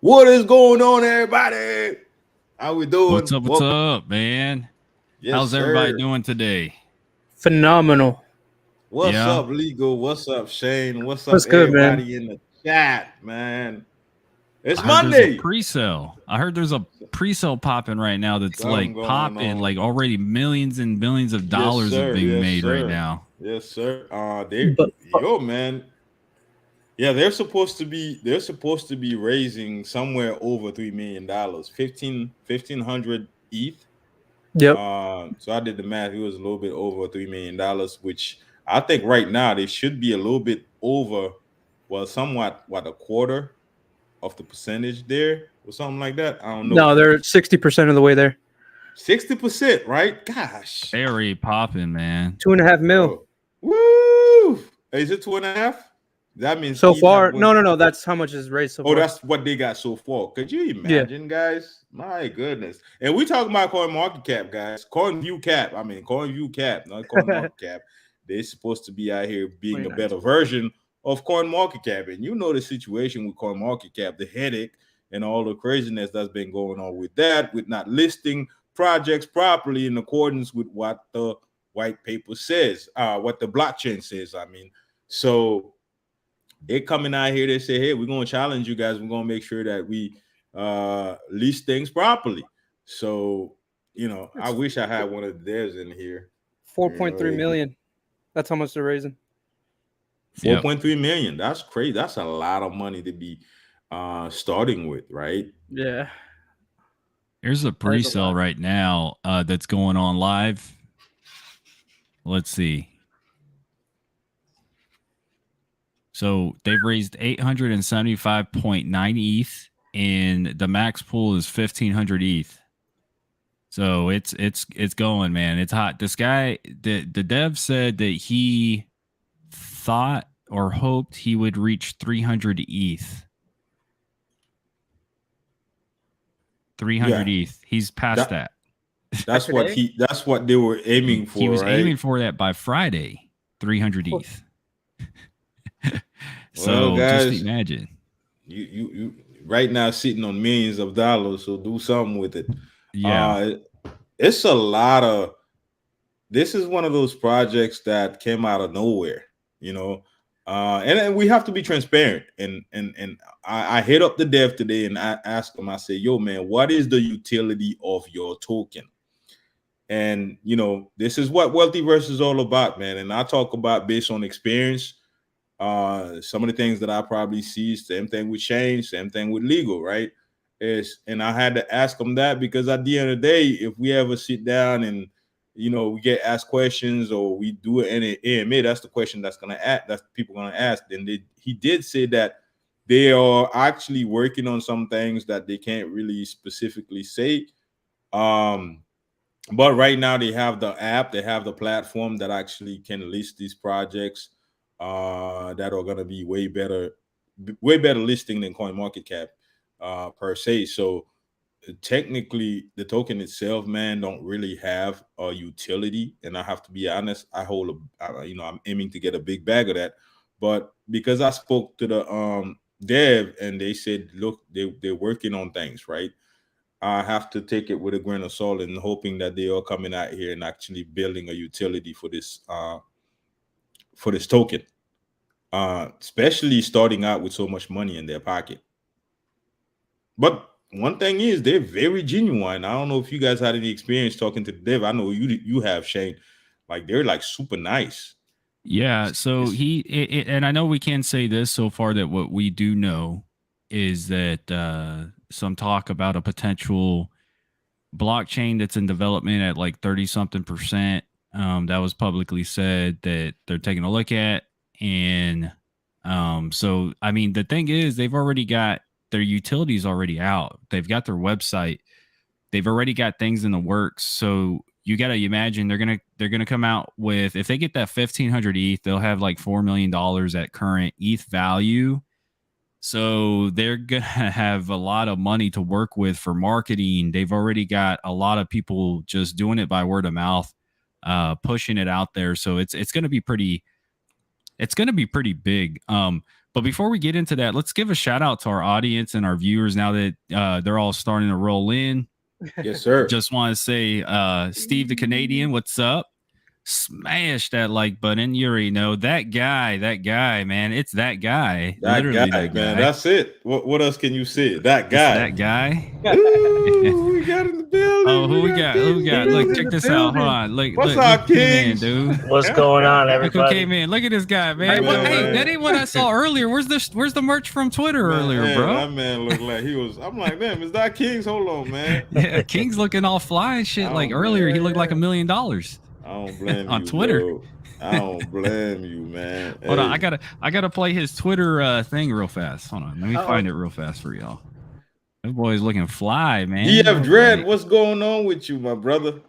What is going on, everybody? How we doing? What's up, man? Yes, How's everybody sir. doing today? Phenomenal. What's Yeah, up, Legal? What's up, Shane? What's up, What's good, man? everybody in the chat, man? It's I heard there's a Monday. pre-sale. I heard there's a pre-sale popping right now that's Something like going popping, on. like already millions and billions of Yes, dollars are sir. being Yes, made right sir. now. Yes, sir. But Yo, man. Yeah, they're supposed to be raising somewhere over $3 million, 1,500 ETH. yep. So I did the math. It was a little bit over $3 million, which I think right now they should be a little bit over, well, somewhat what a quarter of the percentage there or something like that. I don't know. No, they're 60% of the way there. 60%, right? Gosh. Very popping, man. 2.5 mil Oh. Woo! Is it 2.5? That means so ETH have far. went. No. That's how much is raised so Oh, far. that's what they got so far. Could you Yeah. imagine, guys? My goodness. And we talking about coin market cap, guys. Coinview cap. I mean, Coinview cap, not coin market cap. They're supposed to be out here being a 29. better version of coin market cap. And you know the situation with coin market cap, the headache and all the craziness that's been going on with that, with not listing projects properly in accordance with what the white paper says, what the blockchain says. I mean, so they're coming out here. They say, hey, we're going to challenge you guys. We're going to make sure that we list things properly. So, I wish I had one of theirs in here. 4.3 million. That's how much they're raising. 4.3 million. That's crazy. That's a lot of money to be starting with, right? Yeah. There's a pre-sale right now that's going on live. Let's see. So they've raised 875.9 ETH, and the max pool is 1,500 ETH. So it's going, man. It's hot. This guy, the dev said that he thought or hoped he would reach 300 ETH. 300 ETH. He's past that. That's what they were aiming for. He was right? aiming for that by Friday. 300 ETH. So well, guys, just imagine. You right now sitting on millions of dollars, so do something with it. Yeah. It's a lot of. This is one of those projects that came out of nowhere, and we have to be transparent. And I hit up the dev today and I asked him. I said, "Yo, man, what is the utility of your token?" And this is what Wealthyverse is all about, man. And I talk about based on experience. Some of the things that I probably see, same thing with Shane, same thing with legal, right? And I had to ask them that because at the end of the day, if we ever sit down and we get asked questions or we do it in an AMA, that's the question that's people gonna ask. And he did say that they are actually working on some things that they can't really specifically say. But right now they have the app, they have the platform that actually can list these projects that are going to be way better listing than CoinMarketCap per se. So technically the token itself, man, don't really have a utility. And I have to be honest, I'm aiming to get a big bag of that. But because I spoke to the dev and they said, look, they're working on things, right? I have to take it with a grain of salt and hoping that they are coming out here and actually building a utility for this token, especially starting out with so much money in their pocket. But one thing is they're very genuine. I don't know if you guys had any experience talking to the dev. I know you have, Shane. Like they're like super nice. Yeah. So and I know we can say this so far that what we do know is that some talk about a potential blockchain that's in development at like 30 something percent. That was publicly said that they're taking a look at. And so, I mean, the thing is, they've already got their utilities already out. They've got their website. They've already got things in the works. So you got to imagine they're gonna come out with, if they get that 1,500 ETH, they'll have like $4 million at current ETH value. So they're going to have a lot of money to work with for marketing. They've already got a lot of people just doing it by word of mouth, pushing it out there. So it's going to be pretty big. But But before we get into that, let's give a shout out to our audience and our viewers now that they're all starting to roll in. Yes, sir. Just want to say, Steve the Canadian, what's up? Smash that like button. You already know that guy, man. It's that guy. Literally that guy. Man. That's it. What else can you say? That guy. It's that guy. Ooh, we got in the building. Oh, who we got? Look, check this out. Hold on. What's up, Kings? Dude? What's going on, everybody? Look who came in. Look at this guy, man. Hey, that ain't what I saw earlier. Where's the merch from Twitter earlier, bro? That man looked like he was. I'm like, damn, is that Kings? Hold on, man. Yeah, King's looking all fly and shit. Like earlier, he looked like $1 million. I don't blame you on Twitter. Bro. I don't blame you, man. Hold on, I gotta play his Twitter thing real fast. Hold on, let me find it real fast for y'all. That boy's looking fly, man. DF Dread, what's going on with you, my brother?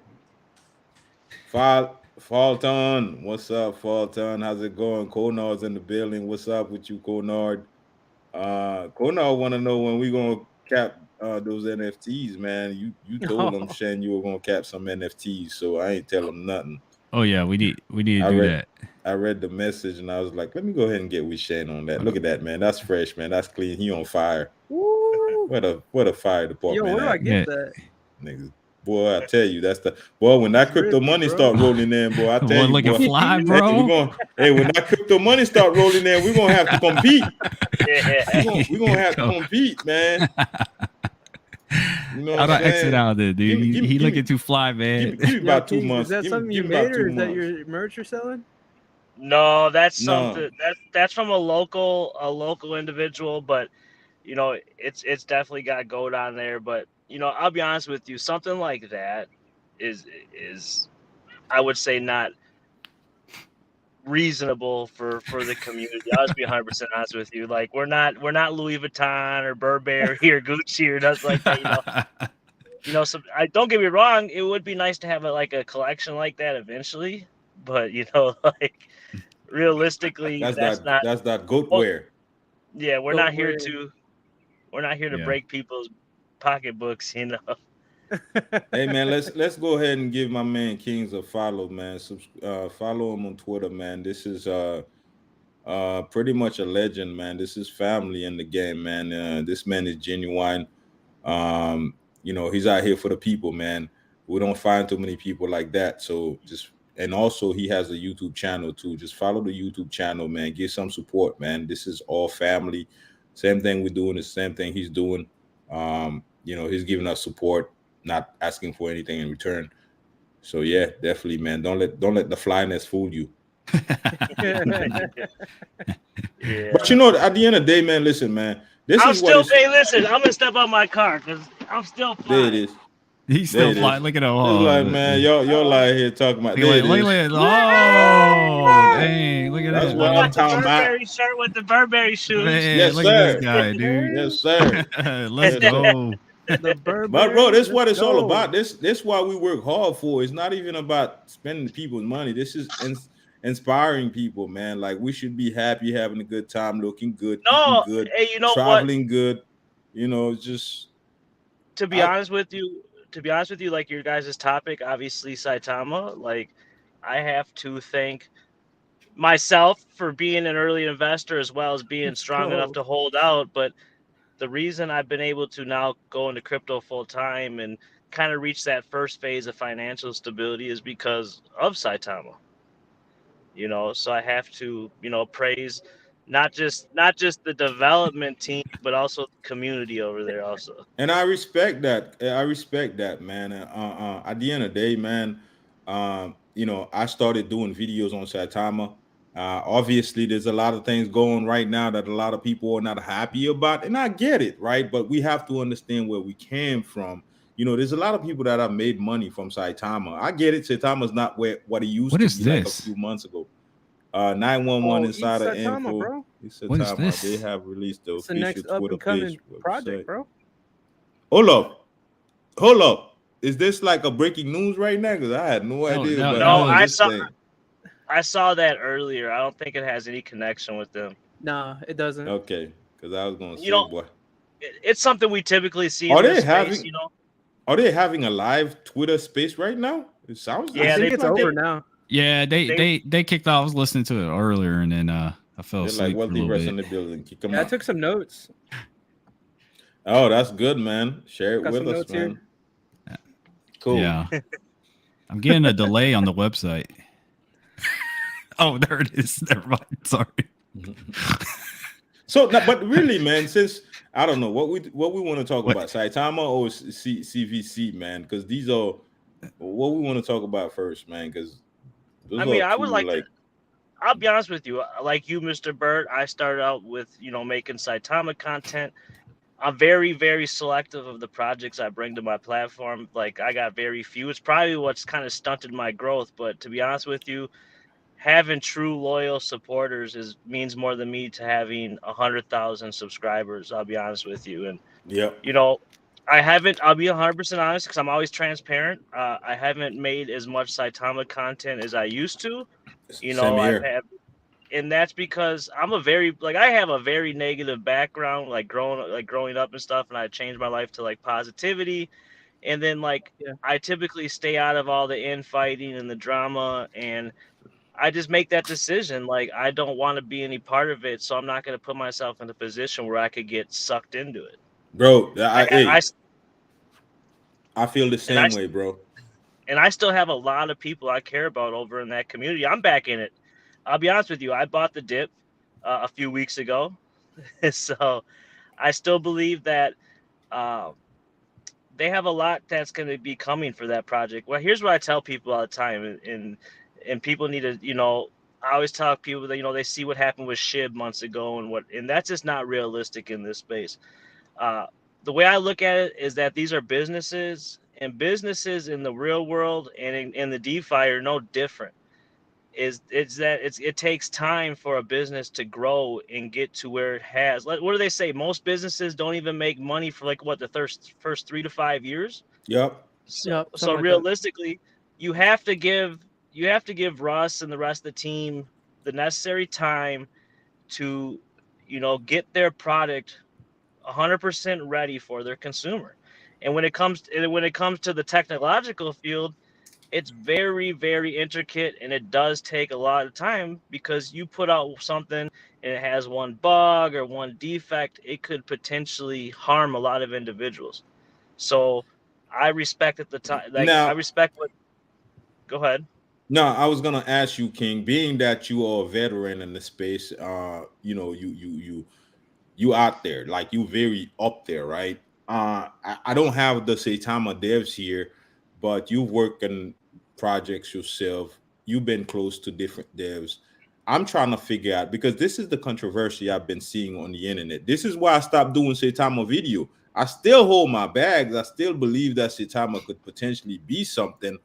Fulton, what's up, Fulton? How's it going? Conard's in the building. What's up with you, Conard? Conard want to know when we gonna cap those NFTs, man. You told him, Shen, you were gonna cap some NFTs, so I ain't tell him nothing. Oh yeah, we need to do that. I read the message and I was like, let me go ahead and get with Shen on that. Look at that, man. That's fresh, man. That's clean. He on fire. Woo. What a fire department. Yo, where do I get that? Niggas. Boy, I tell you, that's the boy. When that crypto money start rolling in, boy, I tell you, looking boy, fly, bro. When that crypto money start rolling in, we're gonna have to compete. We're gonna have to compete, man. You know how do I exit out of there, dude? He looking too fly, man. Give me about 2 months. Is that something you made, or is that your merch you're selling? No, that's something that's from a local individual, but you know, it's definitely got gold on there. But you know, I'll be honest with you, something like that is I would say not reasonable for the community. I'll just be 100% honest with you. Like we're not Louis Vuitton or Burberry or Gucci or nothing like that. You know, so I don't get me wrong. It would be nice to have a collection like that eventually, but you know, like realistically, that's not goat wear. Yeah, we're not here to break people's pocketbooks, you know. Hey man, let's go ahead and give my man Kings a follow, man. Follow him on Twitter, man. This is pretty much a legend, man. This is family in the game, man. This man is genuine. You know, he's out here for the people, man. We don't find too many people like that. So and also he has a YouTube channel too. Just follow the YouTube channel, man. Give some support, man. This is all family. Same thing we're doing, the same thing he's doing. You know, he's giving us support, not asking for anything in return. So yeah, definitely, man. Don't let the flyness fool you. Yeah. But you know, at the end of the day, man, listen, man. Listen, I'm gonna step out my car because I'm still flying. There it is. He's still flying. Look at him. Oh, like, man, y'all like here talking about. Look at dang! Look at that. That's what I'm talking about. Burberry shirt with the Burberry shoes. Man, yes, look sir. At this guy, dude. Yes, sir. Let's go. But bro, this is what it's all about. This why we work hard for. It's not even about spending people's money. This is inspiring people, man. Like we should be happy, having a good time, looking good, eating good, hey, you know traveling good. You know, just to be honest with you, like your guys' topic, obviously Saitama. Like I have to thank myself for being an early investor as well as being strong enough to hold out. But the reason I've been able to now go into crypto full time and kind of reach that first phase of financial stability is because of Saitama. You know, so I have to, you know, praise not just the development team, but also the community over there also. And I respect that. Man. At the end of the day, man, you know, I started doing videos on Saitama. Obviously, there's a lot of things going right now that a lot of people are not happy about, and I get it, right? But we have to understand where we came from. You know, there's a lot of people that have made money from Saitama. I get it. Saitama's not what it used to be like a few months ago. 911 Insider Info. Bro. What is this? They have released the official next Twitter page project, bro. Hold up. Is this like a breaking news right now? Because I had no idea. No, I saw that earlier. I don't think it has any connection with them. Nah, it doesn't. Okay, because I was going to say, boy, it's something we typically see. Are they having a live Twitter space right now? It sounds. Yeah, I think it's over now. Yeah, they kicked off. I was listening to it earlier, and then I I fell They're like asleep for a wealthy little rest bit. in the building. Kick them Yeah, I out. took some notes. Oh, that's good, man. Share it Got with some us, notes man. here. Cool. Yeah. I'm getting a delay on the website. Oh, there it is. Never mind. Sorry. So, but really, man, since I don't know what we want to talk What? about, Saitama or CVC, man, because these are what we want to talk about first, man, because those I mean, are I would two like to. I'll be honest with you. Like you, Mr. Bird, I started out with making Saitama content. I'm very, very selective of the projects I bring to my platform. Like I got very few. It's probably what's kind of stunted my growth. But to be honest with you, having true loyal supporters means more than me to having 100,000 subscribers. I'll be honest with you, and Yep. I haven't. I'll be 100% honest because I'm always transparent. I haven't made as much Saitama content as I used to. Same I've here. had, and that's because I have a very negative background, like growing up and stuff, and I changed my life to like positivity, and then Yeah. I typically stay out of all the infighting and the drama, and I just make that decision. Like I don't want to be any part of it, so I'm not going to put myself in a position where I could get sucked into it. Bro, I, I feel the and I same way, bro. and I still have a lot of people I care about over in that community. I'm back in it. I'll be honest with you. I bought the dip a few weeks ago, so I still believe that um, they have a lot that's going to be coming for that project. Well, here's what I tell people all the time, and people need to, I always tell people that they see what happened with Shib months ago, and that's just not realistic in this space. Uh, the way I look at it is that these are businesses, and businesses in the real world and in the DeFi are no different. It takes time for a business to grow and get to where it has. What do they say? Most businesses don't even make money for the first 3 to 5 years. Yep. So Yep. so Something like that. realistically, you have to give Russ and the rest of the team the necessary time to get their product 100% ready for their consumer. And when it comes to the technological field, it's very, very intricate, and it does take a lot of time because you put out something and it has one bug or one defect, it could potentially harm a lot of individuals. So I respect at the time, like I Now, respect what. Go ahead. no, I was gonna ask you, King, being that you are a veteran in the space, you out there, like you very up there, right? I don't have the Saitama devs here, but you've worked in projects yourself. You've been close to different devs. I'm trying to figure out because this is the controversy I've been seeing on the internet. This is why I stopped doing Saitama video. I still hold my bags. I still believe that Saitama could potentially be something,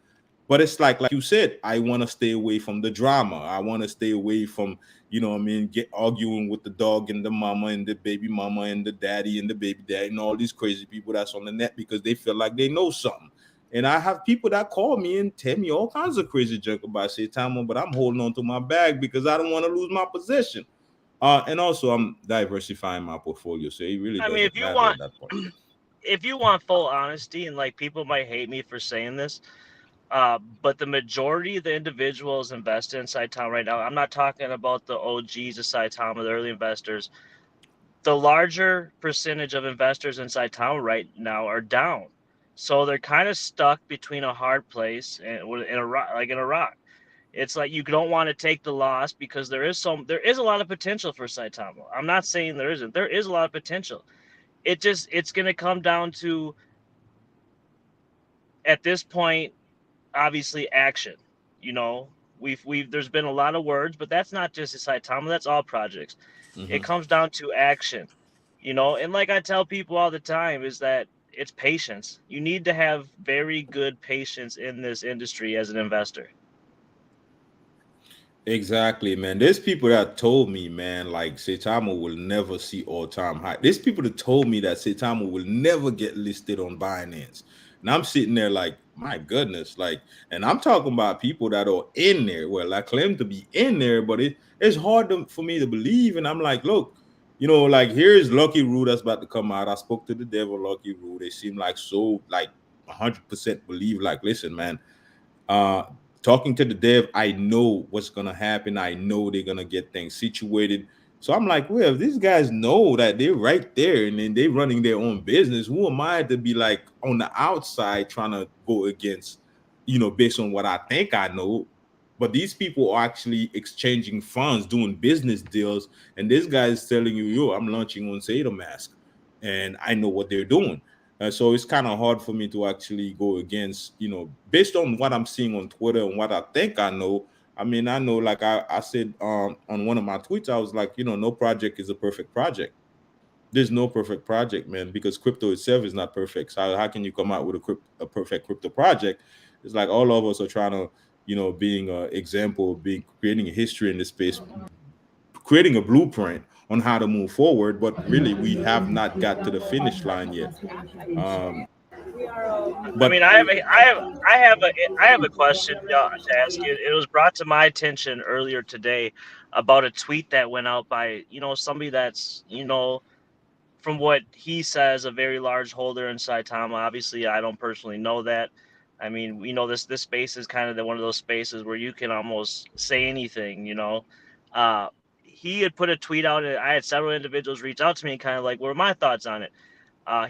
but it's like you said, I want to stay away from the drama. I want to stay away from, what I mean, get arguing with the dog and the mama and the baby mama and the daddy and the baby daddy and all these crazy people that's on the net because they feel like they know something. And I have people that call me and tell me all kinds of crazy junk about Saitama, but I'm holding on to my bag because I don't want to lose my position. And also I'm diversifying my portfolio, so it really I mean, doesn't matter at that point. if you want full honesty, and like people might hate me for saying this, but the majority of the individuals invested in Saitama right now, I'm not talking about the OGs of Saitama, the early investors. The larger percentage of investors in Saitama right now are down. So they're kind of stuck between a hard place and in a rock, like in a rock. It's like you don't want to take the loss because there is a lot of potential for Saitama. I'm not saying there isn't. There is a lot of potential. It's going to come down to, at this point, obviously action. You know, we've there's been a lot of words, but that's not just a Saitama. That's all projects. It Mhm. comes down to action. And like I tell people all the time is that it's patience. You need to have very good patience in this industry as an investor. Exactly, man. There's people that told me, man, like Saitama will never see all-time high. There's people that told me that Saitama will never get listed on Binance. And I'm sitting there like, my goodness, like, and I'm talking about people that are in there. Well, I claim to be in there, but it's hard for me to believe. And I'm like, look, like here's Lucky Roo that's about to come out. I spoke to the devil, Lucky Roo. They seem like so like 100% believe, like, listen, man. Uh talking to the dev, I know what's gonna happen. I know they're gonna get things situated. So I'm like, well, if these guys know that they're right there and then they're running their own business, who am I to be like on the outside trying to go against, based on what I think I know? But these people are actually exchanging funds, doing business deals, and this guy is telling you, yo, I'm launching on Saitama, and I know what they're doing. So it's kind of hard for me to actually go against, based on what I'm seeing on Twitter and what I think I know. I mean, I know, like I said on one of my tweets, I was like, no project is a perfect project. There's no perfect project, man, because crypto itself is not perfect. So how can you come out with a perfect crypto project? It's like all of us are trying to, being an example, being creating a history in this space, creating a blueprint on how to move forward, but really we have not got to the finish line yet. I mean, I have a question to ask you. It was brought to my attention earlier today about a tweet that went out by somebody that's from what he says a very large holder in Saitama. Obviously, I don't personally know that. I mean, this space is kind of one of those spaces where you can almost say anything. He had put a tweet out, and I had several individuals reach out to me, kind of like, what are my thoughts on it?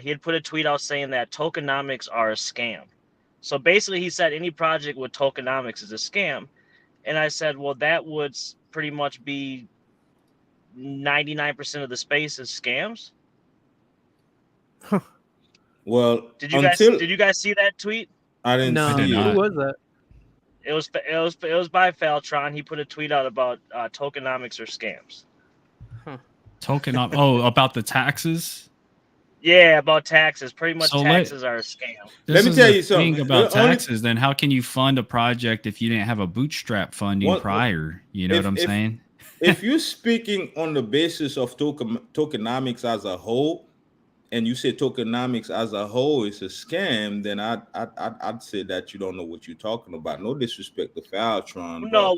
He had put a tweet out saying that tokenomics are a scam. So basically, he said any project with tokenomics is a scam. And I said, well, that would pretty much be 99% of the space is scams. Well, did you guys see that tweet? I didn't see it. Who was that? It was by Faltron. He put a tweet out about tokenomics or scams. About the taxes. Yeah, about taxes. Pretty much taxes are a scam. Let me tell you something about taxes. Then how can you fund a project if you didn't have a bootstrap funding prior? You know what I'm saying? If you're speaking on the basis of tokenomics as a whole, and you say tokenomics as a whole is a scam, then I'd say that you don't know what you're talking about. No disrespect to Faltron. No,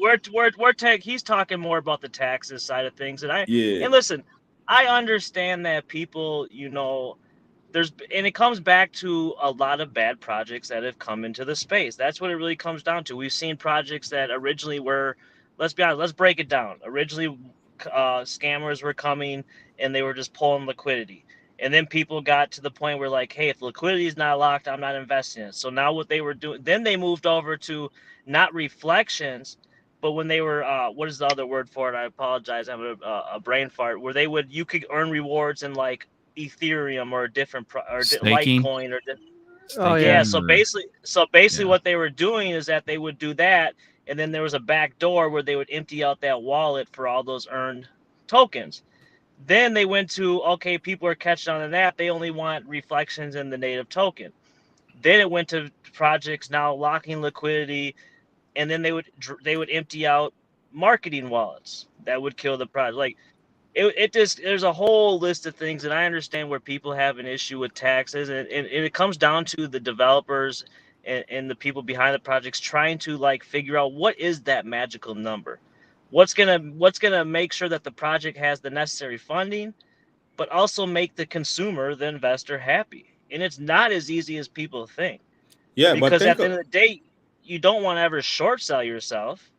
he's talking more about the taxes side of things, and and listen, I understand that people, it comes back to a lot of bad projects that have come into the space. That's what it really comes down to. We've seen projects that originally were, let's be honest, let's break it down. Originally, scammers were coming and they were just pulling liquidity. And then people got to the point where like, hey, if liquidity is not locked, I'm not investing in it. So now what they were doing, then they moved over to not reflections, but when they were, what is the other word for it? I apologize. I'm a brain fart. Where you could earn rewards in like Ethereum or a different Litecoin or. Oh yeah. So basically, what they were doing is that they would do that, and then there was a back door where they would empty out that wallet for all those earned tokens. Then they went to, okay, people are catching on to that. They only want reflections in the native token. Then it went to projects now locking liquidity, and then they would empty out marketing wallets that would kill the project. Like it just, there's a whole list of things, and I understand where people have an issue with taxes, and it comes down to the developers and the people behind the projects trying to like figure out what is that magical number. What's gonna make sure that the project has the necessary funding, but also make the consumer, the investor, happy? And it's not as easy as people think. Yeah, because at the end of the day, you don't want to ever short sell yourself.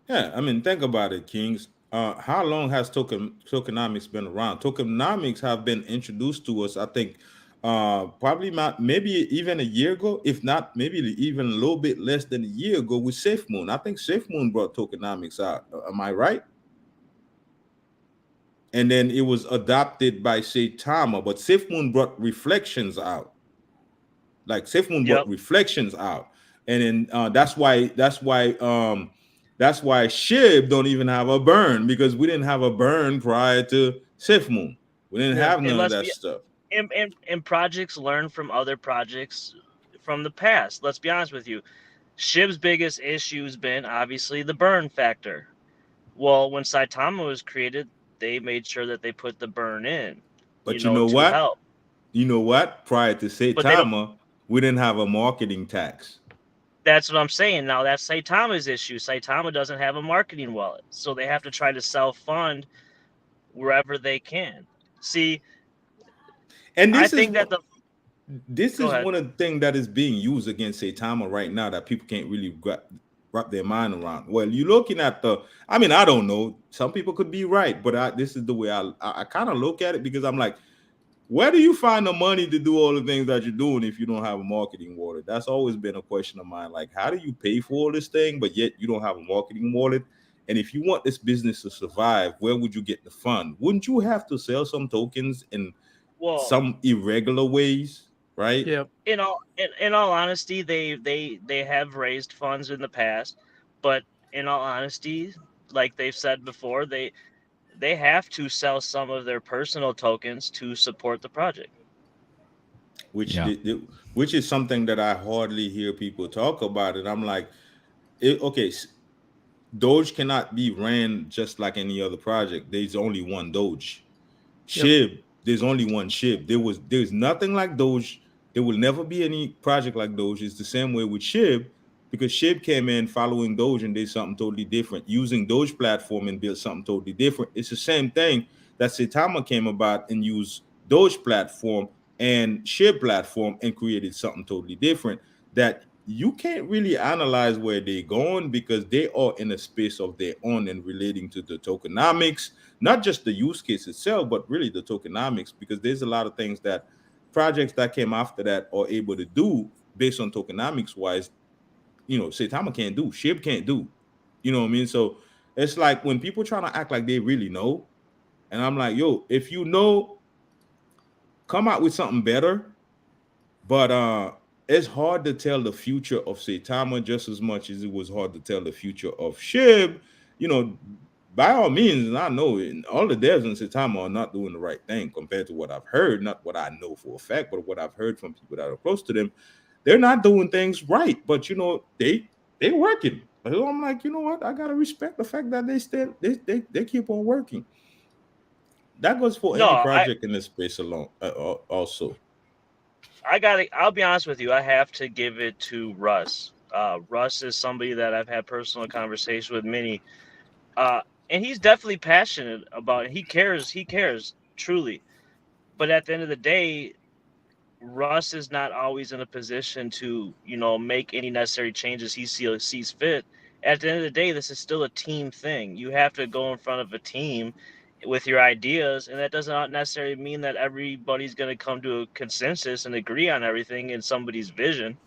Yeah, I mean, think about it, Kings. How long has tokenomics been around? Tokenomics have been introduced to us, I think, probably maybe even a year ago, if not maybe even a little bit less than a year ago with SafeMoon. I think SafeMoon brought tokenomics out. Am I right? And then it was adopted by Saitama, but SafeMoon brought reflections out. Like SafeMoon brought reflections out, and then that's why SHIB don't even have a burn, because we didn't have a burn prior to SafeMoon. We didn't have none of that stuff. And projects learn from other projects from the past. Let's be honest with you. SHIB's biggest issue has been obviously the burn factor. Well, when Saitama was created, they made sure that they put the burn in. But you know what? Help. You know what? Prior to Saitama, we didn't have a marketing tax. That's what I'm saying. Now that's Saitama's issue. Saitama doesn't have a marketing wallet, so they have to try to self-fund wherever they can. See, and I think that this is one of the things that is being used against Saitama right now that people can't really wrap their mind around. Well, you're looking at I mean, I don't know. Some people could be right, but this is the way I kind of look at it, because I'm like, where do you find the money to do all the things that you're doing if you don't have a marketing wallet? That's always been a question of mine. Like, how do you pay for all this thing, but yet you don't have a marketing wallet? And if you want this business to survive, where would you get the fund? Wouldn't you have to sell some tokens in some irregular ways? Right. Yeah. In all honesty, they have raised funds in the past, but in all honesty, like they've said before, they have to sell some of their personal tokens to support the project. Which is something that I hardly hear people talk about. And I'm like, okay, Doge cannot be ran just like any other project. There's only one Doge. SHIB, there's only one SHIB. There's nothing like Doge. There will never be any project like Doge. It's the same way with SHIB, because SHIB came in following Doge and did something totally different, using Doge platform and built something totally different. It's the same thing that Saitama came about and used Doge platform and SHIB platform and created something totally different that you can't really analyze where they're going, because they are in a space of their own and relating to the tokenomics, not just the use case itself, but really the tokenomics, because there's a lot of things that projects that came after that are able to do based on tokenomics wise, Saitama can't do, SHIB can't do, you know what I mean? So it's like when people trying to act like they really know, and I'm like, yo, if you know, come out with something better. But it's hard to tell the future of Saitama just as much as it was hard to tell the future of SHIB. By all means, and I know all the devs in Saitama are not doing the right thing compared to what I've heard, not what I know for a fact, but what I've heard from people that are close to them. They're not doing things right, but they're working. So I'm like, you know what? I gotta respect the fact that they keep on working. That goes for any project in this space alone. Also, I'll be honest with you. I have to give it to Russ. Russ is somebody that I've had personal conversations with many, and he's definitely passionate about it. He cares truly. But at the end of the day, Russ is not always in a position to, make any necessary changes he sees fit. At the end of the day, this is still a team thing. You have to go in front of a team with your ideas, and that does not necessarily mean that everybody's going to come to a consensus and agree on everything in somebody's vision.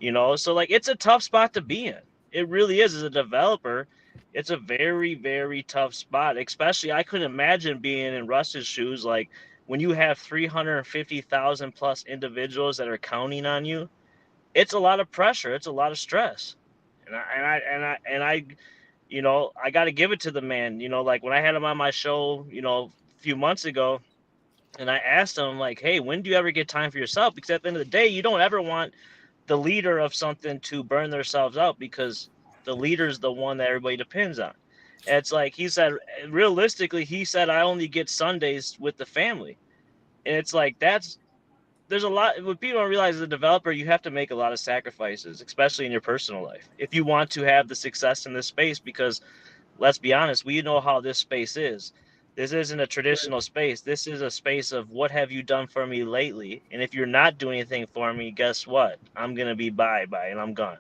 So like, it's a tough spot to be in. It really is. As a developer, it's a very, very tough spot. Especially, I couldn't imagine being in Russ's shoes. Like, when you have 350,000 plus individuals that are counting on you, it's a lot of pressure. It's a lot of stress. I got to give it to the man. Like when I had him on my show, a few months ago, and I asked him, like, hey, when do you ever get time for yourself? Because at the end of the day, you don't ever want the leader of something to burn themselves out, because the leader is the one that everybody depends on. And it's like he said, realistically, I only get Sundays with the family. And it's like, there's a lot. What people don't realize, as a developer, you have to make a lot of sacrifices, especially in your personal life, if you want to have the success in this space. Because let's be honest, we know how this space is. This isn't a traditional space. This is a space of what have you done for me lately? And if you're not doing anything for me, guess what? I'm going to be bye and I'm gone.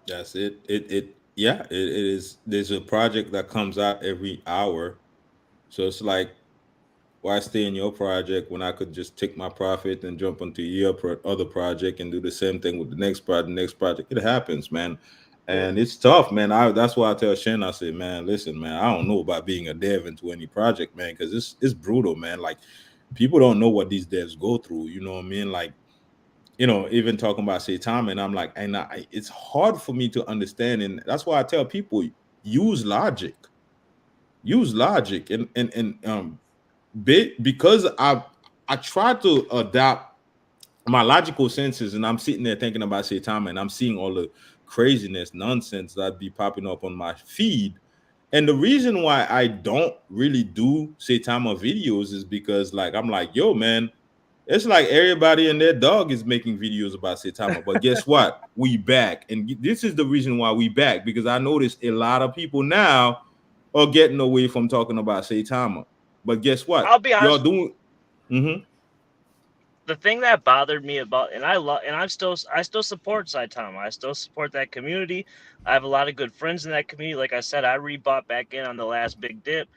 That's it. It is. There's a project that comes out every hour. So it's like, why stay in your project when I could just take my profit and jump onto your other project and do the same thing with the next project? It happens, man. And it's tough, man. That's why I tell Shen, I say, man, listen, man, I don't know about being a dev into any project, man, because it's brutal, man. Like, people don't know what these devs go through. You know what I mean? Like, even talking about Saitama, and I'm like, it's hard for me to understand, and that's why I tell people, use logic, and because I try to adapt my logical senses, and I'm sitting there thinking about Saitama, and I'm seeing all the craziness, nonsense that be popping up on my feed. And the reason why I don't really do Saitama videos is because, like, I'm like, yo, man, it's like everybody and their dog is making videos about Saitama. But guess what? We back. And this is the reason why we back, because I noticed a lot of people now are getting away from talking about Saitama. But guess what? I'll be honest. Y'all doing. Mm-hmm. the thing that bothered me about, and I still support Saitama. I still support that community. I have a lot of good friends in that community. Like I said, I rebought back in on the last big dip.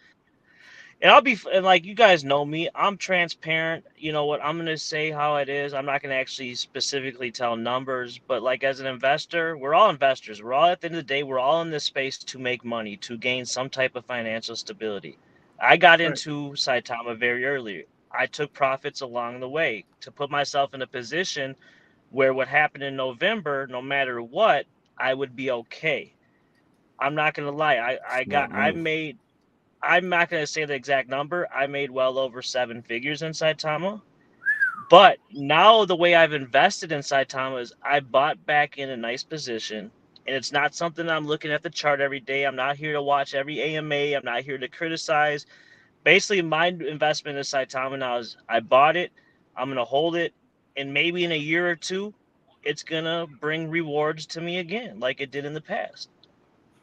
And and like you guys know me, I'm transparent. You know what? I'm gonna say how it is. I'm not gonna actually specifically tell numbers, but like as an investor, we're all investors. We're all at the end of the day, we're all in this space to make money, to gain some type of financial stability. I got into Saitama very early. I took profits along the way to put myself in a position where what happened in November, no matter what, I would be okay. I'm not gonna lie. Smart move. I'm not going to say the exact number. I made well over 7 figures in Saitama. But now the way I've invested in Saitama is I bought back in a nice position. And it's not something I'm looking at the chart every day. I'm not here to watch every AMA. I'm not here to criticize. Basically, my investment in Saitama now is I bought it. I'm going to hold it. And maybe in a year or two, it's going to bring rewards to me again, like it did in the past.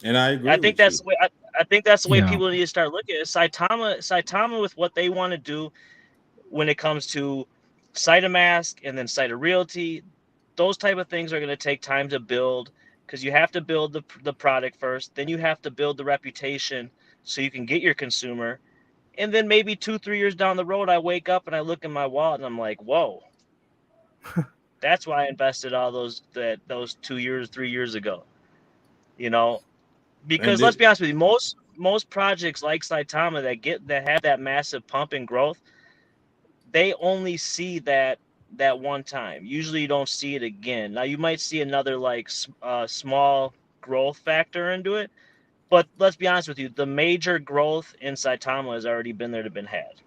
And I I agree think with you. that's the way. I think that's the way Yeah. people need to start looking at it. Saitama with what they want to do when it comes to Saitamask and then Saita Realty. Those type of things are going to take time to build because you have to build the product first. Then you have to build the reputation so you can get your consumer. And then maybe 2-3 years down the road, I wake up and I look in my wallet and I'm like, whoa, that's why I invested all those 2 years, 3 years ago. You know, And because let's be honest with you, most projects like Saitama that have that massive pump and growth, they only see that one time. Usually, you don't see it again. Now, you might see another small growth factor into it, but let's be honest with you, the major growth in Saitama has already been there to been had.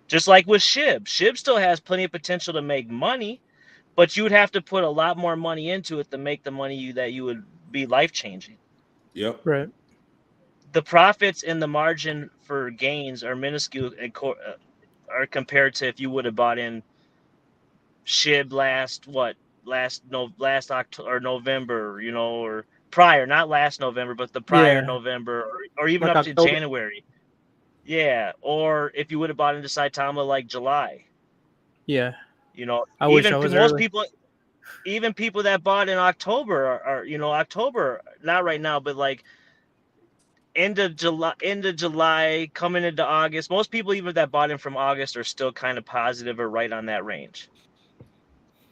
Just like with Shib still has plenty of potential to make money, but you would have to put a lot more money into it to make the money that you would be life changing. yep. Right. The profits and the margin for gains are minuscule and are compared to if you would have bought in Shib last October or November, or prior, not last November, but the prior Yeah. November, or even Like up to October. January. Yeah, or if you would have bought into Saitama like July, Yeah. I wish even I was most early. people, even people that bought in October are October, not right now, but like end of July, coming into August. Most people even that bought in from August are still kind of positive or right on that range.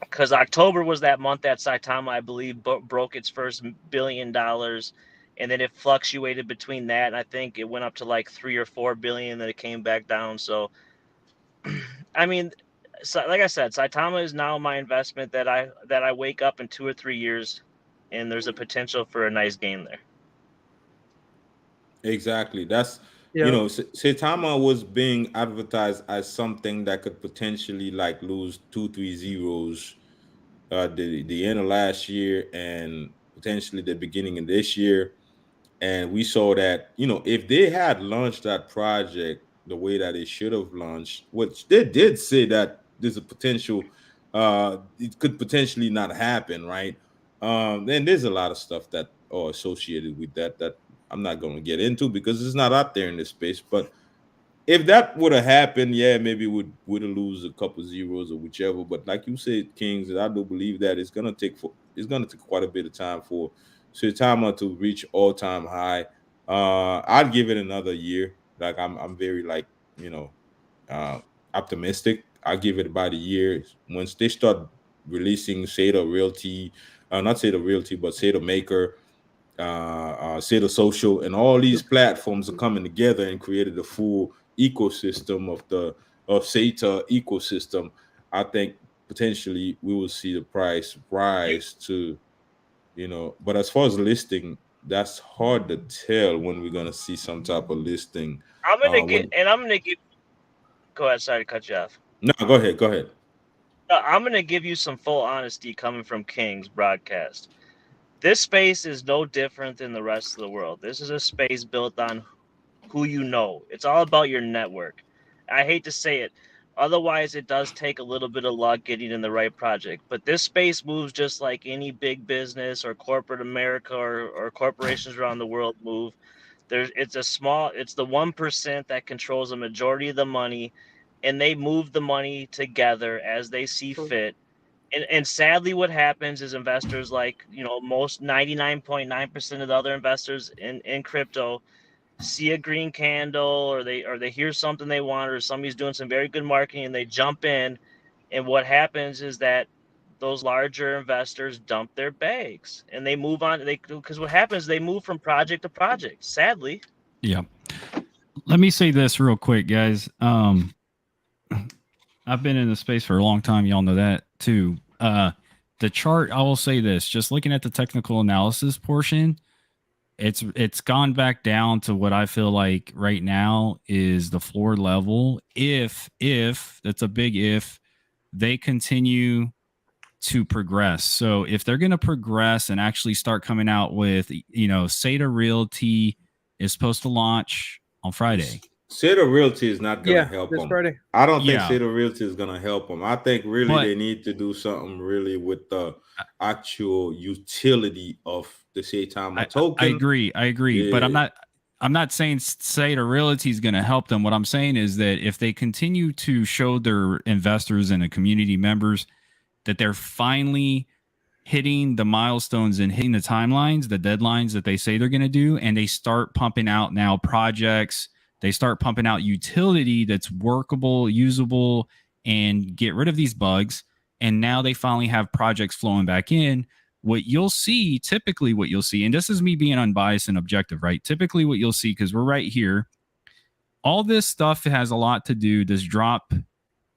Because October was that month that Saitama, I believe, broke its first $1 billion, and then it fluctuated between that, and I think it went up to like 3 or 4 billion, and then it came back down. So, I mean, like I said, Saitama is now my investment that I wake up in 2 or 3 years, and there's a potential for a nice gain there. Exactly. That's Yeah. Saitama was being advertised as something that could potentially like lose 2-3 zeros the end of last year and potentially the beginning of this year. And we saw that, if they had launched that project the way that they should have launched, which they did say that there's a potential, it could potentially not happen, right? And there's a lot of stuff that are associated with that I'm not going to get into because it's not out there in this space. But if that would have happened, yeah, maybe would have lose a couple zeros or whichever. But like you said, Kings, I do believe that it's gonna take quite a bit of time for Saitama to reach all time high. I'd give it another year. Like I'm very like uh, optimistic. I'll give it about a year. Once they start releasing Seda Realty, not Seda Realty, but Seda Maker, Seda Social, and all these platforms are coming together and created a full ecosystem of Sata ecosystem. I think potentially we will see the price rise to, but as far as listing, that's hard to tell when we're gonna see some type of listing. I'm gonna When give. Go ahead. Sorry to cut you off. No, go ahead, go ahead. I'm gonna give you some full honesty coming from King's broadcast. This space is no different than the rest of the world. This is a space built on who you know. It's all about your network. I hate to say it. Otherwise, it does take a little bit of luck getting in the right project. But this space moves just like any big business or corporate America or corporations around the world move. It's the 1% that controls the majority of the money. and they move the money together as they see fit. And sadly, what happens is investors, like, most 99.9% of the other investors in crypto, see a green candle, or they hear something they want, or somebody's doing some very good marketing, and they jump in. And what happens is that those larger investors dump their bags and they move on. Because what happens, they move from project to project, sadly. Yeah. Let me say this real quick, guys. I've been in the space for a long time. Y'all know that too. The chart, I will say this, just looking at the technical analysis portion, it's gone back down to what I feel like right now is the floor level. If that's a big if, they continue to progress. So if they're going to progress and actually start coming out with, Sata Realty is supposed to launch on Friday. Sata Realty is not going to help this them. Friday. I don't think Sata Realty is going to help them. I think really they need to do something really with the actual utility of the Saitama token. I agree. Yeah. But I'm not saying Sata Realty is going to help them. What I'm saying is that if they continue to show their investors and the community members that they're finally hitting the milestones and hitting the timelines, the deadlines that they say they're going to do, and they start pumping out now projects, they start pumping out utility that's workable, usable, and get rid of these bugs. And now they finally have projects flowing back in. Typically what you'll see, and this is me being unbiased and objective, right? Typically what you'll see, because we're right here, all this stuff has a lot to do, this drop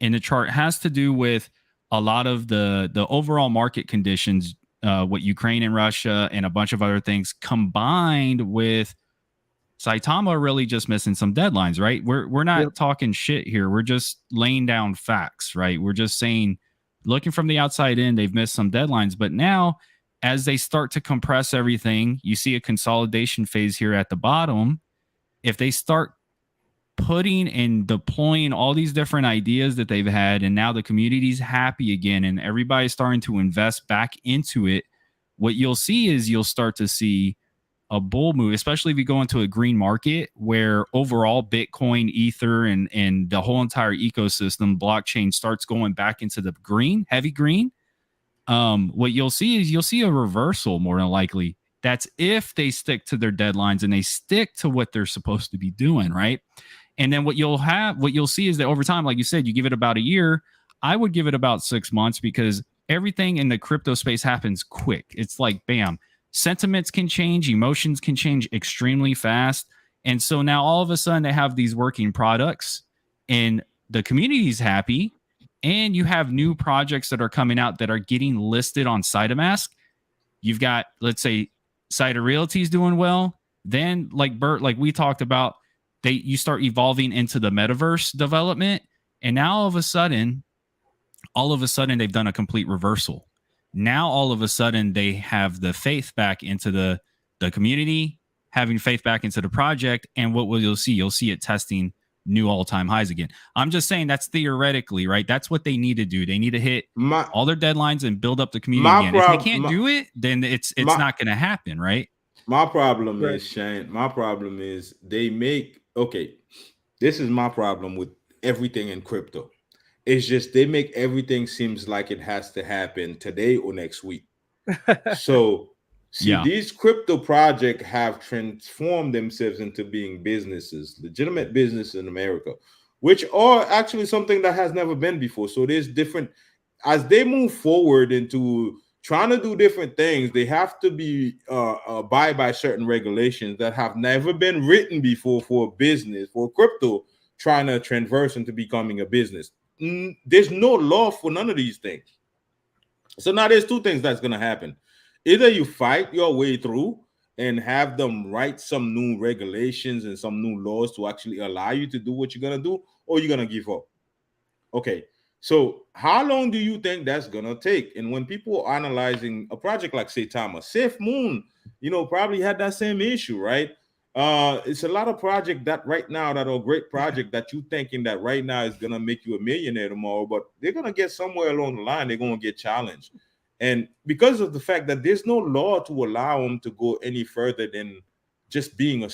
in the chart has to do with a lot of the overall market conditions, what Ukraine and Russia and a bunch of other things combined with Saitama really just missing some deadlines, right? We're not talking shit here. We're just laying down facts, right? We're just saying, looking from the outside in, they've missed some deadlines. But now, as they start to compress everything, you see a consolidation phase here at the bottom. If they start putting and deploying all these different ideas that they've had, and now the community's happy again, and everybody's starting to invest back into it, what you'll see is you'll start to see a bull move, especially if you go into a green market where overall Bitcoin, Ether, and the whole entire ecosystem, blockchain starts going back into the green, heavy green. What you'll see is you'll see a reversal more than likely. That's if they stick to their deadlines and they stick to what they're supposed to be doing, right? And then what you'll see is that over time, like you said, you give it about a year. I would give it about 6 months, because everything in the crypto space happens quick. It's like, bam, sentiments can change, emotions can change extremely fast. And so now all of a sudden they have these working products and the community's happy, and you have new projects that are coming out that are getting listed on Saitamask. You've got, let's say, Sita Realty is doing well. Then, like Bert, like we talked about, you start evolving into the metaverse development, and now all of a sudden they've done a complete reversal. Now all of a sudden they have the faith back into the community, having faith back into the project, and you'll see it testing new all-time highs again. I'm just saying that's theoretically, right? That's what they need to do. They need to hit all their deadlines and build up the community again. If they can't do it, then it's not going to happen, right? My problem is, Shane, this is my problem with everything in crypto. It's just they make everything seems like it has to happen today or next week. So, these crypto projects have transformed themselves into being businesses, legitimate business in America, which are actually something that has never been before. So there's different, as they move forward into trying to do different things, they have to be abide by certain regulations that have never been written before for a business, for crypto trying to transverse into becoming a business. There's no law for none of these things. So now there's two things that's going to happen. Either you fight your way through and have them write some new regulations and some new laws to actually allow you to do what you're going to do, or you're going to give up. Okay, so how long do you think that's going to take? And when people are analyzing a project like Saitama, Safe Moon, probably had that same issue, right? It's a lot of projects that right now that are great project that you thinking that right now is going to make you a millionaire tomorrow, but they're going to get somewhere along the line, they're going to get challenged. And because of the fact that there's no law to allow them to go any further than just being a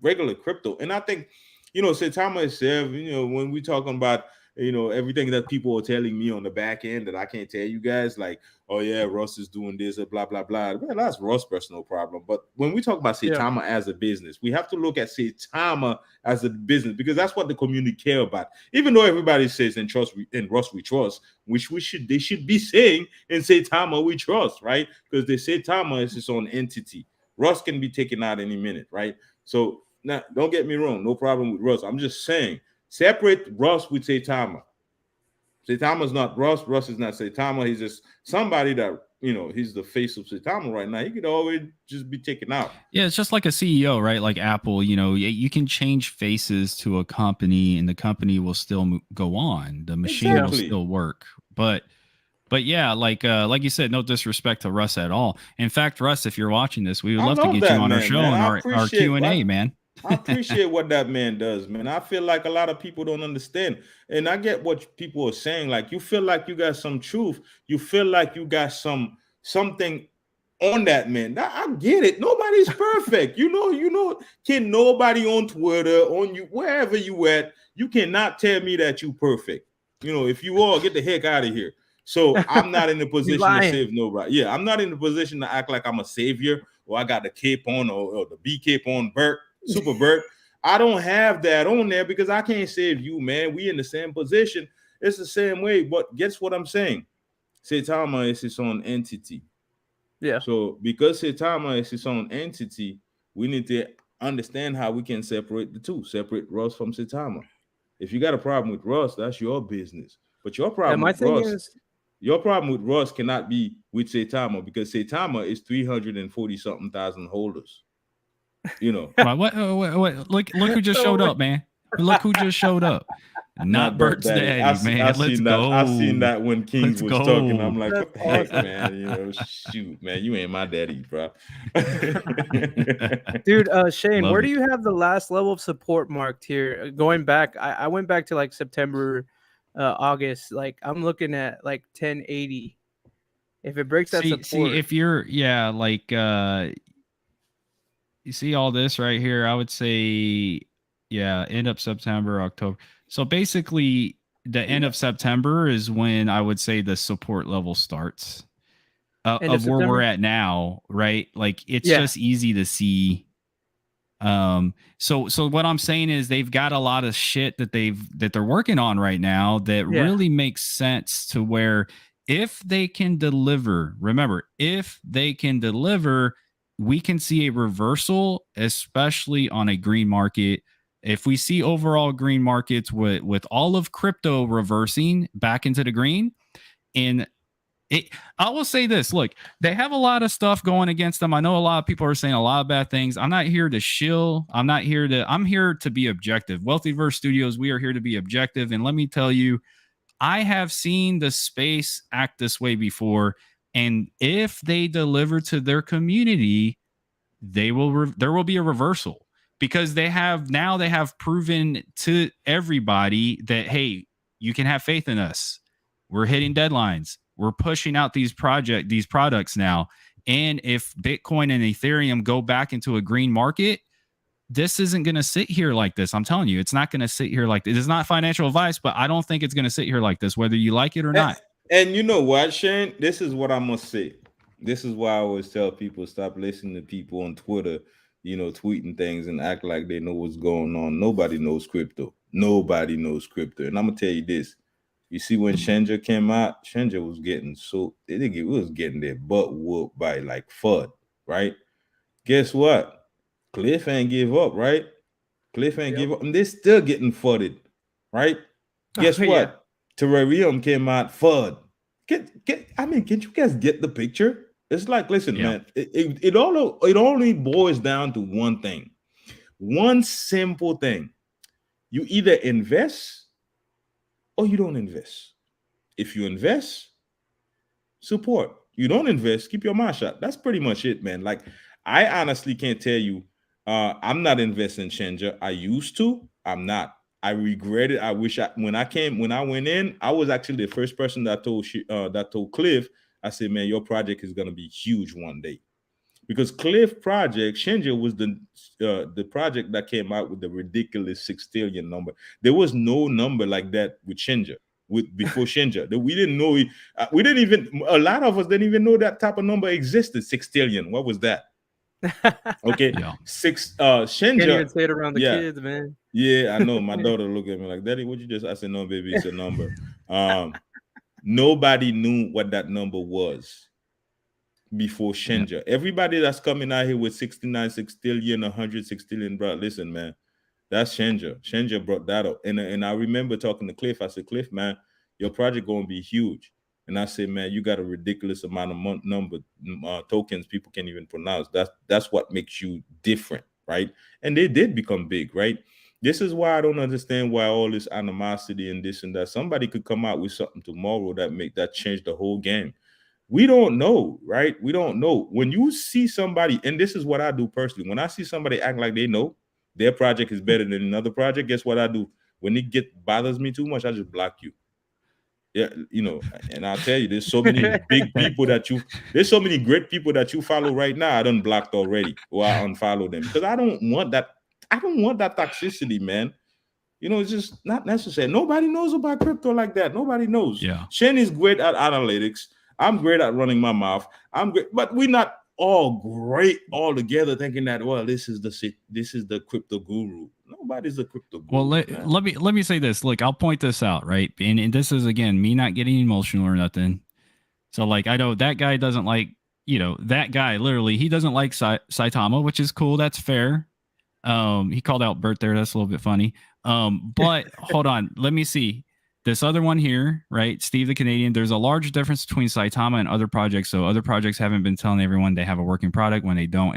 regular crypto. And I think Saitama itself, when we talking about, everything that people are telling me on the back end that I can't tell you guys, like, oh yeah, Russ is doing this, blah, blah, blah. Well, that's Russ' personal problem. But when we talk about Saitama as a business, we have to look at Saitama as a business, because that's what the community care about. Even though everybody says in Russ we trust, which they should be saying in Saitama we trust, right? Because they say Saitama is its own entity. Russ can be taken out any minute, right? So now, don't get me wrong, no problem with Russ. I'm just saying, separate Russ with Saitama. Saitama's not Russ. Russ is not Saitama. He's just somebody that, he's the face of Saitama right now. He could always just be taken out. Yeah, it's just like a CEO, right? Like Apple, you can change faces to a company and the company will still go on. The machine will still work. But yeah, like you said, no disrespect to Russ at all. In fact, Russ, if you're watching this, we would love to get you on our show and our Q&A, man. I appreciate what that man does, man. I feel like a lot of people don't understand. And I get what people are saying. Like, you feel like you got some truth. You feel like you got something on that, man. I get it. Nobody's perfect. Can nobody on Twitter, on you, wherever you at, you cannot tell me that you perfect. If you are, get the heck out of here. So I'm not in the position to save nobody. Yeah, I'm not in the position to act like I'm a savior, or I got the cape on, or the B cape on, Super Bert. I don't have that on there because I can't save you, man. We in the same position. It's the same way. But guess what I'm saying? Saitama is its own entity. Yeah. So because Saitama is its own entity, we need to understand how we can separate the two. Separate Russ from Saitama. If you got a problem with Russ, that's your business. But your problem with Russ cannot be with Saitama, because Saitama is 340 something thousand holders. What? Look who just showed up, man. Look who just showed up. Not Bert's daddy, man. Let's go. I seen that when Kings was talking. I'm like, what the heck, man? Shoot, man, you ain't my daddy, bro. Dude, Shane, where do you have the last level of support marked here? Going back, I went back to like September, August. Like, I'm looking at like 1080. If it breaks that support. See, if you're, you see all this right here, I would say, end of September, October. So basically, the end of September is when I would say the support level starts of where we're at now, right? Like, it's just easy to see. So what I'm saying is they've got a lot of shit that they're working on right now that really makes sense, to where if they can deliver, we can see a reversal, especially on a green market. If we see overall green markets with all of crypto reversing back into the green, and I will say this, look, they have a lot of stuff going against them. I know a lot of people are saying a lot of bad things. I'm not here to shill. I'm here to be objective. Wealthyverse Studios, we are here to be objective. And let me tell you, I have seen the space act this way before. And if they deliver to their community, there will be a reversal, because they have proven to everybody that, hey, you can have faith in us. We're hitting deadlines. We're pushing out these products now. And if Bitcoin and Ethereum go back into a green market, this isn't going to sit here like this. I'm telling you, it's not going to sit here like this. It's not financial advice, but I don't think it's going to sit here like this, whether you like it or not. And you know what, Shane? This is what I must say. This is why I always tell people, stop listening to people on Twitter, tweeting things and act like they know what's going on. Nobody knows crypto. Nobody knows crypto. And I'm going to tell you this. You see, when Shenja came out, Shenja was getting their butt whooped by like FUD, right? Guess what? Cliff ain't give up, right? Give up. And they're still getting FUDed, right? Guess what? Terrarium came out FUD. Can you guys get the picture? It's like, listen, man, it only boils down to one thing. One simple thing. You either invest or you don't invest. If you invest, support. You don't invest, keep your mouth shut. That's pretty much it, man. Like, I honestly can't tell you, I'm not investing in Shenja. I used to. I'm not. I regret it. I wish when I went in, I was actually the first person that told Cliff, I said, man, your project is going to be huge one day. because Cliff Project Shinja was the project that came out with the ridiculous 6 trillion number. There was no number like that with Shinja. Before Shinja, that we didn't know. We didn't even. A lot of us didn't even know that type of number existed. 6 trillion. What was that? Okay, Yeah. Shinja. Can't even say it around the kids, man. Yeah, I know. My daughter looked at me like, "Daddy, what you just?" I said, "No, baby, it's a number." Nobody knew what that number was before Shinja. Yeah. Everybody that's coming out here with 69, 6 trillion, 100, 6 trillion, bro, listen, man, that's Shinja. Shinja brought that up. And I remember talking to Cliff. I said, Cliff, man, your project going to be huge. And I said, man, you got a ridiculous amount of tokens people can't even pronounce. That's what makes you different, right? And they did become big, right? This is why I don't understand why all this animosity and this and that. Somebody could come out with something tomorrow that change the whole game. We don't know, right? We don't know. When you see somebody, and this is what I do personally, when I see somebody act like they know their project is better than another project, guess what I do? When it bothers me too much, I just block you. Yeah, and I'll tell you, there's so many big people there's so many great people that you follow right now, I done blocked already, or I unfollow them because I don't want that toxicity, man. It's just not necessary. Nobody knows about crypto like that. Nobody knows. Yeah. Shen is great at analytics. I'm great at running my mouth. I'm great, but we're not all great all together thinking that, well, this is the crypto guru. Nobody's a crypto guru. Well, let me say this. Look, I'll point this out, right? And this is, again, me not getting emotional or nothing. So, like, I know that guy doesn't like, that guy literally, he doesn't like Saitama, which is cool. That's fair. He called out Bert there. That's a little bit funny. But hold on. Let me see. This other one here, right? Steve the Canadian, there's a large difference between Saitama and other projects. So other projects haven't been telling everyone they have a working product. When they don't,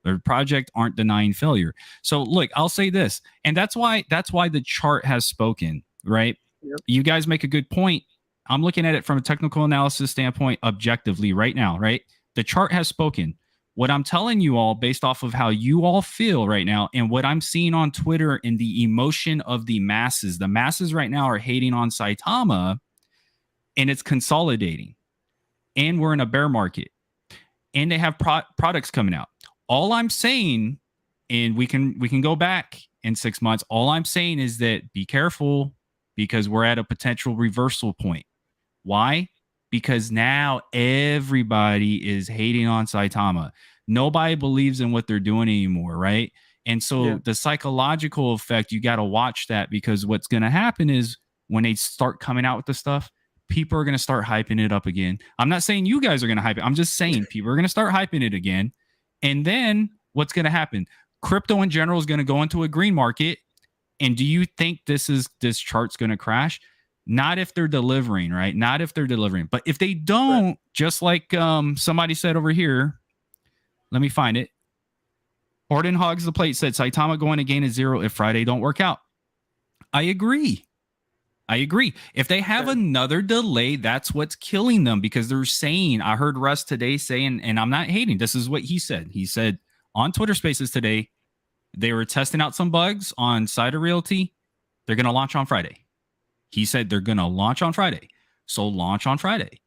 their project aren't denying failure. So look, I'll say this, and that's why the chart has spoken, right? Yep. You guys make a good point. I'm looking at it from a technical analysis standpoint, objectively right now, right? The chart has spoken. What I'm telling you all, based off of how you all feel right now and what I'm seeing on Twitter and the emotion of the masses right now are hating on Saitama, and it's consolidating, and we're in a bear market, and they have products coming out. All I'm saying, and we can go back in 6 months, all I'm saying is that be careful, because we're at a potential reversal point. Why? Because now everybody is hating on Saitama. Nobody believes in what they're doing anymore, right? And so the psychological effect, you got to watch that, because what's going to happen is when they start coming out with the stuff, people are going to start hyping it up again. I'm not saying you guys are going to hype it. I'm just saying people are going to start hyping it again. And then what's going to happen? Crypto in general is going to go into a green market. And do you think this chart's going to crash? Not if they're delivering, right? Not if they're delivering. But if they don't, right, just like somebody said over here, let me find it. Orden Hogs the Plate said Saitama going to gain a 0 if Friday don't work out. I agree. If they have another delay, that's what's killing them, because they're saying, I heard Russ today saying, and I'm not hating, this is what he said. He said on Twitter Spaces today, they were testing out some bugs on Cider Realty. They're going to launch on Friday. He said they're going to launch on Friday. So launch on Friday.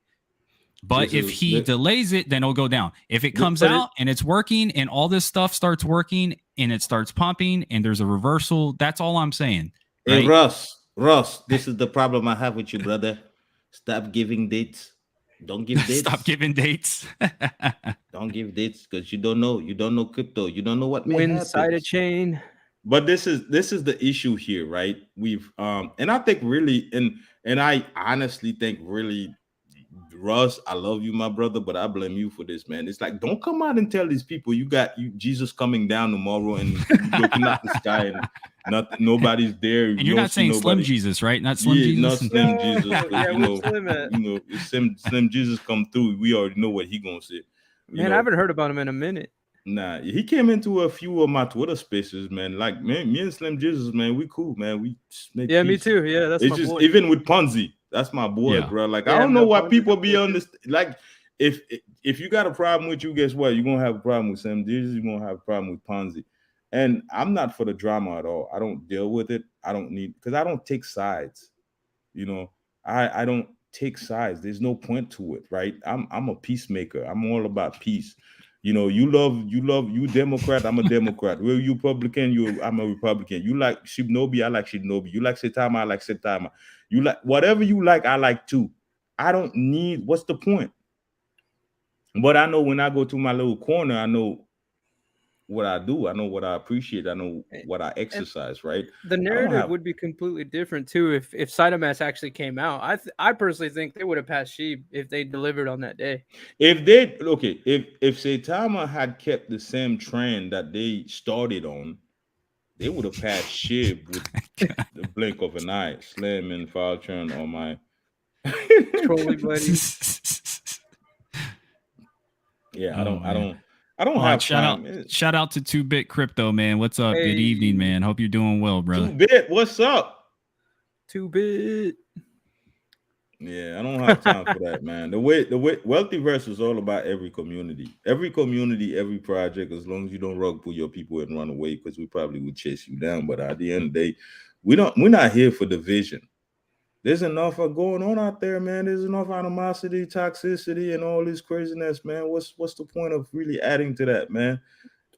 But if he delays it, then it'll go down. If it comes out and it's working and all this stuff starts working and it starts pumping and there's a reversal, that's all I'm saying. Right? Hey, Ross, this is the problem I have with you, brother. Stop giving dates. Don't give dates. Stop giving dates. Don't give dates, because you don't know. You don't know crypto. You don't know what may happen. Side of chain. But this is the issue here, right? We've and I think really, and I honestly think really, Russ, I love you, my brother, but I blame you for this, man. It's like, don't come out and tell these people you Jesus coming down tomorrow and looking at the sky and nobody's there. And you're not saying Slim Jesus, right? Not Slim Jesus. Not Slim Jesus. Slim Jesus come through, we already know what he gonna say. Man, I haven't heard about him in a minute. Nah, he came into a few of my Twitter spaces, man. Like, man, me and Slim Jesus, man, we cool, man. We make peace. Me too. Yeah, that's my boy. Even with Ponzi, that's my boy, bro. Like, I don't know why people be on this. Like, if you got a problem with you, guess what? You're gonna have a problem with Slim Jesus. You're gonna have a problem with Ponzi. And I'm not for the drama at all. I don't deal with it. I don't need, because I don't take sides. I don't take sides. There's no point to it, right? I'm a peacemaker. I'm all about peace. You Democrat, I'm a Democrat. Well, you Republican, I'm a Republican. You like Shinobi, I like Shinobi. You like Saitama, I like Saitama. You like whatever you like, I like too. I don't need. What's the point? But I know when I go to my little corner, I know what I do. I know what I appreciate. I know what I exercise. Right. The narrative would be completely different too if Saitama actually came out. I personally think they would have passed Sheeb if they delivered on that day. If Saitama had kept the same trend that they started on, they would have passed Sheeb with the blink of an eye. Slam and foul turn on my trolling buddy. Yeah, I don't have time. Shout out to 2-Bit Crypto, man. What's up? Hey. Good evening, man. Hope you're doing well, brother. 2-Bit, what's up? 2-Bit. Yeah, I don't have time for that, man. The way Wealthyverse is all about every community, every project. As long as you don't rug pull your people and run away, because we probably would chase you down. But at the end of the day, we're not here for division. There's enough going on out there, man. There's enough animosity, toxicity, and all this craziness, man. What's the point of really adding to that, man?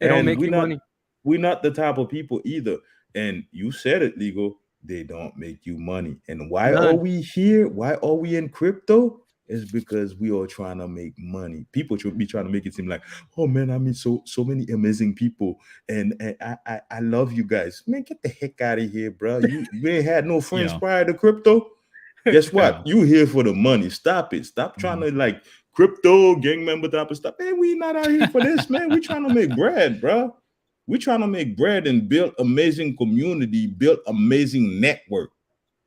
It don't make you money. We're not the type of people either. And you said it, Legal. They don't make you money. And why are we here? Why are we in crypto? It's because we are trying to make money. People should be trying to make it seem like, oh man, I meet so many amazing people, and I love you guys. Man, get the heck out of here, bro. You ain't had no friends prior to crypto. Guess what? You here for the money. Stop it. Stop trying to like crypto gang member type of stuff. Man, we not out here for this, man. We trying to make bread, bro. We trying to make bread and build amazing community, build amazing network.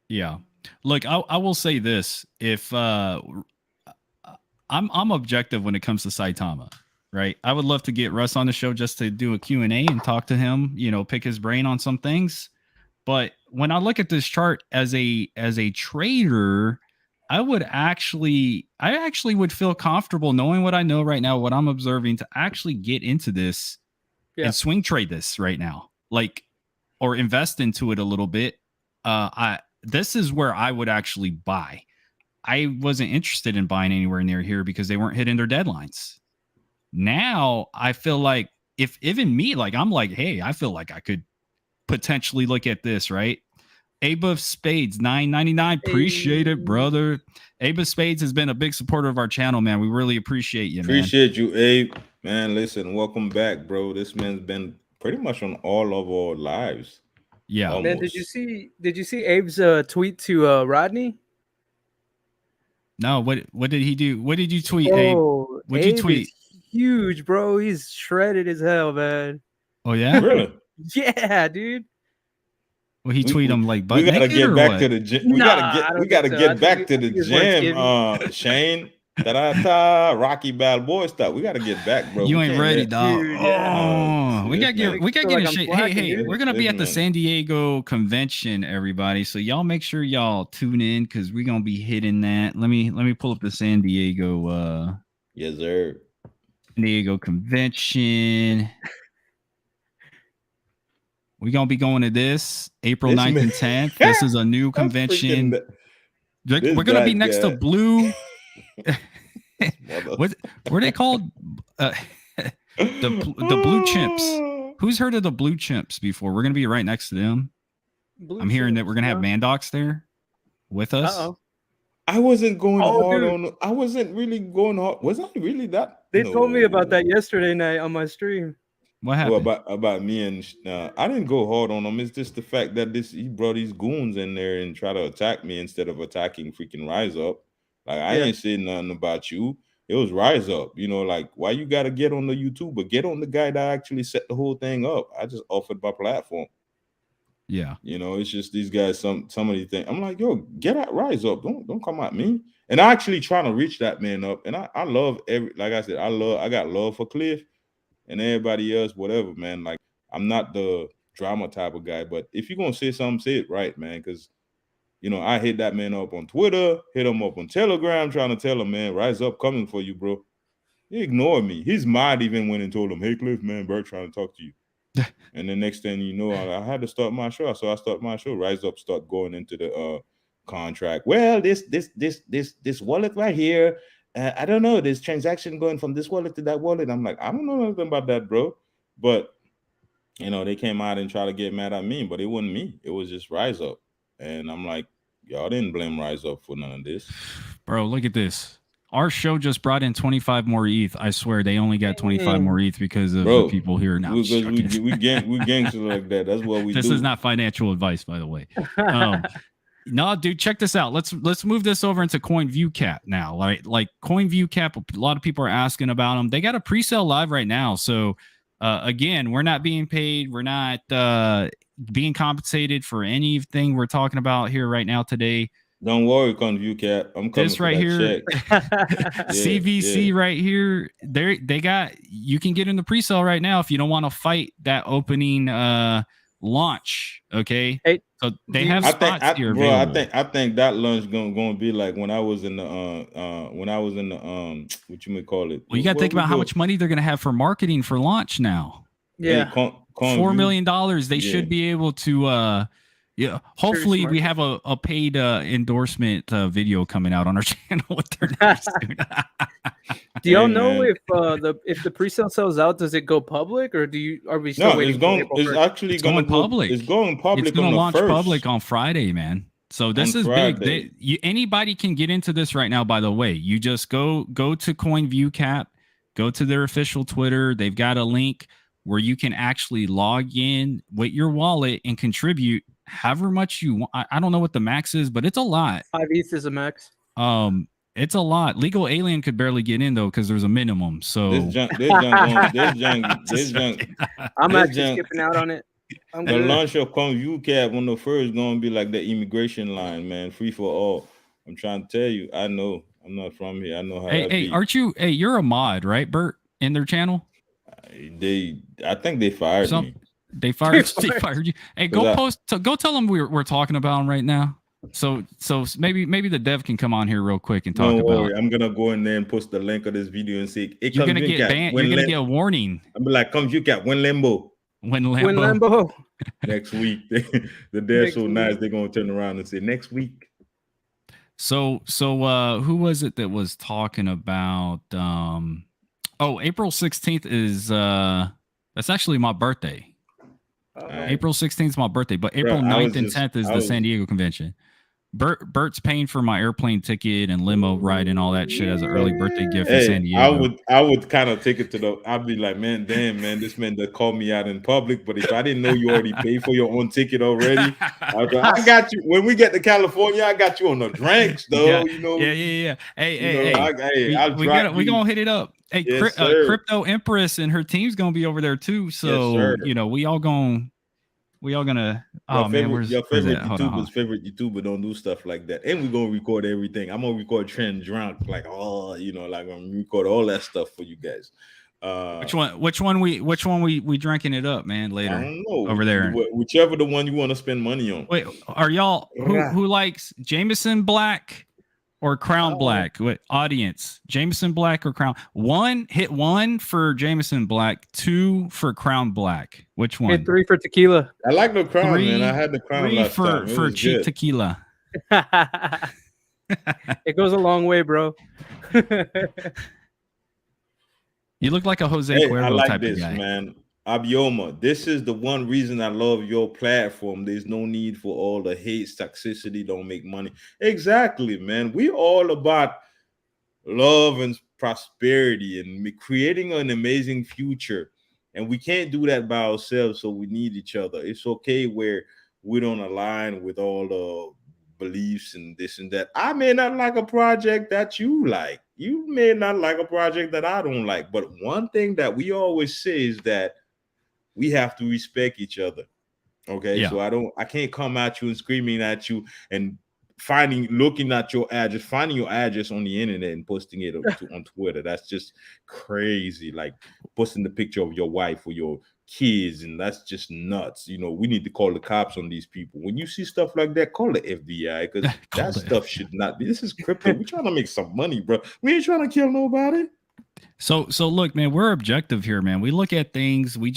Yeah. Look, I will say this. If I'm objective when it comes to Saitama, right? I would love to get Russ on the show just to do a Q&A and talk to him, pick his brain on some things. But when I look at this chart as a trader, I actually would feel comfortable knowing what I know right now, what I'm observing, to actually get into this and swing trade this right now, or invest into it a little bit. This is where I would actually buy. I wasn't interested in buying anywhere near here because they weren't hitting their deadlines. Now I feel like if even me, I'm like, hey, I feel like I could potentially look at this, right? Abe of Spades, $9.99. Appreciate it, brother. Abe of Spades has been a big supporter of our channel, man. We really appreciate you, man. Appreciate you, Abe. Man, listen, welcome back, bro. This man's been pretty much on all of our lives. Yeah. Almost. Man, did you see Abe's tweet to Rodney? No, what did he do? What did you tweet, Abe? What'd you tweet? Is huge, bro. He's shredded as hell, man. Oh yeah? Really? Yeah, dude. Well, he tweet him like, we gotta get back to the gym. We gotta get back to the gym, Shane. Rocky Balboa stuff. We gotta get back, bro. You ain't ready, dog. Dude, we gotta get in shape. Hey, we're gonna be at the San Diego convention, everybody. So y'all make sure y'all tune in because we're gonna be hitting that. Let me pull up the San Diego. Yes, sir. San Diego convention. We're going to be going to this April 9th and 10th. This is a new convention. We're going to be next to Blue. What are they called? The Blue Chimps. Who's heard of the Blue Chimps before? We're going to be right next to them. I'm hearing that we're going to have Mandox there with us. Uh-oh. I wasn't going hard on. I wasn't really going hard. Was I really that? They told me about that yesterday night on my stream. What happened? Well, about me and I didn't go hard on him. It's just the fact that he brought these goons in there and try to attack me instead of attacking freaking Rise Up. Like I ain't saying nothing about you. It was Rise Up. Like why you got to get on the YouTuber? Get on the guy that actually set the whole thing up. I just offered my platform. Yeah. It's just these guys. Some of these things. I'm like, yo, get at Rise Up. Don't come at me. And I actually trying to reach that man up. And I love like I said, I got love for Cliff. And everybody else, whatever, man. Like, I'm not the drama type of guy, but if you're going to say something, say it right, man. Because, I hit that man up on Twitter, hit him up on Telegram, trying to tell him, man, Rise Up coming for you, bro. He ignored me. His mind even went and told him, hey, Cliff, man, Bert trying to talk to you. And the next thing you know, I had to start my show. So I start my show. Rise Up start going into the contract. Well, this wallet right here, I don't know. There's transaction going from this wallet to that wallet. I'm like, I don't know nothing about that, bro. But they came out and tried to get mad at me, but it wasn't me. It was just Rise Up, and I'm like, y'all didn't blame Rise Up for none of this, bro. Look at this. Our show just brought in 25 more ETH. I swear they only got 25 more ETH because of the people here now. Because we gangster like that. That's what we do. This is not financial advice, by the way. No, dude, check this out. Let's move this over into Coinview Cap now. Like Coinview Cap, a lot of people are asking about them. They got a pre-sale live right now. So again, we're not being paid. We're not being compensated for anything we're talking about here right now today. Don't worry, Coinview Cap. I'm coming. This right here, CVC yeah. right here. They got, you can get in the pre-sale right now if you don't want to fight that opening launch. Okay, hey, so they have spots here. Bro, I think that launch gonna be like when I was in the what you may call it. Well, you got to think about how much money they're gonna have for marketing for launch now. Yeah, hey, $4 million. They should be able to. Yeah, hopefully we have a paid endorsement video coming out on our channel with their names. Do y'all know if the pre-sale sells out, does it go public, or are we still waiting? It's actually going public. It's going public. It's going to launch public on Friday, man. So this is big. Anybody can get into this right now. By the way, you just go to Coinview Cap, go to their official Twitter. They've got a link where you can actually log in with your wallet and contribute however much you want. I don't know what the max is, but it's a lot. 5 ETH is a max. It's a lot. Legal Alien could barely get in though because there's a minimum. So this junk. I'm actually skipping out on it. The launch of Coinview Cap on the first gonna be like the immigration line, man, free for all. I'm trying to tell you. I know. I'm not from here. I know how. Hey, aren't you? Hey, you're a mod, right, Bert? In their channel. I think they fired me. They fired you. Hey, go tell them we're talking about them right now. So maybe the dev can come on here real quick and talk about it. I'm gonna go in there and post the link of this video and say you're gonna get banned. You're gonna get a warning. I'm like, come you cat, win Limbo. Win Limbo. Next week. They're so nice, they're gonna turn around and say next week. So who was it that was talking about April 16th is that's actually my birthday. April 16th is my birthday, but April 9th and 10th is the San Diego convention. Bert's paying for my airplane ticket and limo ride and all that shit as an early birthday gift in San Diego. I would kind of take it to I'd be like, man, damn, man, this man that called me out in public. But if I didn't know you already paid for your own ticket already, I got you. When we get to California, I got you on the drinks, though. Yeah. Hey, we gonna hit it up. Hey, yes, Crypto Empress and her team's gonna be over there too. So we all gonna. Oh man, your favorite YouTuber don't do stuff like that. And we're gonna record everything. I'm gonna record Trend Drunk, like I'm gonna record all that stuff for you guys. Which one we drinking it up, man, later? I don't know. Over there. Whichever the one you want to spend money on. Wait, are y'all who likes Jameson Black or Crown Black? What audience? Jameson Black or Crown? Hit 1 for Jameson Black, 2 for Crown Black. Which one? Hit 3 for tequila. I like the Crown, man. I had the Crown last time. For cheap good. Tequila. It goes a long way, bro. You look like a Jose Cuervo type of guy, man. Abioma, this is the one reason I love your platform. There's no need for all the hate, toxicity, don't make money. Exactly, man. We all about love and prosperity and creating an amazing future. And we can't do that by ourselves, so we need each other. It's okay where we don't align with all the beliefs and this and that. I may not like a project that you like. You may not like a project that I don't like. But one thing that we always say is that we have to respect each other. Okay. Yeah. So I can't come at you and screaming at you and looking at your address, finding your address on the internet and posting it on Twitter. That's just crazy. Like posting the picture of your wife or your kids, and that's just nuts. We need to call the cops on these people. When you see stuff like that, call the FBI, because that stuff should not be. This is crypto. We're trying to make some money, bro. We ain't trying to kill nobody. So look, man, we're objective here, man. We look at things. We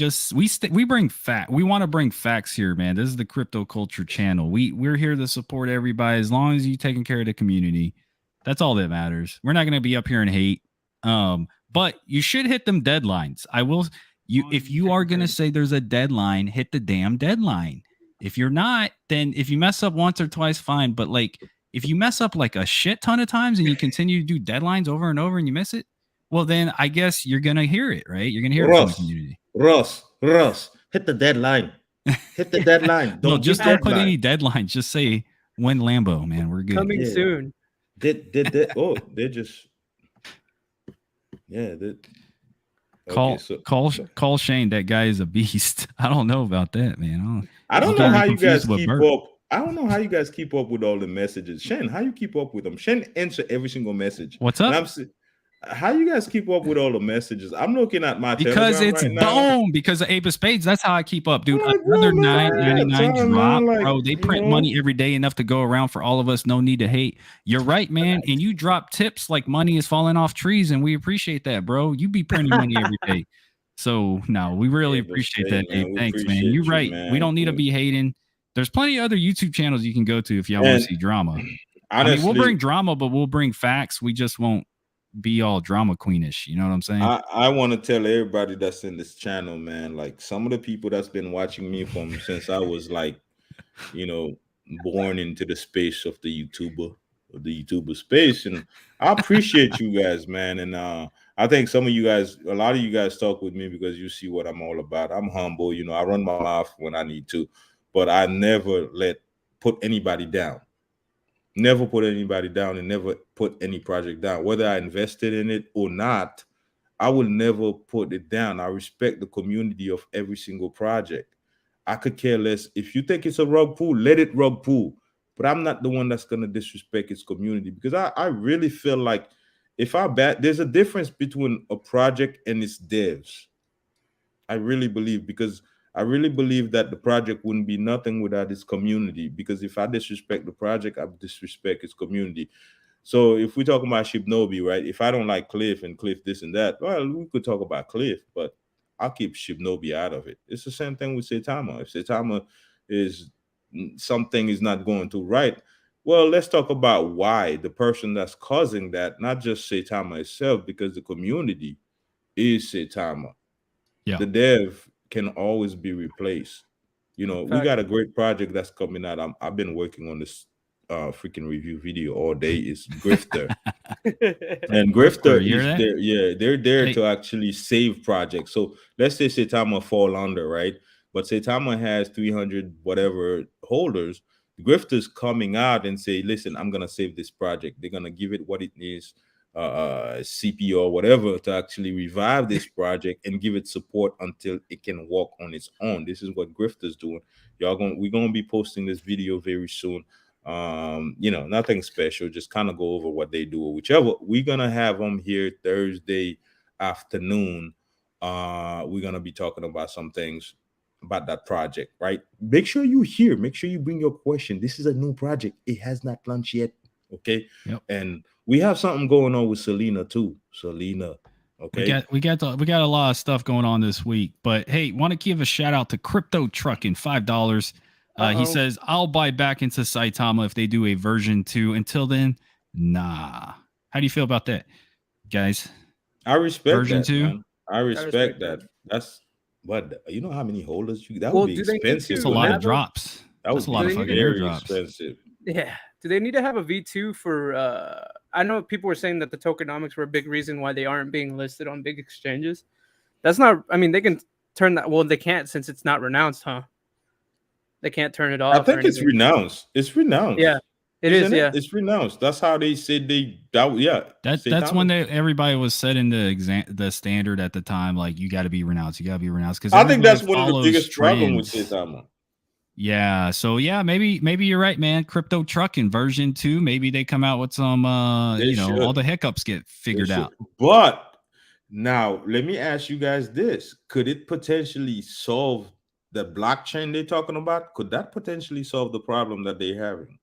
bring fact. We want to bring facts here, man. This is the Crypto Culture channel. We're here to support everybody as long as you taking care of the community. That's all that matters. We're not going to be up here and hate. But you should hit them deadlines. I will. If you are going to say there's a deadline, hit the damn deadline. If you're not, then if you mess up once or twice, fine. But like, if you mess up like a shit ton of times and you continue to do deadlines over and over and you miss it, well, then I guess you're going to hear it, right? You're going to hear it from the community. Russ, hit the deadline. Hit the deadline. No, just don't put any deadlines. Just say when Lambo, man. We're good. Coming soon. They're just. Yeah. Call Shane. That guy is a beast. I don't know about that, man. I don't know how you guys keep up. I don't know how you guys keep up with all the messages. Shane, how you keep up with them? Shane answer every single message. What's up? How you guys keep up with all the messages? I'm looking at my because Telegram it's right now. Because of Ape of Spades. That's how I keep up, dude. Another $9.99 drop, bro. They print money every day enough to go around for all of us. No need to hate. You're right, man. And you drop tips like money is falling off trees, and we appreciate that, bro. You be printing money every day. So no, we really appreciate that, Ape. Thanks, man. You're right. Man. We don't need to be hating. There's plenty of other YouTube channels you can go to if y'all want to see drama. Honestly, we'll bring drama, but we'll bring facts. We just won't be all drama queenish. You know what I'm saying? I want to tell everybody that's in this channel, man, like some of the people that's been watching me from since I was like, born into the space of the YouTuber space. And I appreciate you guys, man. And I think some of you guys, a lot of you guys talk with me because you see what I'm all about. I'm humble, I run my mouth when I need to, but I never put anybody down. Never put anybody down and never put any project down. Whether I invested in it or not, I will never put it down. I respect the community of every single project. I could care less. If you think it's a rug pull, let it rug pull. But I'm not the one that's going to disrespect its community because I really feel like there's a difference between a project and its devs. I really believe that the project wouldn't be nothing without its community, because if I disrespect the project, I disrespect its community. So if we're talking about Shibnobi, right? If I don't like Cliff and Cliff this and that, well, we could talk about Cliff, but I'll keep Shibnobi out of it. It's the same thing with Saitama. If Saitama something is not going too right, well, let's talk about why the person that's causing that, not just Saitama itself, because the community is Saitama. Yeah. The dev can always be replaced. We got a great project that's coming out. I've been working on this freaking review video all day. It's Grifter. And Grifter is there. Yeah, they're there to actually save projects. So let's say Saitama fall under, right? But Saitama has 300 whatever holders. Grifter's coming out and say, listen, I'm gonna save this project. They're gonna give it what it needs, CPO or whatever, to actually revive this project and give it support until it can walk on its own. This is what Grifter's doing. We're gonna be posting this video very soon. Nothing special, just kind of go over what they do or whichever. We're gonna have them here Thursday afternoon. We're gonna be talking about some things about that project, right? Make sure you hear, make sure you bring your question. This is a new project, it has not launched yet. Okay. Yep. And we have something going on with Selena too. Okay. We got a lot of stuff going on this week, but hey, want to give a shout out to Crypto Trucking, $5. He says, I'll buy back into Saitama if they do a version 2. Until then, nah. How do you feel about that, guys? I respect version 2. Man. I respect that. That's what, you know how many holders that would be expensive. It's a lot of drops. That's a lot of fucking airdrops. Expensive. Yeah. Do they need to have a V2 for I know people were saying that the tokenomics were a big reason why they aren't being listed on big exchanges. That's not, I mean, they can turn that, well, they can't since it's not renounced, huh? They can't turn it off. I think it's renounced. It's renounced. Yeah. Isn't it? Yeah. It's renounced. That's how they said That's when everybody was setting the standard at the time, like you got to be renounced. You got to be renounced. Because I think that's one of the biggest problems with Saitama. Yeah, so yeah, maybe you're right, man. Crypto Trucking version 2, maybe they come out with some all the hiccups get figured out. But now let me ask you guys this: could it potentially solve the blockchain they're talking about? Could that potentially solve the problem that they're having?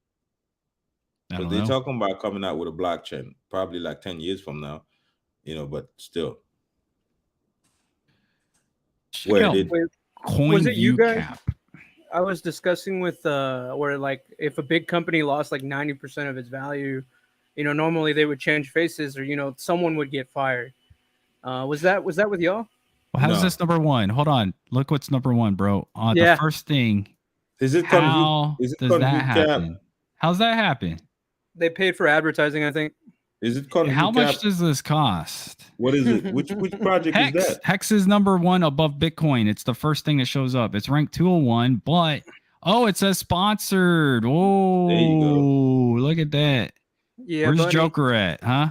Because they're talking about coming out with a blockchain probably like 10 years from now, but still. Coinview cap. I was discussing with where like if a big company lost like 90% of its value, normally they would change faces or someone would get fired. Was that with y'all? Well, how's this number one? Hold on. Look what's number one, bro. Yeah. The first thing. Is it how Is it does that Coinview happen? Cap? How's that happen? They paid for advertising, I think. Is it Coinview How much Cap? does this cost? What is it? Which project is that? Hex is number one above Bitcoin. It's the first thing that shows up. It's ranked 201, but it says sponsored. Oh, there you go. Look at that. Yeah. Where's buddy. Joker at? Huh?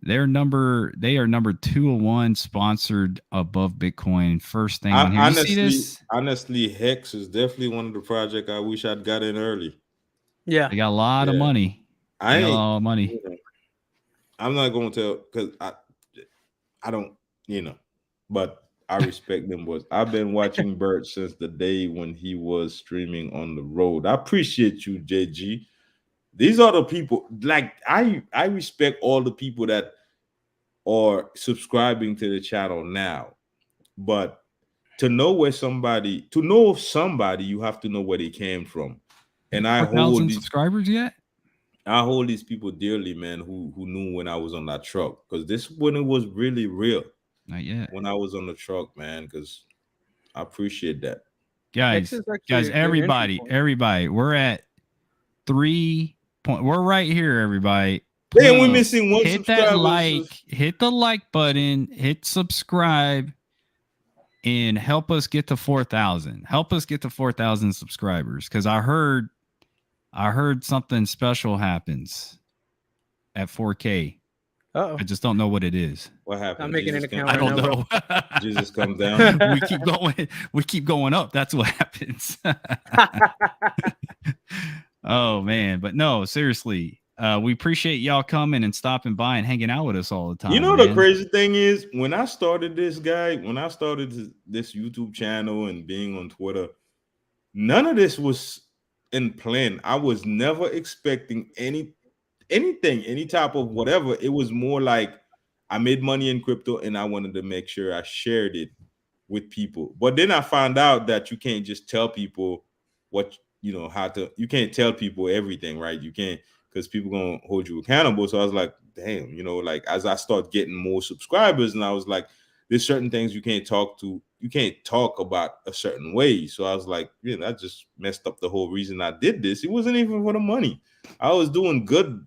They are number 201 sponsored above Bitcoin. First thing on here. Honestly, you see this? honestly, Hex is definitely one of the projects I wish I'd got in early. Yeah. They got a lot of money. I They got ain't. a lot of money. I'm not going to tell because I don't, but I respect them. I've been watching Bert since the day when he was streaming on the road. I appreciate you, JG. These are the people, like I respect all the people that are subscribing to the channel now. But to know somebody, you have to know where they came from. And I hold these subscribers yet? I hold these people dearly, man, who knew when I was on that truck. Because this when it was really real. Not yet. When I was on the truck, man, because I appreciate that. Guys, everybody, we're at 3 point. We're right here, everybody. Damn, we're missing one hit subscriber. Hit the like button, hit subscribe, and help us get to 4,000. Help us get to 4,000 subscribers. Because I heard something special happens at 4K. Uh-oh. I just don't know what it is. What happened? I'm making an account. I don't know. Jesus comes down. We keep going up. That's what happens. Oh man, but no, seriously. We appreciate y'all coming and stopping by and hanging out with us all the time. The crazy thing is when I started this YouTube channel and being on Twitter, none of this was in plan. I was never expecting anything, any type of whatever. It was more like I made money in crypto and I wanted to make sure I shared it with people. But then I found out that you can't just tell people you can't tell people everything, right? You can't, because people gonna hold you accountable. So I was like, damn, as I start getting more subscribers, and I was like, there's certain things you can't talk about a certain way. So I was like, that just messed up the whole reason I did this. It wasn't even for the money. I was doing good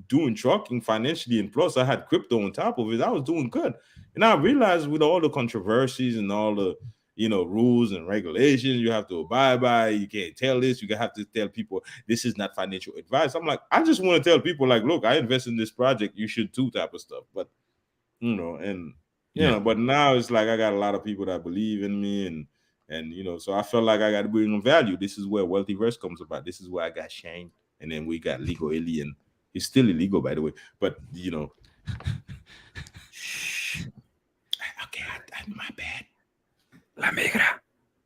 doing trucking financially, and plus I had crypto on top of it. I was doing good. And I realized with all the controversies and all the rules and regulations you have to abide by, you can't tell this, you have to tell people this is not financial advice. I'm like, I just want to tell people, like, look, I invest in this project, you should too, type of stuff. But but now it's like I got a lot of people that believe in me, and so I felt like I got to bring them value. This is where Wealthyverse comes about. This is where I got Shane, and then we got Legal Alien. He's still illegal, by the way, but shh. Okay, my bad. La migra.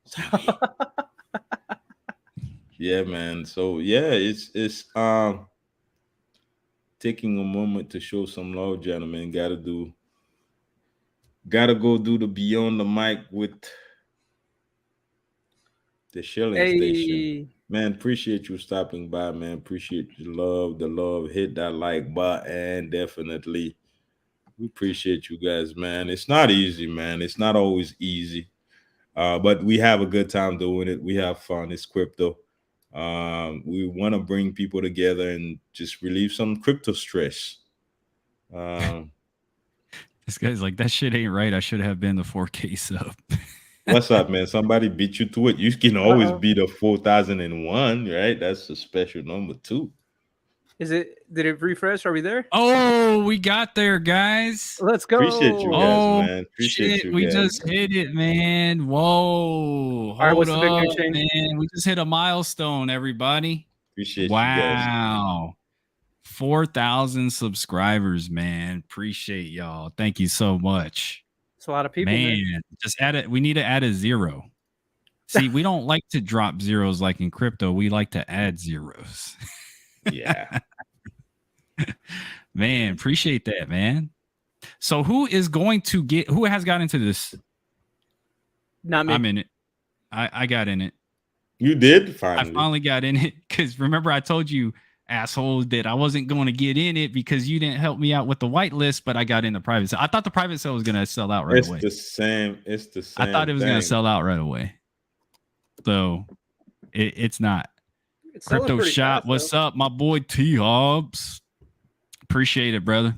Sorry. Yeah, man. So yeah, it's taking a moment to show some love, gentlemen. Gotta go do the Beyond the Mic with the Shilling Station. Man, appreciate you stopping by, man. Appreciate the love. Hit that like button, definitely. We appreciate you guys, man. It's not easy, man. It's not always easy. But we have a good time doing it. We have fun. It's crypto. We want to bring people together and just relieve some crypto stress. This guy's like, that shit ain't right. I should have been the 4K sub. What's up, man? Somebody beat you to it. You can always beat a 4001, right? That's a special number too. Did it refresh? Are we there? Oh, we got there, guys. Let's go. Appreciate you guys, man. Appreciate you guys. We just hit it, man. Whoa. All right, what's the big news, Shane? Man. We just hit a milestone, everybody. Appreciate you guys. Wow. 4,000 subscribers, man. Appreciate y'all. Thank you so much. It's a lot of people, man. Just add it. We need to add a 0. See, we don't like to drop zeros like in crypto. We like to add zeros. Yeah. Man, appreciate that, man. So who has got into this? Not me. I'm in it. I got in it. You did? I finally got in it because remember I told you asshole, that I wasn't going to get in it because you didn't help me out with the whitelist, but I got in the private sale. I thought the private sale was going to sell out right away. It's the same. I thought it was going to sell out right away. So it's not. It's Crypto Shop, what's up, my boy T Hobbs? Appreciate it, brother.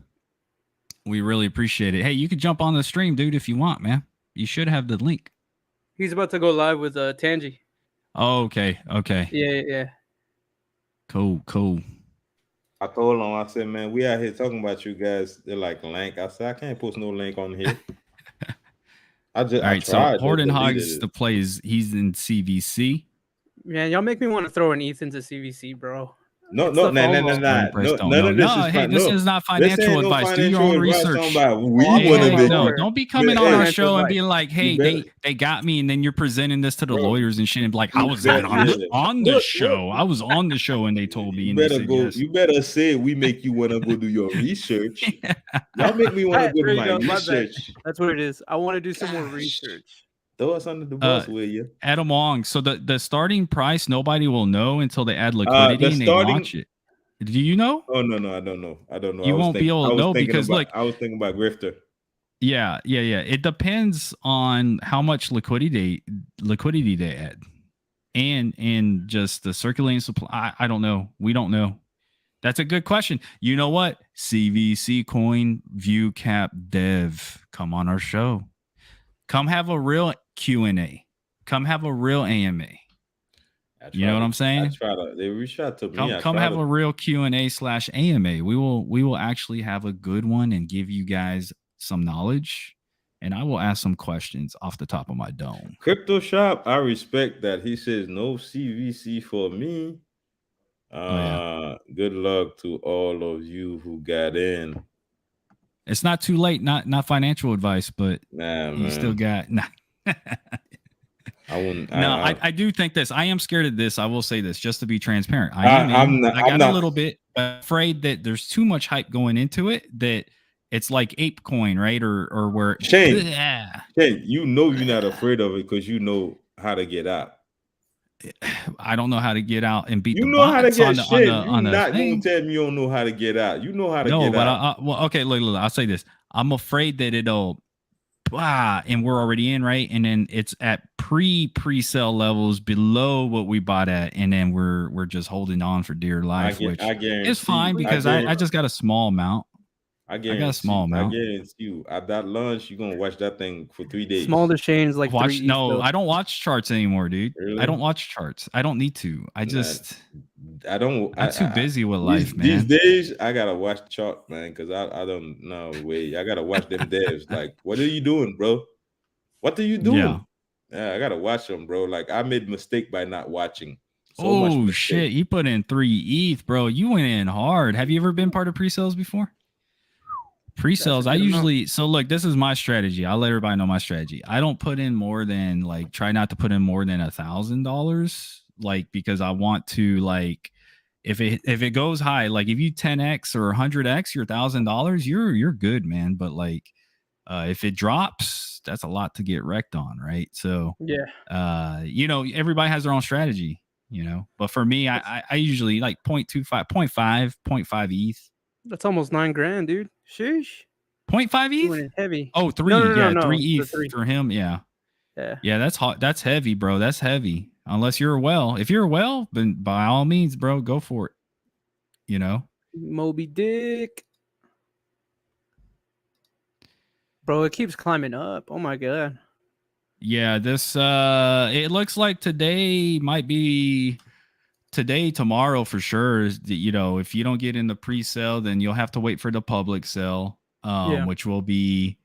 We really appreciate it. Hey, you could jump on the stream, dude, if you want, man. You should have the link. He's about to go live with Tangi. Oh, okay. Yeah. Cool. I told them, I said, man, we out here talking about you guys. They're like, link. I said, I can't post no link on here. All right, so Horton Hogs, the play is he's in CVC. Man, y'all make me want to throw an ETH into CVC, bro. No. None of this is this is not financial advice. Do your own research. Don't be coming on our show and being like, hey, they got me, and then you're presenting this to the lawyers and shit, and be like, I was on the show. I was on the show, and they told me. You better say we make you want to go do your research. Y'all make me want to go do my research. That's what it is. I want to do some more research. Throw us under the bus, will you? Adam Wong. So the starting price, nobody will know until they add liquidity and they launch it. Do you know? Oh no, I don't know. You won't be able to know because I was thinking about Grifter. Yeah. It depends on how much liquidity they add, and just the circulating supply. I don't know. We don't know. That's a good question. You know what? CVC Coinview Cap Dev, come on our show. Come have a real Q&A. Come have a real AMA. You know what I'm saying? They reach out to me. Come have a real Q&A/AMA. We will actually have a good one and give you guys some knowledge, and I will ask some questions off the top of my dome. Crypto Shop, I respect that. He says no CVC for me. Good luck to all of you who got in. It's not too late. Not financial advice, but you still got. I wouldn't. I do think this. I am scared of this. I will say this just to be transparent. I got a little bit afraid that there's too much hype going into it. That it's like Ape Coin, right? Or where Shane, you know you're not afraid of it because you know how to get out. I don't know how to get out and beat you the know how to get on the, shit. On the You're not thing. gonna tell me you don't know how to get out. You know how to get out. No, but well, okay, look, I'll say this. I'm afraid that it'll and we're already in, right? And then it's at pre-sale levels below what we bought at, and then we're just holding on for dear life, which is fine because I just got a small amount. I got a small amount. I guarantee you, at that lunch, you're gonna watch that thing for 3 days. Small to change like I don't watch charts anymore, dude. Really? I don't watch charts. I don't need to. I'm too busy with life, man. These days, I gotta watch the chart, man, because I don't know way. I gotta watch them devs. Like, what are you doing, bro? What are you doing? Yeah, I gotta watch them, bro. Like, I made a mistake by not watching. Oh shit! You put in 3 ETH, bro. You went in hard. Have you ever been part of pre-sales before? Pre-sales, I usually look, this is my strategy. I'll let everybody know my strategy. I don't put in more than try not to put in more than $1,000, because I want to if it goes high, if you 10x or 100x your $1,000, you're good, man. But if it drops, that's a lot to get wrecked on, right? So everybody has their own strategy, But for me, I usually 0.25, 0.5 ETH. That's almost $9,000, dude. Sheesh. 0.5 ETH? Heavy. Oh, 3. No, 3 ETH for him. Yeah. That's hot. That's heavy, bro. That's heavy. Unless you're a well. If you're a well, then by all means, bro, go for it. Moby Dick. Bro, it keeps climbing up. Oh my god. Yeah, this it looks like today might be tomorrow for sure. If you don't get in the pre-sale, then you'll have to wait for the public sale, which will be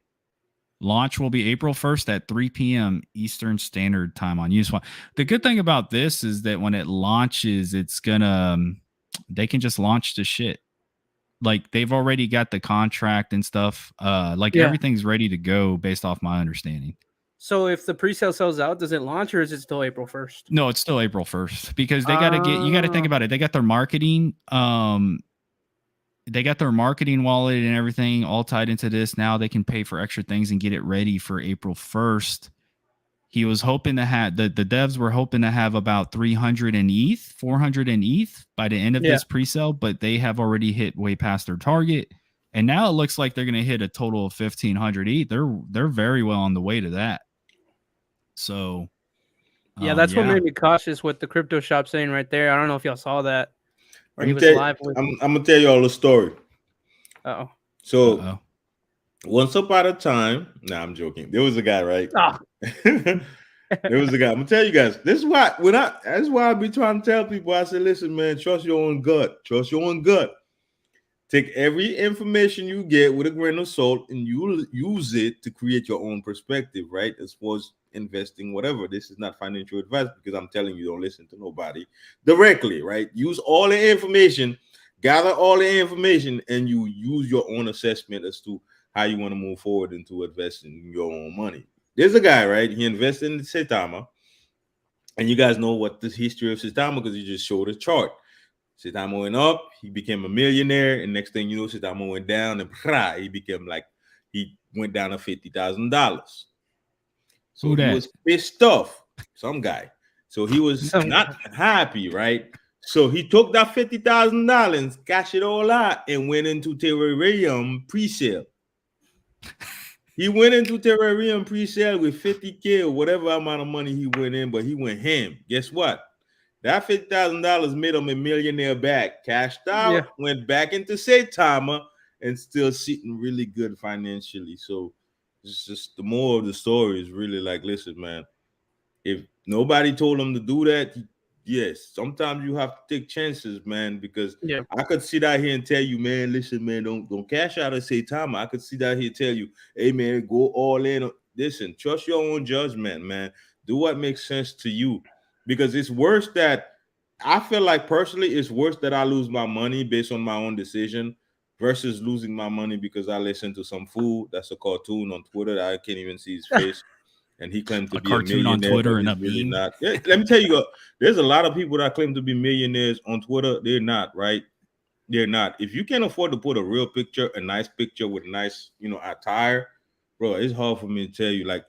April 1st at 3 p.m. Eastern Standard Time on Uniswap. The good thing about this is that when it launches, it's gonna they can just launch the shit. They've already got the contract and stuff. Everything's ready to go based off my understanding. So if the pre-sale sells out, does it launch or is it still April 1st? No, it's still April 1st because they you got to think about it. They got their marketing, wallet and everything all tied into this. Now they can pay for extra things and get it ready for April 1st. He was hoping to have the devs were hoping to have about 300 in ETH, 400 in ETH by the end of this pre-sale, but they have already hit way past their target. And now it looks like they're going to hit a total of 1,500 ETH. They're very well on the way to that. So, that's what made me cautious with the crypto shop saying right there. I don't know if y'all saw that. Or he was live with I'm going to tell you all a story. Uh-oh. So, once upon a time, I'm joking. There was a guy, right? There was a guy. I'm gonna tell you guys. This is why that's why I be trying to tell people. I say, listen, man, trust your own gut. Trust your own gut. Take every information you get with a grain of salt, and you use it to create your own perspective, right? As far as investing, whatever. This is not financial advice because I'm telling you, don't listen to nobody directly, right? Use all the information, gather all the information, and you use your own assessment as to how you want to move forward into investing your own money. There's a guy, right? He invested in Saitama, and you guys know what the history of Saitama because he just showed a chart. Saitama went up, he became a millionaire, and next thing you know, Saitama went down, and he went down to $50,000. So he was pissed off, some guy. So he was not happy, right? So he took that $50,000, cashed it all out, and went into Terrarium pre-sale. He went into Terrarium pre-sale with 50K or whatever amount of money he went in, but he went ham. Guess what? That $50,000 made him a millionaire back. Cashed out, went back into Saitama, and still sitting really good financially. So it's just the moral of the story is really like, listen, man, if nobody told him to do that, yes, sometimes you have to take chances, man, because I could sit out here and tell you, man, listen, man, don't cash out at Saitama. I could sit out here and tell you, hey, man, go all in. Listen, trust your own judgment, man. Do what makes sense to you, because it's worse that I feel like personally it's worse that I lose my money based on my own decision versus losing my money because I listen to some fool that's a cartoon on Twitter that I can't even see his face. And he claimed to be a millionaire on Twitter and really not. Let me tell you, there's a lot of people that claim to be millionaires on Twitter. They're not, right? They're not. If you can't afford to put a real picture, a nice picture with nice, attire, bro, it's hard for me to tell you. Like,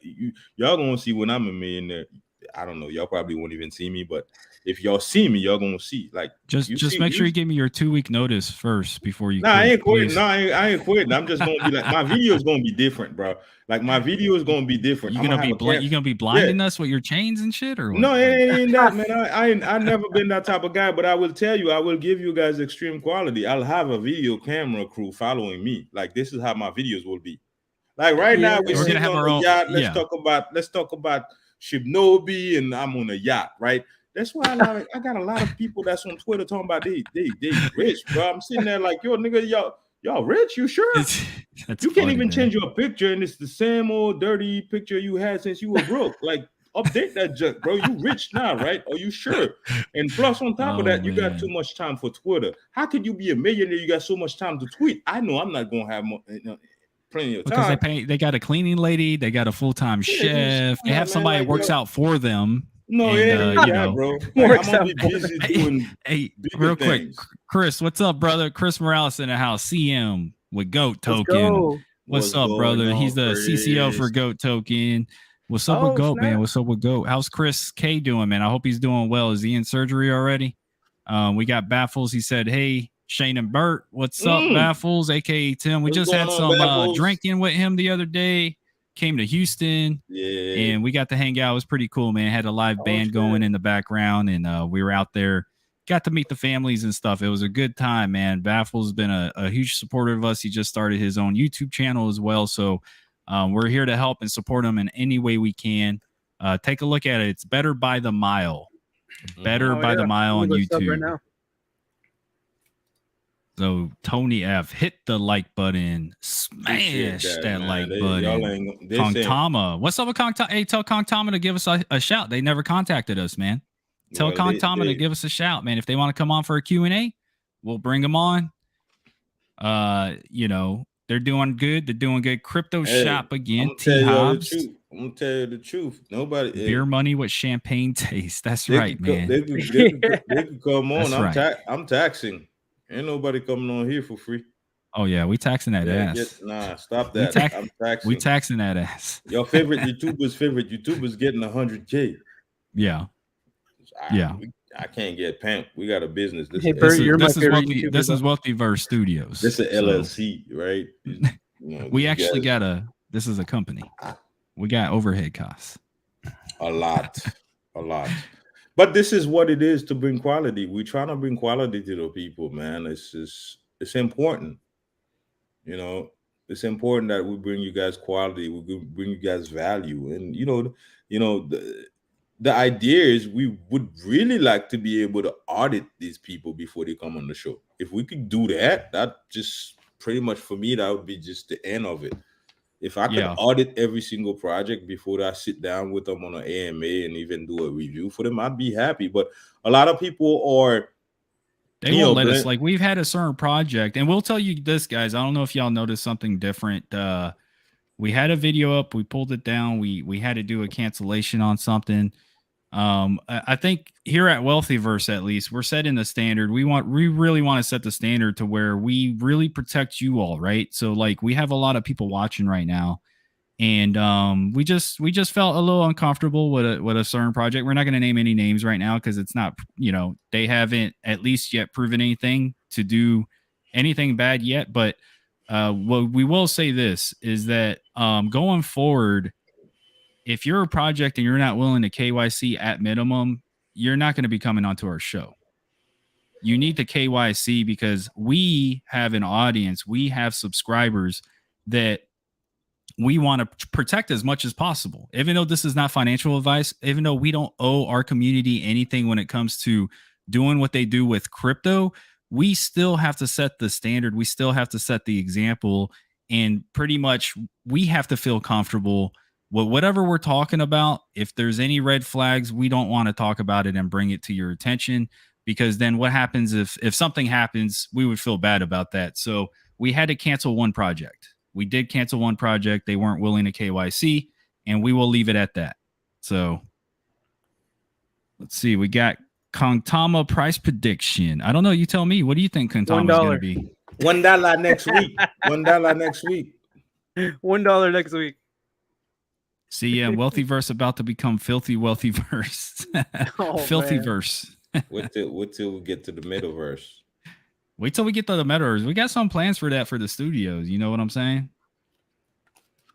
y'all gonna see when I'm a millionaire. I don't know. Y'all probably won't even see me, but if y'all see me, y'all gonna see. Like, just make sure you give me your 2-week notice first before you. I ain't quitting. No, I ain't quitting. I'm just gonna be like, my video is gonna be different, bro. Like, my video is gonna be different. You gonna be blinding us with your chains and shit, or what? No, it ain't that, man. I never been that type of guy, but I will tell you, I will give you guys extreme quality. I'll have a video camera crew following me. Like, this is how my videos will be. Like right now, we're sitting on the yacht. Let's talk about Shibnobi, and I'm on a yacht, right? That's why I got a lot of people that's on Twitter talking about they rich, bro. I'm sitting there like, yo, nigga, y'all rich? You sure? You can't even change your picture, and it's the same old dirty picture you had since you were broke. Like, update that junk, bro. You rich now, right? Are you sure? And plus, on top of that, you got too much time for Twitter. How could you be a millionaire? You got so much time to tweet. I know I'm not gonna have plenty of time because they got a cleaning lady, they got a full-time chef, they have somebody that works out for them. No, bro. Like, I'm gonna be busy doing real things. Quick, Chris, what's up, brother? Chris Morales in the house. CM with Goat Token. What's up, brother? He's the CCO for Goat Token. What's up with Goat, man? What's up with Goat? How's Chris K doing, man? I hope he's doing well. Is he in surgery already? We got Baffles. He said, hey, Shane and Bert. What's up, Baffles? AKA Tim. We just had some drinking with him the other day. Came to Houston, and we got to hang out. It was pretty cool, man. Had a live band going in the background, and we were out there. Got to meet the families and stuff. It was a good time, man. Baffle's been a huge supporter of us. He just started his own YouTube channel as well. So we're here to help and support him in any way we can. Take a look at it. It's Better by the Mile. Better by the Mile on YouTube. Right now. So Tony F, hit the like button, smash that like button. Kong Tama, what's up with Kong Tama? Hey, tell Kong Tama to give us a shout. They never contacted us, man. Tell Kong Tama to give us a shout, man. If they want to come on for a Q&A, we'll bring them on. They're doing good. They're doing good. Crypto shop again. T-Hobbs. I'm gonna tell you the truth. Nobody beer money with champagne taste. That's right, man. They could come on. That's right. I'm taxing. Ain't nobody coming on here for free. Oh yeah, we taxing that ass. Stop that. I'm taxing. We taxing that ass. Your favorite YouTuber's getting 100K. Yeah. I can't get pimped. We got a business. Hey Bert, you're my favorite YouTuber. This is Wealthyverse Studios. This is LLC, right? We actually this is a company. We got overhead costs. A lot. But this is what it is to bring quality. We're trying to bring quality to the people, man. It's important. It's important that we bring you guys quality. We bring you guys value, and the idea is we would really like to be able to audit these people before they come on the show. If we could do that just pretty much for me, that would be just the end of it. If I could audit every single project before I sit down with them on an AMA and even do a review for them, I'd be happy. But a lot of people are, they won't let us. Like, we've had a certain project, and we'll tell you this, guys. I don't know if y'all noticed something different. We had a video up, we pulled it down, we had to do a cancellation on something. I think here at Wealthyverse, at least, we're setting the standard. We really want to set the standard to where we really protect you all, right? So like, we have a lot of people watching right now, and we just felt a little uncomfortable with a certain project. We're not going to name any names right now because it's not, they haven't at least yet proven anything to do anything bad yet. But what we will say this is that going forward, if you're a project and you're not willing to KYC at minimum, you're not going to be coming onto our show. You need to KYC because we have an audience, we have subscribers that we want to protect as much as possible. Even though this is not financial advice, even though we don't owe our community anything when it comes to doing what they do with crypto, we still have to set the standard. We still have to set the example, and pretty much we have to feel comfortable with whatever we're talking about. If there's any red flags, we don't want to talk about it and bring it to your attention, because then what happens if something happens, we would feel bad about that. So we had to cancel one project. We did cancel one project. They weren't willing to KYC, and we will leave it at that. So let's see. We got Saitama price prediction. I don't know. You tell me. What do you think Saitama is going to be? $1 next week. $1 next week. $1 next week. See, Wealthyverse about to become Filthy Wealthyverse. Filthyverse. Wait till we get to the metaverse. Wait till we get to the metaverse. We got some plans for that for the studios. You know what I'm saying?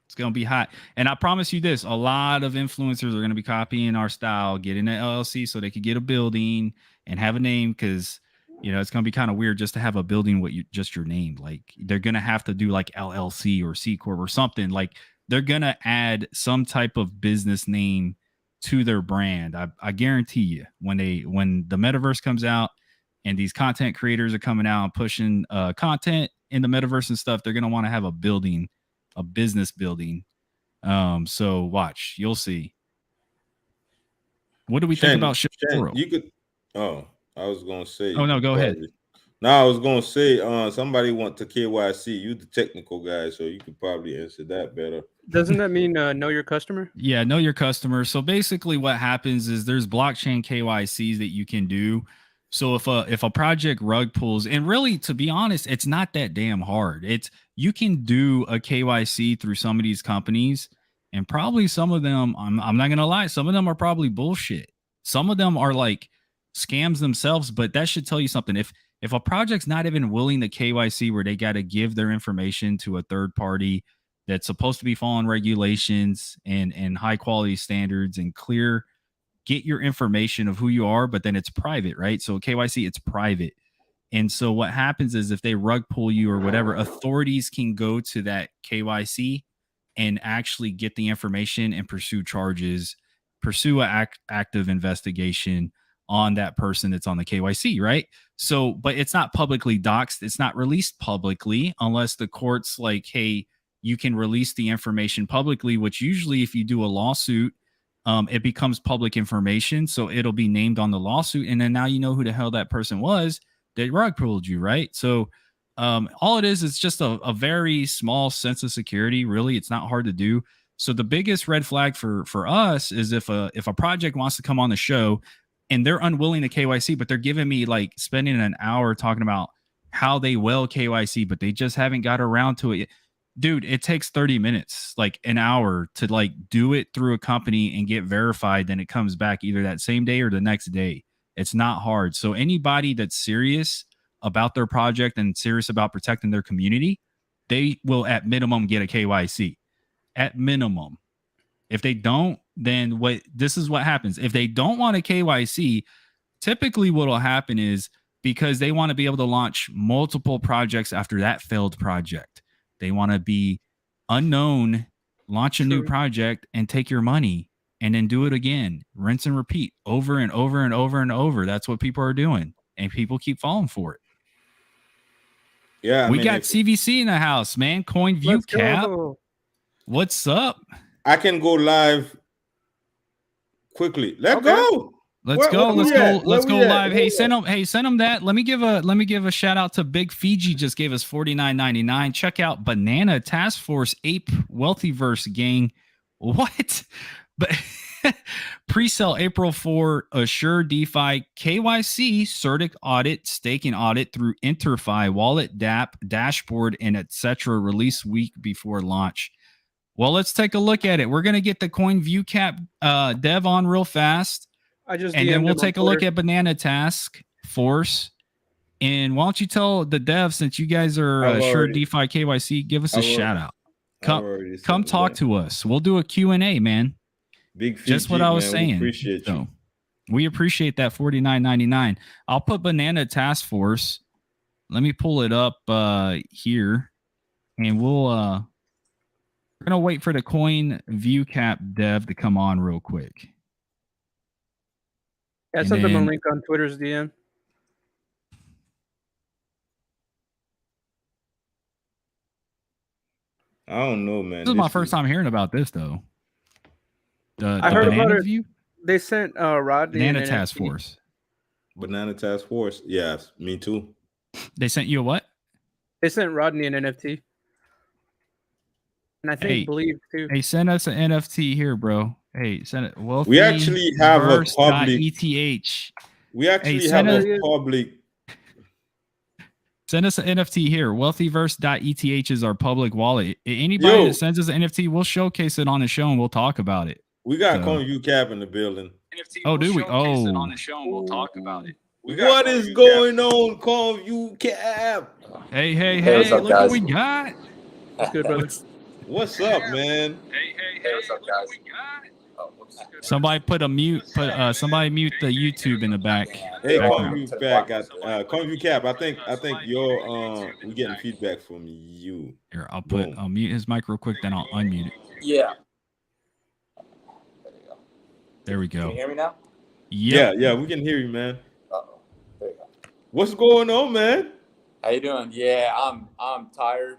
It's going to be hot. And I promise you this, a lot of influencers are going to be copying our style, getting an LLC so they could get a building and have a name, because, it's going to be kind of weird just to have a building with just your name. Like, they're going to have to do like LLC or C Corp or something. Like, they're going to add some type of business name to their brand. I guarantee you, when the metaverse comes out and these content creators are coming out and pushing content in the metaverse and stuff, they're going to want to have a building, a business building. So watch, you'll see. What do we think about Shift World? You could. Oh, I was going to say. Oh no, go ahead. No, I was going to say, somebody want to KYC. You the technical guy, so you could probably answer that better. Doesn't that mean know your customer? Yeah, know your customer. So basically what happens is there's blockchain KYCs that you can do. So if a project rug pulls, and really, to be honest, it's not that damn hard. You can do a KYC through some of these companies, and probably some of them, I'm not going to lie, some of them are probably bullshit. Some of them are like scams themselves, but that should tell you something. If a project's not even willing to KYC, where they got to give their information to a third party that's supposed to be following regulations and high quality standards and clear, get your information of who you are, but then it's private, right? So KYC, it's private. And so what happens is if they rug pull you or whatever, authorities can go to that KYC and actually get the information and pursue charges, pursue an active investigation on that person that's on the KYC, right? So, but it's not publicly doxed. It's not released publicly unless the court's like, hey, you can release the information publicly, which usually if you do a lawsuit, it becomes public information. So it'll be named on the lawsuit. And then now you know who the hell that person was that rug pulled you, right? So all it is just a very small sense of security. Really, it's not hard to do. So the biggest red flag for us is if a project wants to come on the show and they're unwilling to KYC, but they're giving me like spending an hour talking about how they will KYC, but they just haven't got around to it. Dude, it takes 30 minutes, like an hour to like do it through a company and get verified. Then it comes back either that same day or the next day. It's not hard. So anybody that's serious about their project and serious about protecting their community, they will at minimum get a KYC. At minimum. If they don't, then this is what happens. If they don't want a KYC, typically what will happen is because they want to be able to launch multiple projects after that failed project. They want to be unknown, launch a new project and take your money and then do it again. Rinse and repeat over and over and over and over. That's what people are doing. And people keep falling for it. Yeah. We got CVC in the house, man. Coinview Cap. What's up? I can go live quickly. Let's go. Let's go live. Hey, send them that. Let me give a shout out to Big Fiji. Just gave us $49.99. Check out Banana Task Force Ape Wealthyverse gang. What? But pre-sale April 4 Assure DeFi KYC CertiK audit staking audit through InterFi wallet DApp dashboard and etc. release week before launch. Well, let's take a look at it. We're gonna get the Coinview Cap dev on real fast. And then we'll take a look at Banana Task Force. And why don't you tell the devs, since you guys are Assure DeFi KYC, give us a shout out. Come talk to us. We'll do a Q&A, man. Big Fiji, just what I was saying. We appreciate you. We appreciate that $49.99. I'll put Banana Task Force. Let me pull it up here. And we're gonna wait for the Coinview Cap dev to come on real quick. I sent them a link on Twitter's DM. I don't know, man. This is my first time hearing about this, though. I heard about it. They sent Rodney Banana Task Force. Banana Task Force. Yes, me too. They sent you a what? They sent Rodney an NFT. And I think believe too. Hey, send us an NFT here, bro. Hey, send it. We actually have a public ETH. We actually have a public. Send us an NFT here. Wealthyverse.eth is our public wallet. Anybody that sends us an NFT, we'll showcase it on the show and we'll talk about it. We got Coinview Cap in the building. Do we? Oh, it on the show and we'll talk about it. What is going on, Coinview Cap? Hey, look what we got. That's good, brother. What's up, man? Hey, what's up, guys? Somebody somebody mute the YouTube in the back. Hey, Coinview Cap. I think you're we getting feedback from you. Here, I'll mute his mic real quick, then I'll unmute it. Yeah. There we go. Can you hear me now? Yeah, we can hear you, man. There you go. What's going on, man? How you doing? Yeah, I'm tired.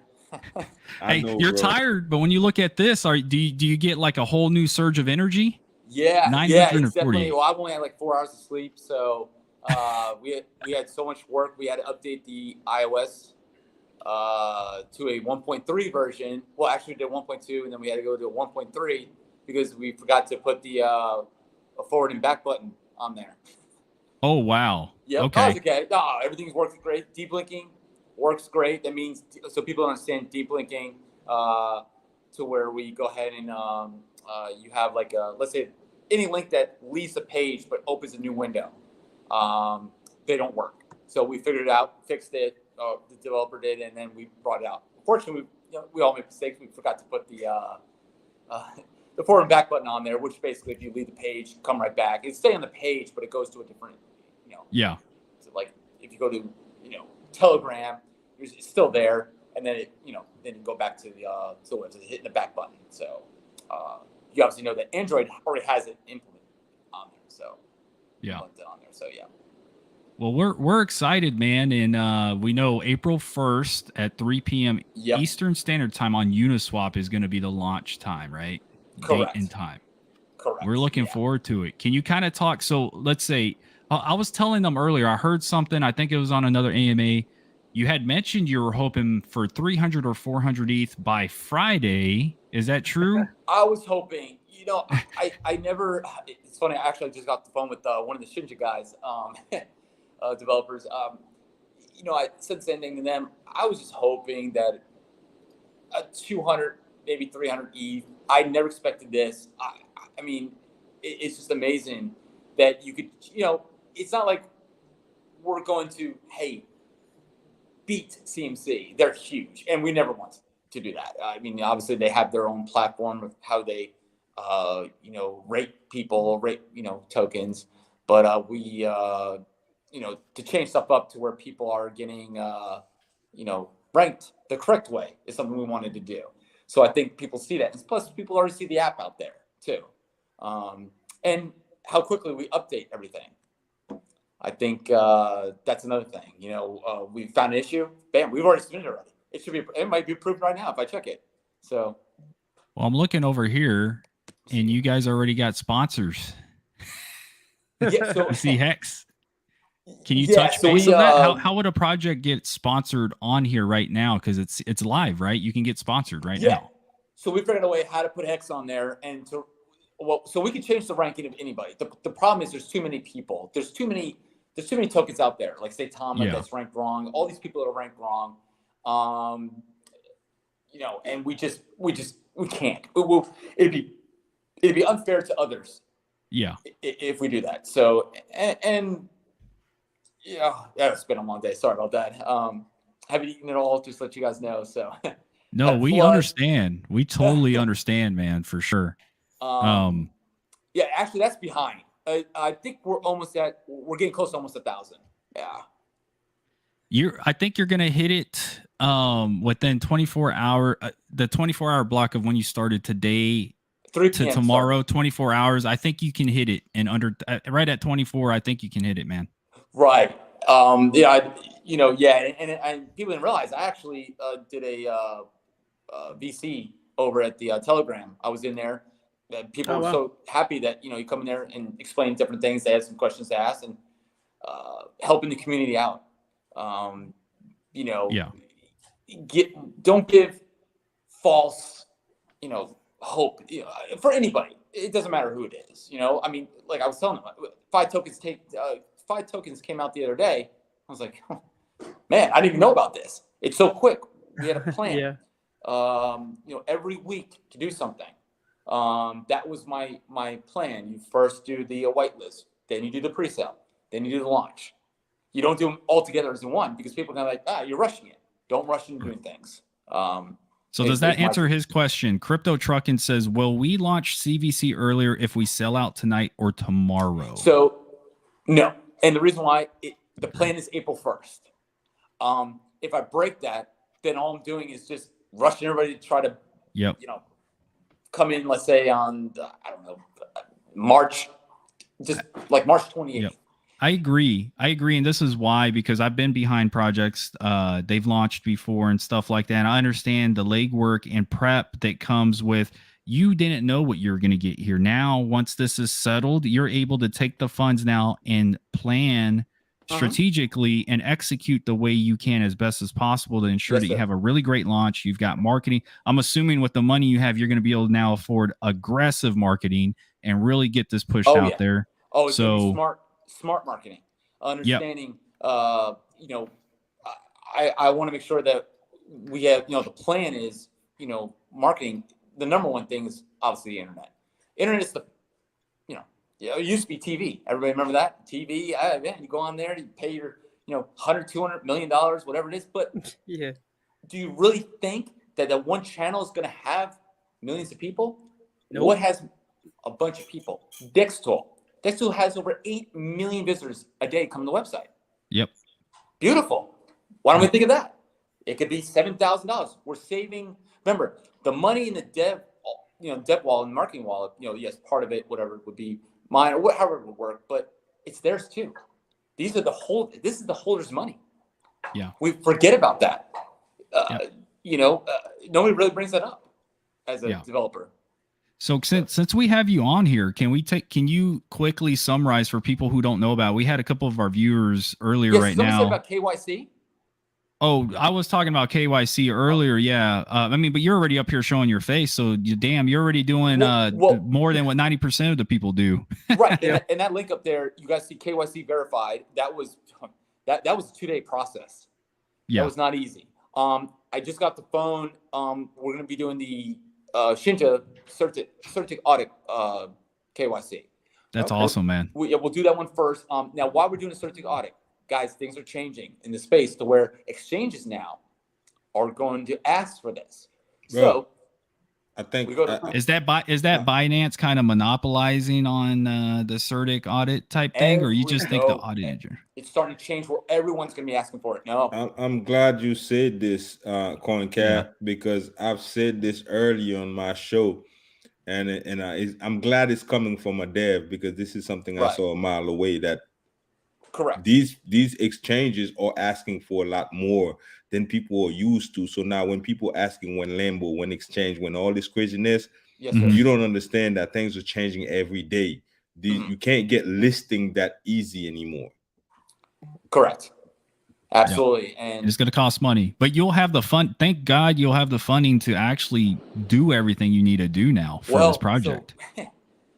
You're tired, but when you look at this, do you get like a whole new surge of energy? Yeah, it's definitely. Well, I've only had like 4 hours of sleep, so we had so much work. We had to update the iOS to a 1.3 version. Well, actually, we did 1.2, and then we had to go to a 1.3 because we forgot to put the a forward and back button on there. Oh wow! Yeah, okay. Okay. No, everything's working great. Deep linking works great. That means so people understand deep linking to where we go ahead and you have like let's say any link that leaves a page but opens a new window. They don't work. So we figured it out, fixed it. The developer did, and then we brought it out. Unfortunately, we all make mistakes. We forgot to put the forward and back button on there, which basically if you leave the page, come right back. It stay on the page, but it goes to a different, Yeah. So like if you go to, Telegram, it's still there, and then then you go back to the website, hitting the back button. So you obviously know that Android already has it implemented on there. So yeah. Well, we're excited, man, and we know April 1st at 3 p.m. Eastern Standard Time on Uniswap is going to be the launch time, right? Correct. Date and time. Correct. We're looking forward to it. Can you kind of talk? So let's say I was telling them earlier, I heard something. I think it was on another AMA. You had mentioned you were hoping for 300 or 400 ETH by Friday. Is that true? I was hoping. I never. It's funny. Actually, I just got off the phone with one of the Shinja guys. Developers. I said the same thing to them. I was just hoping that a 200, maybe 300 ETH. I never expected this. I mean, it's just amazing that you could, it's not like we're going to, hey, beat CMC. They're huge, and we never want to do that. I mean, obviously they have their own platform of how they, rate people, tokens, but we, to change stuff up to where people are getting, ranked the correct way is something we wanted to do. So I think people see that. And plus, people already see the app out there too, and how quickly we update everything. I think that's another thing. We found an issue. Bam, we've already submitted it already. It might be approved right now if I check it. So, well, I'm looking over here, and you guys already got sponsors. Yeah. So I see Hex. Can you touch base on that? How would a project get sponsored on here right now? Because it's live, right? You can get sponsored right now. So we figured out a way how to put Hex on there, and so we can change the ranking of anybody. The problem is there's too many people. There's too many tokens out there, like Saitama that's ranked wrong. All these people that are ranked wrong. And we can't. It'd be unfair to others. Yeah. If we do that. So it's been a long day. Sorry about that. Haven't eaten it all. Just to let you guys know. So. No, we understand. We totally understand, man, for sure. Yeah, actually, that's behind. I think we're getting close to almost 1,000. Yeah. I think you're gonna hit it within 24 hour the 24-hour block of when you started today 3 to tomorrow, 24 hours. I think you can hit it in under right at 24. I think you can hit it, man. Right. And people didn't realize I actually did a VC over at the Telegram. I was in there. People were so happy that you come in there and explain different things. They had some questions to ask and helping the community out. Don't give false, hope for anybody. It doesn't matter who it is. I mean, like I was telling them, 5 tokens came out the other day. I was like, oh, man, I didn't even know about this. It's so quick. We had a plan. Every week to do something. That was my plan. You first do the whitelist, then you do the pre-sale, then you do the launch. You don't do them all together as one because people are like, you're rushing it. Don't rush into doing things. So does that answer his question? Crypto Truckin says, will we launch CVC earlier if we sell out tonight or tomorrow? So no. And the reason why the plan is April 1st. If I break that, then all I'm doing is just rushing everybody to try to, come in, let's say on, March, just like March 28th. Yep. I agree. And this is why, because I've been behind projects they've launched before and stuff like that. And I understand the legwork and prep that comes with you didn't know what you were going to get here. Now, once this is settled, you're able to take the funds now and plan strategically and execute the way you can as best as possible to ensure that you have a really great launch. You've got marketing. I'm assuming with the money you have, you're going to be able to now afford aggressive marketing and really get this pushed out there. Oh, it's smart marketing, understanding, I want to make sure that we have, the plan is, marketing. The number one thing is obviously the internet. Internet is it used to be TV. Everybody remember that? TV, you go on there, you pay your, $100, $200 million, whatever it is. But do you really think that one channel is going to have millions of people? Nope. What has a bunch of people? Dextool has over 8 million visitors a day come to the website. Yep. Beautiful. Why don't we think of that? It could be $7,000. We're saving. Remember, the money in the dev wallet and marketing wallet, yes, part of it, whatever it would be mine or however it would work, but it's theirs too. This is the holder's money. Yeah. We forget about that. Nobody really brings that up as a developer. So since we have you on here, can you quickly summarize for people who don't know about? We had a couple of our viewers earlier right now. Said about KYC. Oh, I was talking about KYC earlier. Yeah. But you're already up here showing your face. So you're already doing more than what 90% of the people do. Right. And that link up there, you guys see KYC verified. That was That was a 2-day process. Yeah. That was not easy. I just got the phone. We're going to be doing the Shinta certic audit KYC. That's awesome, man. We'll do that one first. Now, while we're doing a certic audit, guys, things are changing in the space to where exchanges now are going to ask for this. Bro, So I think is that Binance kind of monopolizing on the certic audit type thing, or you just think the auditor? It's starting to change where everyone's going to be asking for it. No, I'm glad you said this, CoinCap, because I've said this early on my show, and I'm glad it's coming from a dev, because this is something I saw a mile away, that correct. These exchanges are asking for a lot more than people are used to. So now when people asking when Lambo, when exchange, when all this craziness, you don't understand that things are changing every day. You can't get listing that easy anymore. Correct. Absolutely. And it's going to cost money, but you'll have the fun. Thank God you'll have the funding to actually do everything you need to do now for this project.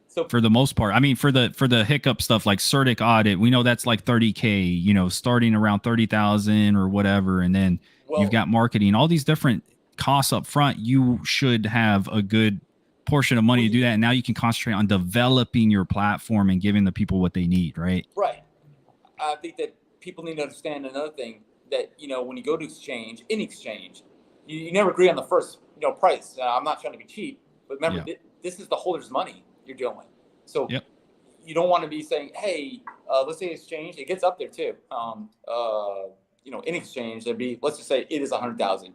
So for the most part, I mean, for the hiccup stuff like certic audit, we know that's like $30K, you know, starting around 30,000 or whatever. And then you've got marketing, all these different costs up front. You should have a good portion of money to do that. And now you can concentrate on developing your platform and giving the people what they need. Right. Right. I think that people need to understand another thing, that, you know, when you go to exchange, in exchange, you never agree on the first, you know, price. I'm not trying to be cheap, but remember, this is the holder's money you're dealing with. So you don't want to be saying, hey, let's say exchange, it gets up there too. You know, in exchange, there'd be, let's just say it is 100,000.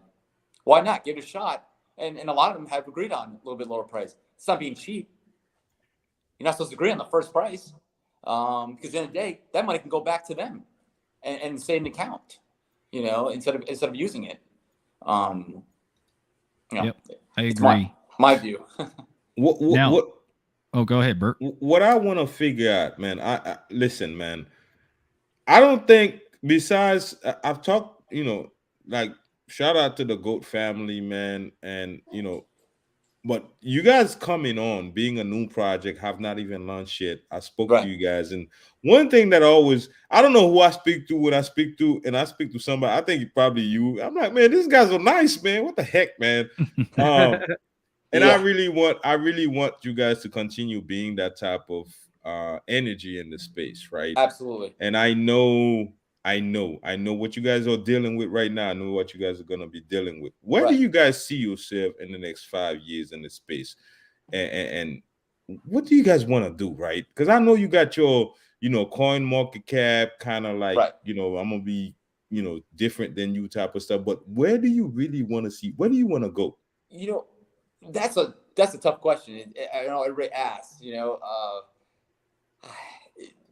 Why not give it a shot? And a lot of them have agreed on a little bit lower price. It's not being cheap. You're not supposed to agree on the first price, because at the end of the day, that money can go back to them and stay in the account, you know, instead of using it. You know, I agree. My view. What? Oh, go ahead, Bert. What I want to figure out, man, I listen, man. I don't think, besides, I've talked, you know, like, shout out to the GOAT family, man, and, you know, but you guys coming on, being a new project, have not even launched yet. I spoke to you guys, and one thing that I don't know who I speak to when I speak to, and I speak to somebody, I think probably you. I'm like, man, these guys are nice, man. What the heck, man? And I really want you guys to continue being that type of energy in the space, right? Absolutely. And I know what you guys are dealing with right now. I know what you guys are going to be dealing with. Where do you guys see yourself in the next 5 years in the space? And what do you guys want to do, right? Because I know you got your, you know, coin market cap, kind of like, you know, I'm going to be, you know, different than you type of stuff. But where do you really want to see? Where do you want to go? You know, that's a tough question. I know everybody asks, you know,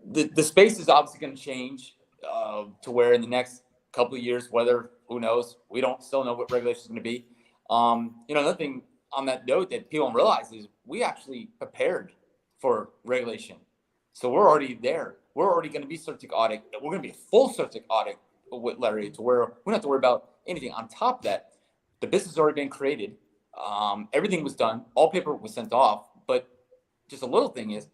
the space is obviously going to change to where in the next couple of years, who knows, we still know what regulation is going to be. You know, another thing on that note that people don't realize is we actually prepared for regulation. So we're already there. We're already going to be certic audit. We're going to be a full certic audit with Larry, to where we don't have to worry about anything. On top of that, the business has already been created. Everything was done. All paperwork was sent off. But just a little thing is,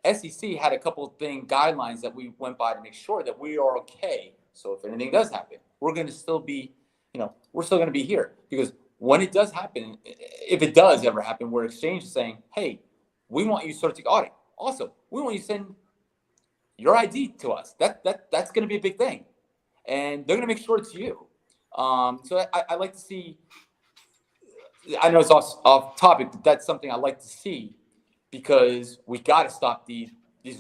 SEC had a couple of guidelines that we went by to make sure that we are okay. So if anything does happen, we're going to still be, you know, we're still going to be here. Because when it does happen, if it does ever happen, where exchange is saying, hey, we want you to audit. Also, we want you to send your ID to us. That's going to be a big thing. And they're going to make sure it's you. So I like to see, I know it's off topic, but that's something I like to see, because we got to stop these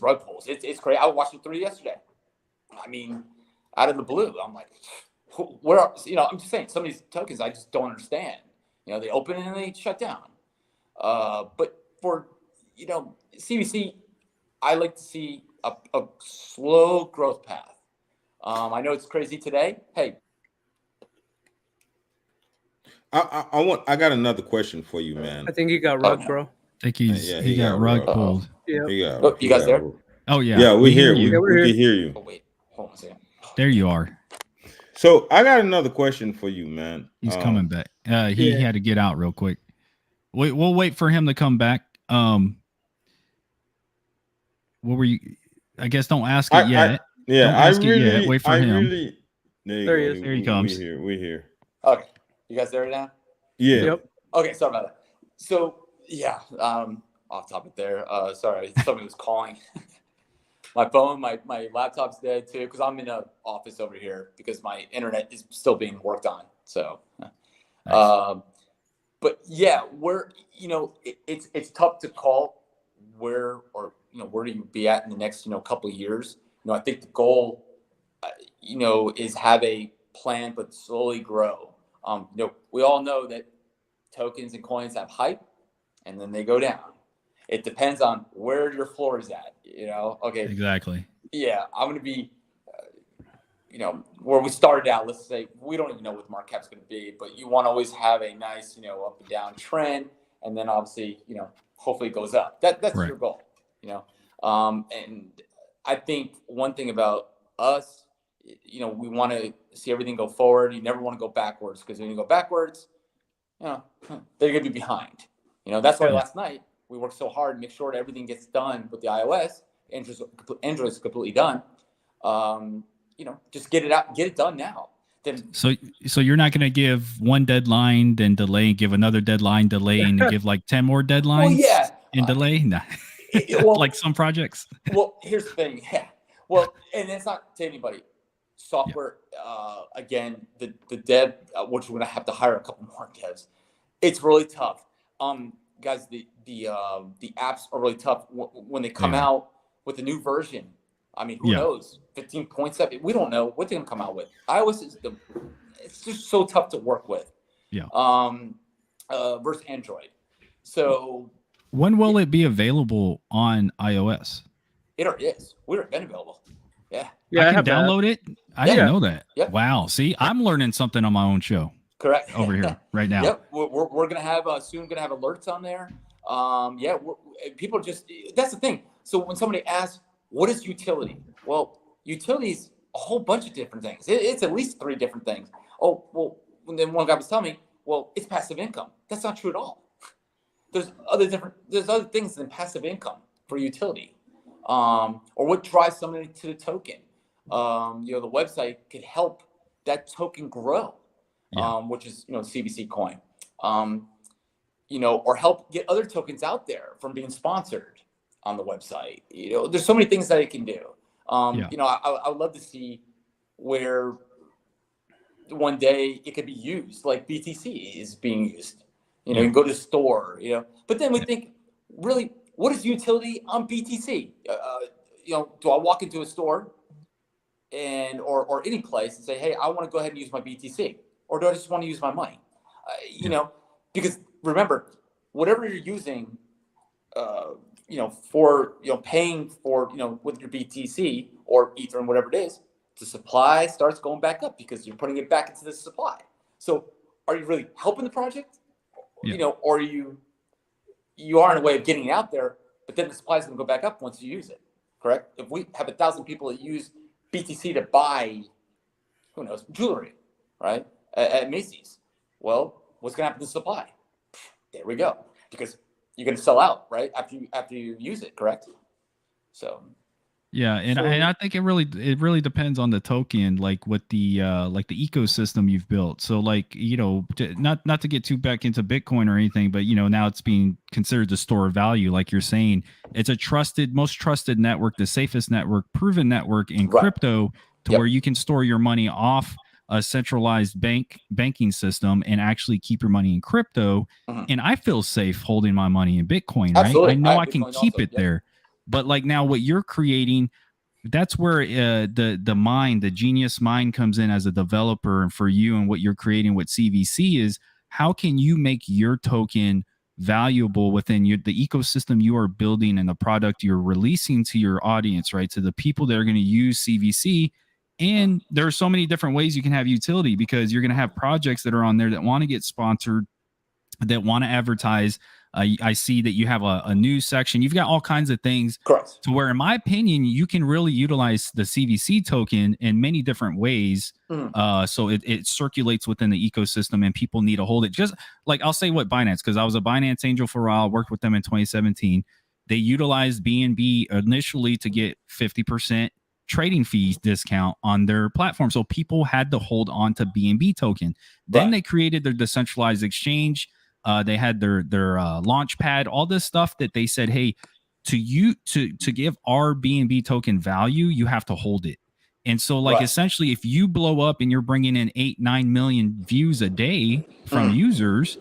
rug pulls. It's crazy. I watched it 3 yesterday. I mean, out of the blue, I'm like, where are, you know, I'm just saying, some of these tokens I just don't understand. You know, they open and they shut down. But for, you know, CBC, I like to see a slow growth path. I know it's crazy today. Hey, I got another question for you, man. I think he got rug, bro. I think he got rug pulled. Yeah. You guys there? Oh yeah. Yeah, we hear you. you. We can hear you. Oh wait, hold on a second. There you are. So I got another question for you, man. He's coming back. He had to get out real quick. We'll wait for him to come back. What were you? I guess don't ask it yet. Yeah, Don't ask it yet. Wait for him. There he is. Here he comes. We're here. Okay, you guys there now? Yeah. Yep. Okay, sorry about that. So yeah, off topic there. Sorry, somebody was calling. My phone, my laptop's dead too, because I'm in an office over here because my internet is still being worked on. So, Nice. but yeah, it's tough to call where where do you be at in the next couple of years. I think the goal, is have a plan but slowly grow. We all know that tokens and coins have hype, and then they go down. It depends on where your floor is at. Okay. Exactly. Yeah, I'm going to be, where we started out. Let's say we don't even know what the market cap's going to be, but you want to always have a nice, up and down trend, and then obviously, hopefully it goes up. That's Right. your goal. And I think one thing about us, we want to see everything go forward. You never want to go backwards, because when you go backwards, they're going to be behind. That's why last night we worked so hard to make sure that everything gets done with the iOS. Android's completely done. Just get it out, get it done now. Then, so you're not going to give one deadline, then delay, and give another deadline, delay, and give like 10 more deadlines and delay? Nah. Like some projects. Well, here's the thing. Yeah. Well, and it's not to anybody. Software, again, the dev, which we're going to have to hire a couple more devs. It's really tough. Guys, the apps are really tough when they come out with a new version. I mean, who knows? 15.7. We don't know what they're gonna come out with. iOS it's just so tough to work with. Yeah. Versus Android. So when will it be available on iOS? It already is. We're been available. Yeah. I can download it. I didn't know that. Yep. Wow. See, I'm learning something on my own show. Correct. Over here right now. Yep. We're gonna have soon gonna have alerts on there. People just, that's the thing. So when somebody asks, what is utility? Well, utility is a whole bunch of different things. It's at least 3 different things. Oh, well, then one guy was telling me, well, it's passive income. That's not true at all. There's other things than passive income for utility. Or what drives somebody to the token. The website could help that token grow. Which is CBC coin, or help get other tokens out there from being sponsored on the website. There's so many things that it can do. I would love to see where one day it could be used, like BTC is being used. You can go to the store. But then we think, really, what is utility on BTC? Do I walk into a store or any place and say, hey, I want to go ahead and use my BTC? Or do I just want to use my money? Because remember, whatever you're using, for paying for with your BTC or Ether and whatever it is, the supply starts going back up because you're putting it back into the supply. So, are you really helping the project? Or you are in a way of getting it out there, but then the supply is going to go back up once you use it. Correct? If we have 1,000 people that use BTC to buy, who knows, jewelry, right? At Macy's. Well, what's going to happen to the supply? There we go. Because you're going to sell out, right? After you use it, correct? So. Yeah, and I think it really depends on the token, like what the ecosystem you've built. So not to get too back into Bitcoin or anything, but now it's being considered the store of value, like you're saying. It's a most trusted network, the safest network, proven network in crypto, to where you can store your money off a centralized banking system and actually keep your money in crypto. And I feel safe holding my money in Bitcoin, right? Absolutely. I know I can keep it there. But like now what you're creating, that's where the genius mind comes in as a developer. And for you and what you're creating with CVC is, how can you make your token valuable within the ecosystem you are building and the product you're releasing to your audience, right? To the people that are going to use CVC. And there are so many different ways you can have utility, because you're going to have projects that are on there that want to get sponsored, that want to advertise. I see that you have a news section. You've got all kinds of things. Correct. To where, in my opinion, you can really utilize the CVC token in many different ways. So it circulates within the ecosystem and people need to hold it. Just like I'll say what Binance, because I was a Binance angel for a while, worked with them in 2017. They utilized BNB initially to get 50% trading fees discount on their platform. So people had to hold on to BNB token. Then they created their decentralized exchange. They had their launch pad, all this stuff that they said, hey, to give our BNB token value, you have to hold it. And so like essentially if you blow up and you're bringing in 8-9 million views a day from users,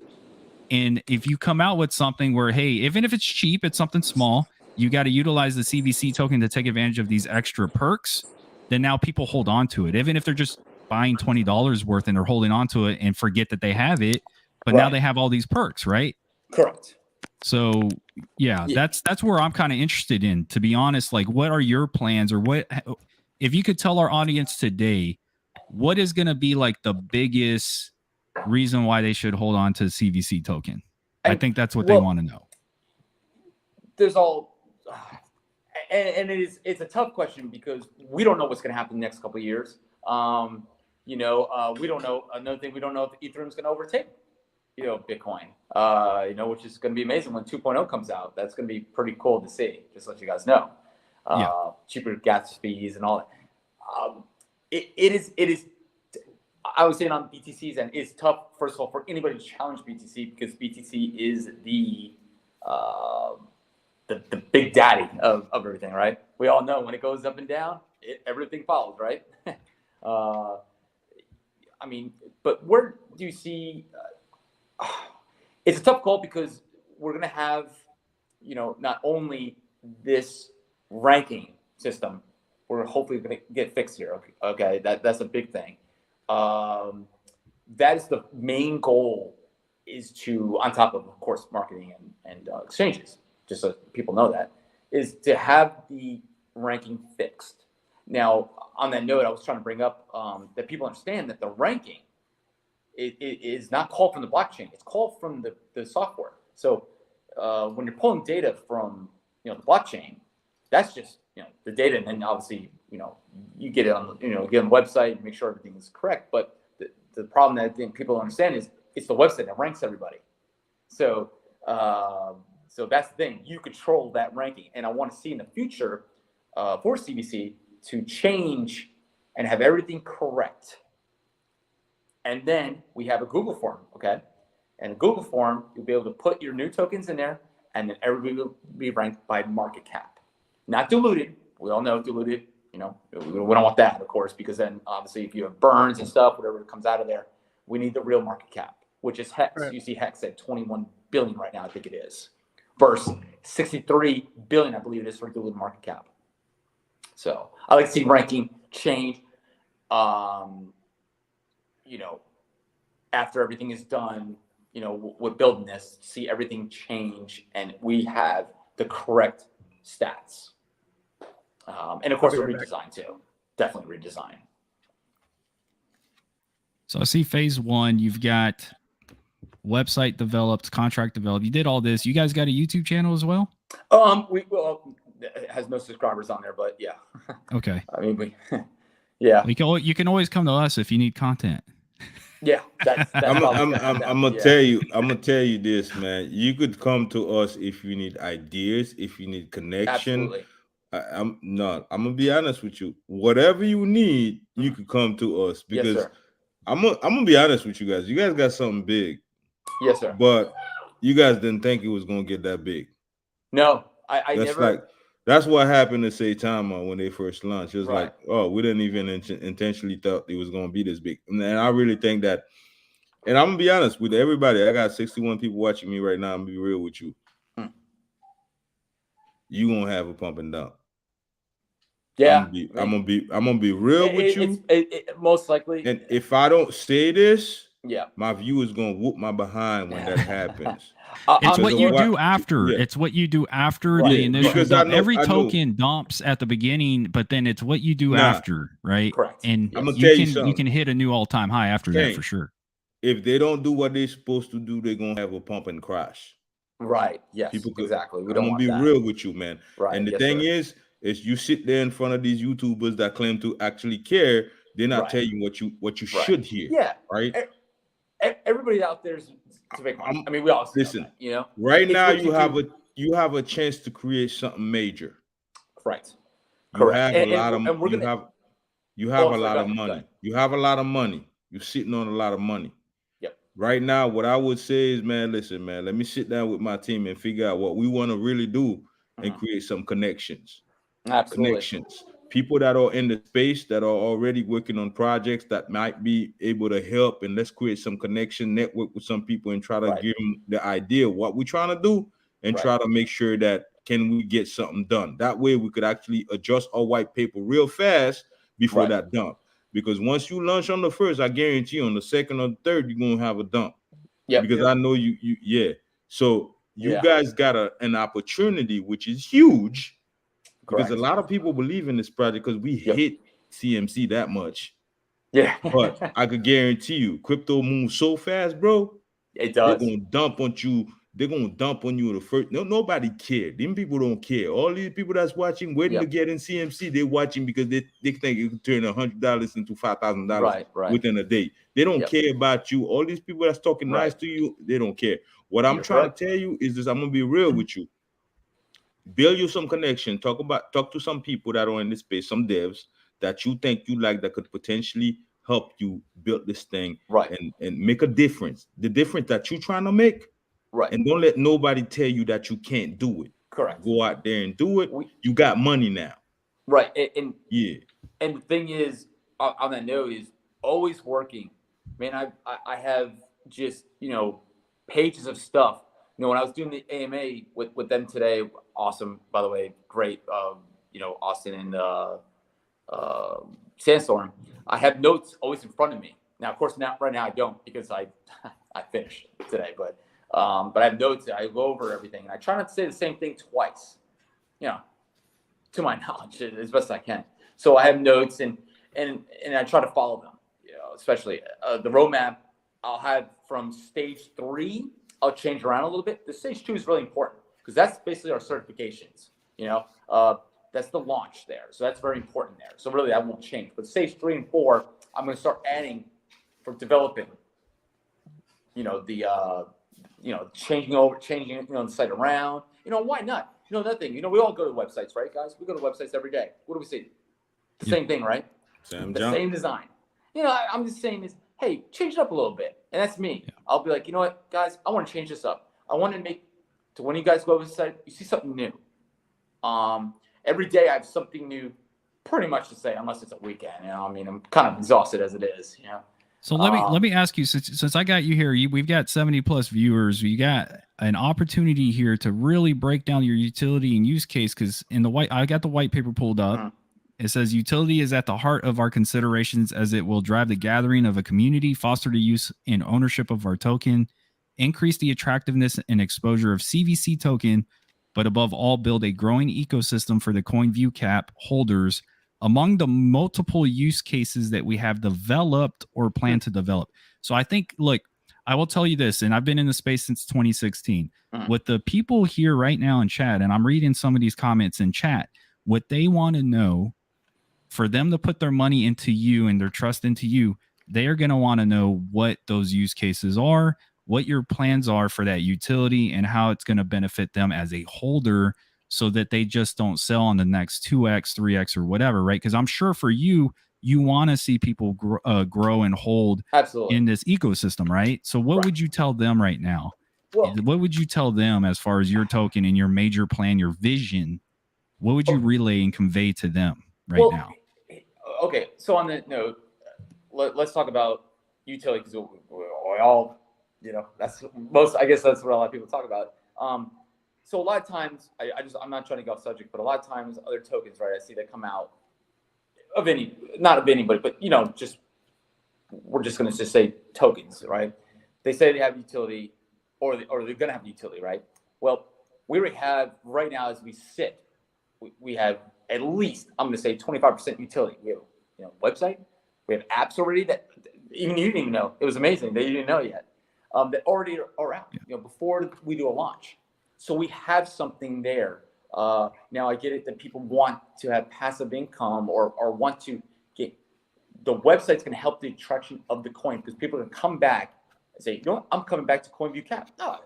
and if you come out with something where, hey, even if it's cheap, it's something small, you got to utilize the CVC token to take advantage of these extra perks, then now people hold on to it. Even if they're just buying $20 worth and they're holding on to it and forget that they have it, but now they have all these perks, right? Correct. So yeah, that's where I'm kind of interested in, to be honest. Like, what are your plans, or what, if you could tell our audience today, what is going to be like the biggest reason why they should hold on to the CVC token? I think that's what they want to know. There's all, and it's a tough question because we don't know what's going to happen in the next couple of years. We don't know. Another thing, we don't know if Ethereum is going to overtake, Bitcoin. Which is going to be amazing when 2.0 comes out. That's going to be pretty cool to see. Just to let you guys know. Cheaper gas fees and all that. It is. I was saying on BTCs, and it's tough, first of all, for anybody to challenge BTC because BTC is the big daddy of everything, right? We all know when it goes up and down, everything follows, right? But where do you see? It's a tough call because we're going to have, not only this ranking system, we're hopefully going to get fixed here. Okay, that's a big thing. That is the main goal, is to, on top of course, marketing and exchanges, just so people know that, is to have the ranking fixed. Now, on that note, I was trying to bring up that people understand that the ranking it is not called from the blockchain; it's called from the software. So when you're pulling data from the blockchain, that's just the data, and then obviously you get it on get on the website, make sure everything is correct. But the problem that I think people don't understand is it's the website that ranks everybody. So that's the thing. You control that ranking, and I want to see in the future for CBC to change and have everything correct. And then we have a Google form, okay? And a Google form, you'll be able to put your new tokens in there, and then everybody will be ranked by market cap, not diluted. We all know diluted. We don't want that, of course, because then obviously if you have burns and stuff, whatever comes out of there, we need the real market cap, which is Hex. Right. You see Hex at 21 billion right now, I think it is, versus 63 billion, I believe it is, for diluted market cap. So I like to see ranking change. After everything is done, with building this, see everything change, and we have the correct stats. And of course, a redesign too. Definitely redesign. So I see phase 1, you've got website developed, contract developed. You did all this. You guys got a YouTube channel as well? It has no subscribers on there, but yeah. Okay. Yeah. You can always come to us if you need content. Yeah, I'm gonna tell you. I'm gonna tell you this, man. You could come to us if you need ideas, if you need connection. Absolutely. I'm gonna be honest with you. Whatever you need, you could come to us, because yes, I'm gonna be honest with you guys. You guys got something big. Yes, sir. But you guys didn't think it was gonna get that big. No, I never. That's what happened to Saitama when they first launched. It was Right. like, oh, we didn't even intentionally thought it was going to be this big. And I really think that, and I'm going to be honest with everybody. I got 61 people watching me right now. I'm going to be real with you. You won't have a pump and dump. Yeah. I'm going to be real with you. Most likely. And if I don't say this, yeah, my viewers going to whoop my behind when that happens. It's what you do after. Yeah. It's what you do after the initial dump. Every token dumps at the beginning, but then it's what you do after, right? Correct. And I'm gonna tell you can hit a new all-time high after that for sure. If they don't do what they're supposed to do, they're gonna have a pump and crash. Right. Yes. Exactly. I'm gonna be real with you, man. Right. And the thing is you sit there in front of these YouTubers that claim to actually care. They're not telling you what you should hear. Yeah. Right. Everybody out there is to make money. I mean, we all listen. Right now, you have a chance to create something major. Right. Correct. have a lot of and we're you gonna. have you have Oh, a sorry, lot go of ahead, go money. ahead. You have a lot of money. You're sitting on a lot of money. Yep. Right now, what I would say is, man, listen, man, let me sit down with my team and figure out what we want to really do and create some connections. Absolutely. Connections. People that are in the space that are already working on projects that might be able to help, and let's create some connection, network with some people and try to Right. give them the idea of what we're trying to do and Right. try to make sure that can we get something done. That way we could actually adjust our white paper real fast before Right. that dump. Because once you launch on the first, I guarantee you on the second or the third, you're gonna have a dump. Yep. Because I know you yeah. So you Yeah. guys got an opportunity, which is huge. Because Correct. a lot of people believe in this project because we Yep. hit CMC that much. Yeah. But I could guarantee you, crypto moves so fast, bro. It They're does. gonna dump on you. They're gonna dump on you the first. No, nobody cared. Them people don't care. All these people that's watching, waiting to get in CMC, they're watching because they think it can turn $100 into $5,000 Right. within a day. They don't Yep. care about you. All these people that's talking nice Right. to you, they don't care. What I'm You're trying correct. to tell you is this: I'm gonna be real with you. Build you some connection. Talk to some people that are in this space, some devs that you think you like that could potentially help you build this thing Right. and make a difference. The difference that you're trying to make. Right. And don't let nobody tell you that you can't do it. Correct. Go out there and do it. We- You got money now. Right. And Yeah. And the thing is, on that note, is always working. Man, I have just, pages of stuff. When I was doing the AMA with them today, awesome, by the way, great, Austin and Sandstorm, I have notes always in front of me. Now, of course, right now I don't because I finished today, but I have notes. I go over everything, and I try not to say the same thing twice, to my knowledge, as best I can. So I have notes, and I try to follow them, especially the roadmap I'll have from stage 3. I'll change around a little bit. The stage 2 is really important because that's basically our certifications, that's the launch there. So that's very important there. So really that won't change, but stage 3 and 4, I'm going to start adding for developing, changing the site around, why not? Another thing, we all go to websites, right, guys? We go to websites every day. What do we see? The same thing, right? Same design. I'm just saying is, hey, change it up a little bit. And that's me. Yeah. I'll be like, you know what, guys, I want to change this up. I want to make, to when you guys go to the site, you see something new. Every day I have something new pretty much to say, unless it's a weekend. I'm kind of exhausted as it is, So let me ask you, since I got you here, we've got 70 plus viewers. You got an opportunity here to really break down your utility and use case, because I got the white paper pulled up. Mm-hmm. It says utility is at the heart of our considerations as it will drive the gathering of a community, foster the use and ownership of our token, increase the attractiveness and exposure of CVC token, but above all, build a growing ecosystem for the Coinview cap holders among the multiple use cases that we have developed or plan to develop. So I think, look, I will tell you this, and I've been in the space since 2016. With the people here right now in chat, and I'm reading some of these comments in chat, what they want to know, for them to put their money into you and their trust into you, they are going to want to know what those use cases are, what your plans are for that utility, and how it's going to benefit them as a holder, so that they just don't sell on the next 2x, 3x, or whatever, right? Because I'm sure for you, you want to see people grow and hold Absolutely in this ecosystem, right? So what would you tell them right now? Well, what would you tell them as far as your token and your major plan, your vision? What would you relay and convey to them now? Okay, so on that note, let's talk about utility, because we all, that's most, I guess that's what a lot of people talk about. So a lot of times, I'm not trying to go off subject, but a lot of times other tokens, right, I see that come out not of anybody, but, we're just going to just say tokens, right? They say they have utility or they're going to have utility, right? Well, we already have right now as we sit, we have at least, I'm going to say 25% utility. We have website, we have apps already that even you didn't even know. It was amazing that you didn't know yet. That already are out, before we do a launch. So we have something there. Now I get it that people want to have passive income or want to get, the website's going to help the attraction of the coin, because people are going to come back and say, I'm coming back to Coinview Cap. No,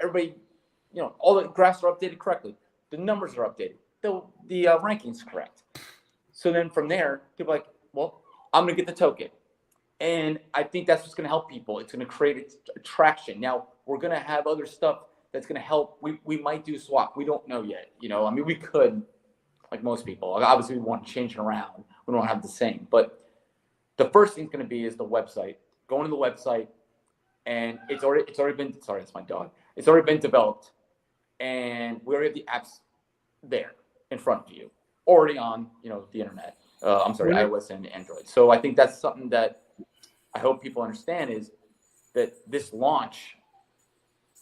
everybody, all the graphs are updated correctly. The numbers are updated. the rankings correct. So then from there, people are like, well, I'm going to get the token. And I think that's what's going to help people. It's going to create attraction. Now, we're going to have other stuff that's going to help. We might do swap. We don't know yet. I mean, we could, like most people. Obviously, we want to change it around. We don't have the same. But the first thing's going to be is the website. Going to the website, and it's already been. Sorry, it's my dog. It's already been developed, and we already have the apps there in front of you, already on the internet. I'm sorry, iOS and Android. So I think that's something that I hope people understand is that this launch,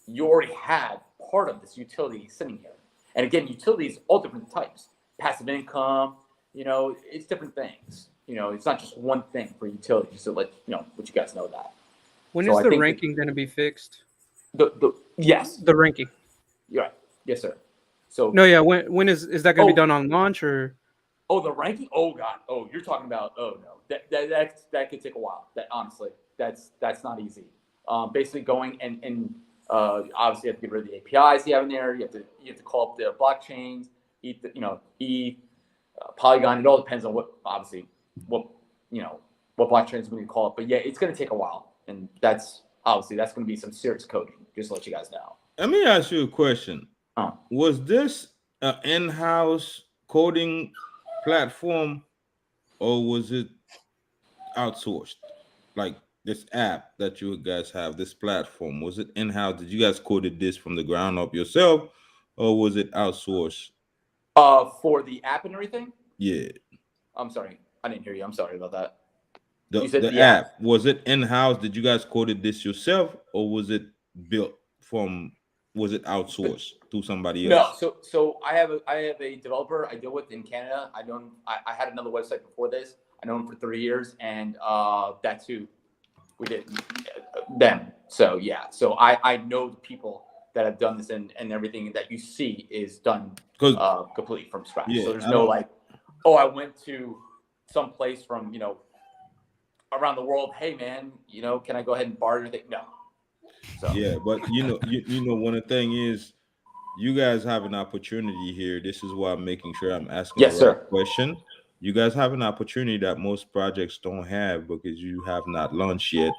you already had part of this utility sitting here. And again, utilities, all different types, passive income, it's different things. It's not just one thing for utilities. So let you guys know that. When is the ranking going to be fixed? Yes, the ranking. You're right. Yes, sir. So no, yeah. When is that going to be done on launch or? Oh, the ranking. Oh God. Oh, you're talking about. Oh no, that could take a while. That honestly, that's not easy. Basically going and obviously you have to get rid of the APIs you have in there. You have to call up the blockchains, Polygon. It all depends on what blockchains we need to call it. But yeah, it's going to take a while, and that's going to be some serious coding. Just to let you guys know. Let me ask you a question. Was this an in-house coding platform, or was it outsourced? Like this app that you guys have, this platform, was it in-house? Did you guys coded this from the ground up yourself, or was it outsourced? For the app and everything? Yeah. I'm sorry, I didn't hear you. I'm sorry about that. You said the app, was it in-house? Did you guys coded this yourself, or was it built was it outsourced to somebody else? No, so I have a developer I deal with in Canada. I had another website before this. I know him for 3 years, and that's who we did them. So yeah, so I know the people that have done this, and everything that you see is done completely from scratch. Yeah, so there's no like, oh, I went to some place from around the world. Hey man, can I go ahead and borrow your thing? No. So. Yeah, but one of the thing is, you guys have an opportunity here. This is why I'm making sure I'm asking the right question. You guys have an opportunity that most projects don't have because you have not launched yet.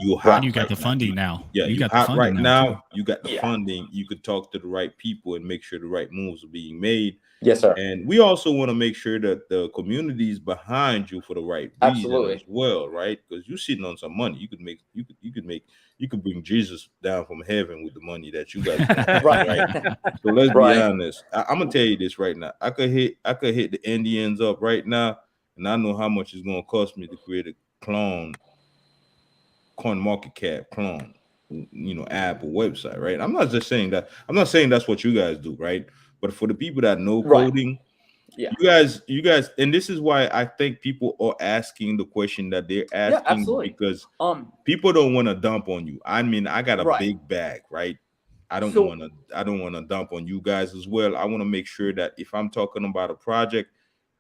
You got the funding now. Yeah, you got the funding right now. You got the funding. You could talk to the right people and make sure the right moves are being made. Yes, sir. And we also want to make sure that the community is behind you for the right reason as well, right? Because you're sitting on some money. You could bring Jesus down from heaven with the money that you guys have, right? So let's be honest. I'm gonna tell you this right now. I could hit the Indians up right now, and I know how much it's gonna cost me to create a clone, CoinMarketCap clone, app or website, right? I'm not saying that's what you guys do, right? But for the people that know coding, you guys, and this is why I think people are asking the question that they're asking, because people don't want to dump on you. I mean, I got a big bag, right? I don't want to dump on you guys as well. I want to make sure that if I'm talking about a project,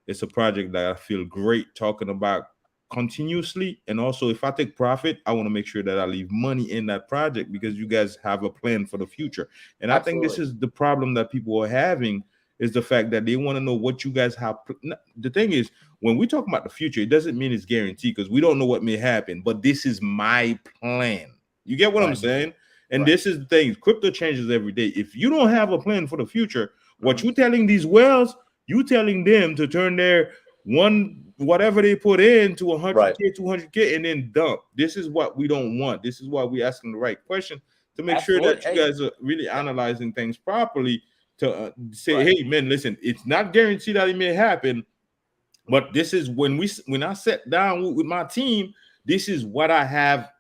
it's a project that I feel great talking about continuously. And also, if I take profit, I want to make sure that I leave money in that project because you guys have a plan for the future. And I think this is the problem that people are having, is the fact that they want to know what you guys have. The thing is, when we talk about the future, it doesn't mean it's guaranteed, because we don't know what may happen, but this is my plan. You get what I'm saying? And this is the thing, crypto changes every day. If you don't have a plan for the future, what you telling these whales, you telling them to turn their whatever they put in to 100K, 200K, and then dump. This is what we don't want. This is why we're asking the right question, to make sure that you guys are really analyzing things properly, to say, hey man, listen, it's not guaranteed that it may happen, but this is when I sat down with my team, this is what I have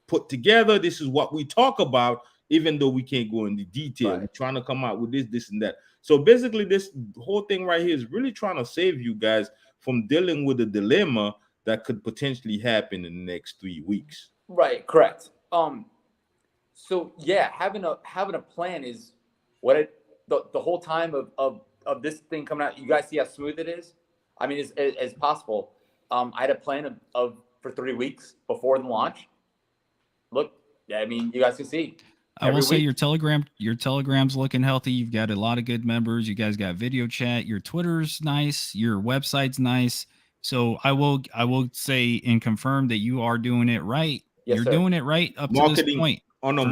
put together. This is what we talk about, even though we can't go into detail. We're trying to come out with this and that. So basically, this whole thing right here is really trying to save you guys from dealing with a dilemma that could potentially happen in the next 3 weeks. Right, correct. So yeah, having a plan is what the whole time of this thing coming out. You guys see how smooth it is? I mean, as possible. I had a plan of for 3 weeks before the launch. Look, yeah, I mean, you guys can see I will say your Telegram's looking healthy. You've got a lot of good members. You guys got video chat. Your Twitter's nice. Your website's nice. So I will say and confirm that you are doing it right. Yes, You're sir. doing it right up to this point. On the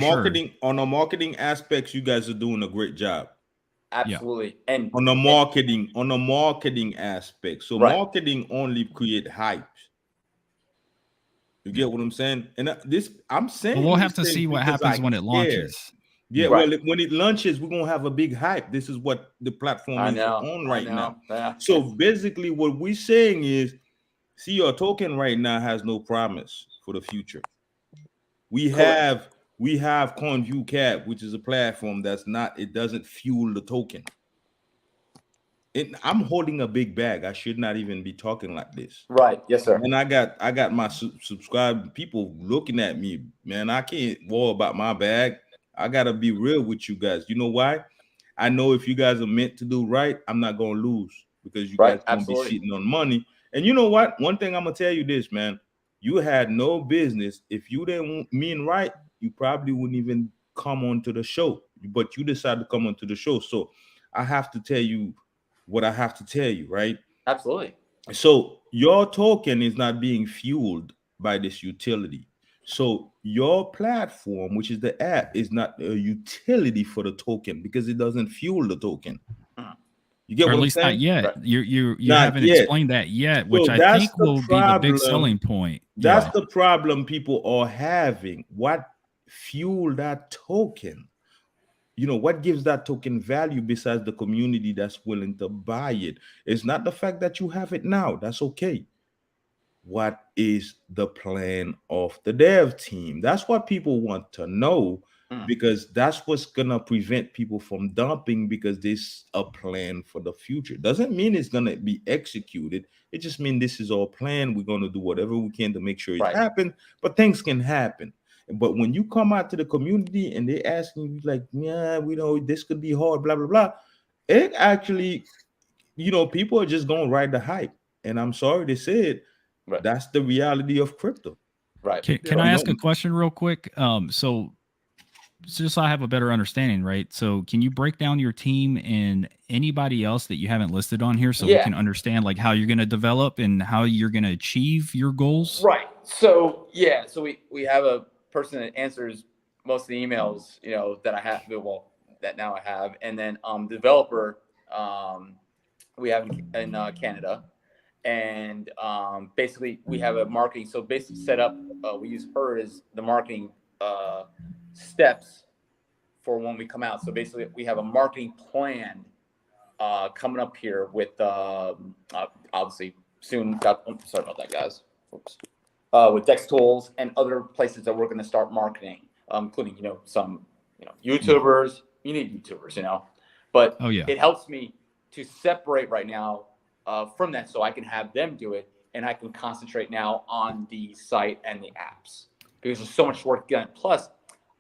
marketing aspects, you guys are doing a great job. Absolutely. Yeah. And on the marketing aspect. So marketing only create hype. You get what I'm saying? And I'm saying, but we'll have to see what happens when it launches. Yeah, well, when it launches, we're gonna have a big hype. This is what the platform is on right now. Yeah. So basically, what we're saying is, see, your token right now has no promise for the future. We have Coinview Cap, which is a platform it doesn't fuel the token. I'm holding a big bag. I should not even be talking like this. Right. Yes, sir. And I got my subscribed people looking at me, man. I can't worry about my bag. I gotta be real with you guys. You know why? I know if you guys are meant to do right, I'm not gonna lose because you guys gonna be sitting on money. And you know what? One thing I'm gonna tell you this, man. You had no business. If you didn't mean right, you probably wouldn't even come onto the show. But you decided to come onto the show. So I have to tell you what I have to tell you, right? Absolutely. So your token is not being fueled by this utility. So your platform, which is the app, is not a utility for the token because it doesn't fuel the token. You get or what at least I'm saying? Not yet. Right. You haven't explained that yet, which I think will be the big selling point. That's the problem people are having. What fuel that token? You know, what gives that token value besides the community that's willing to buy it? It's not the fact that you have it now. That's okay. What is the plan of the dev team? That's what people want to know, because that's what's gonna prevent people from dumping, because there's a plan for the future. Doesn't mean it's gonna be executed. It just means this is our plan. We're gonna do whatever we can to make sure it happens, but things can happen. But when you come out to the community and they're asking you like, yeah, we know this could be hard, blah, blah, blah. It actually, you know, people are just going to ride the hype. And I'm sorry to say it, that's the reality of crypto. Right. Can I ask a question real quick? So just so I have a better understanding, right? So can you break down your team and anybody else that you haven't listed on here so we can understand like how you're going to develop and how you're going to achieve your goals? Right. So, so we have a person that answers most of the emails, you know, that I have, that now I have. And then developer, we have in Canada. And basically we have a marketing. So basically set up, we use her as the marketing steps for when we come out. So basically we have a marketing plan coming up here with obviously soon. Sorry about that, guys. Oops. With Dex Tools and other places that we're going to start marketing, including, you know, some, you know, YouTubers. You need YouTubers, you know, but it helps me to separate right now from that, so I can have them do it, and I can concentrate now on the site and the apps, because there's so much work done. Plus,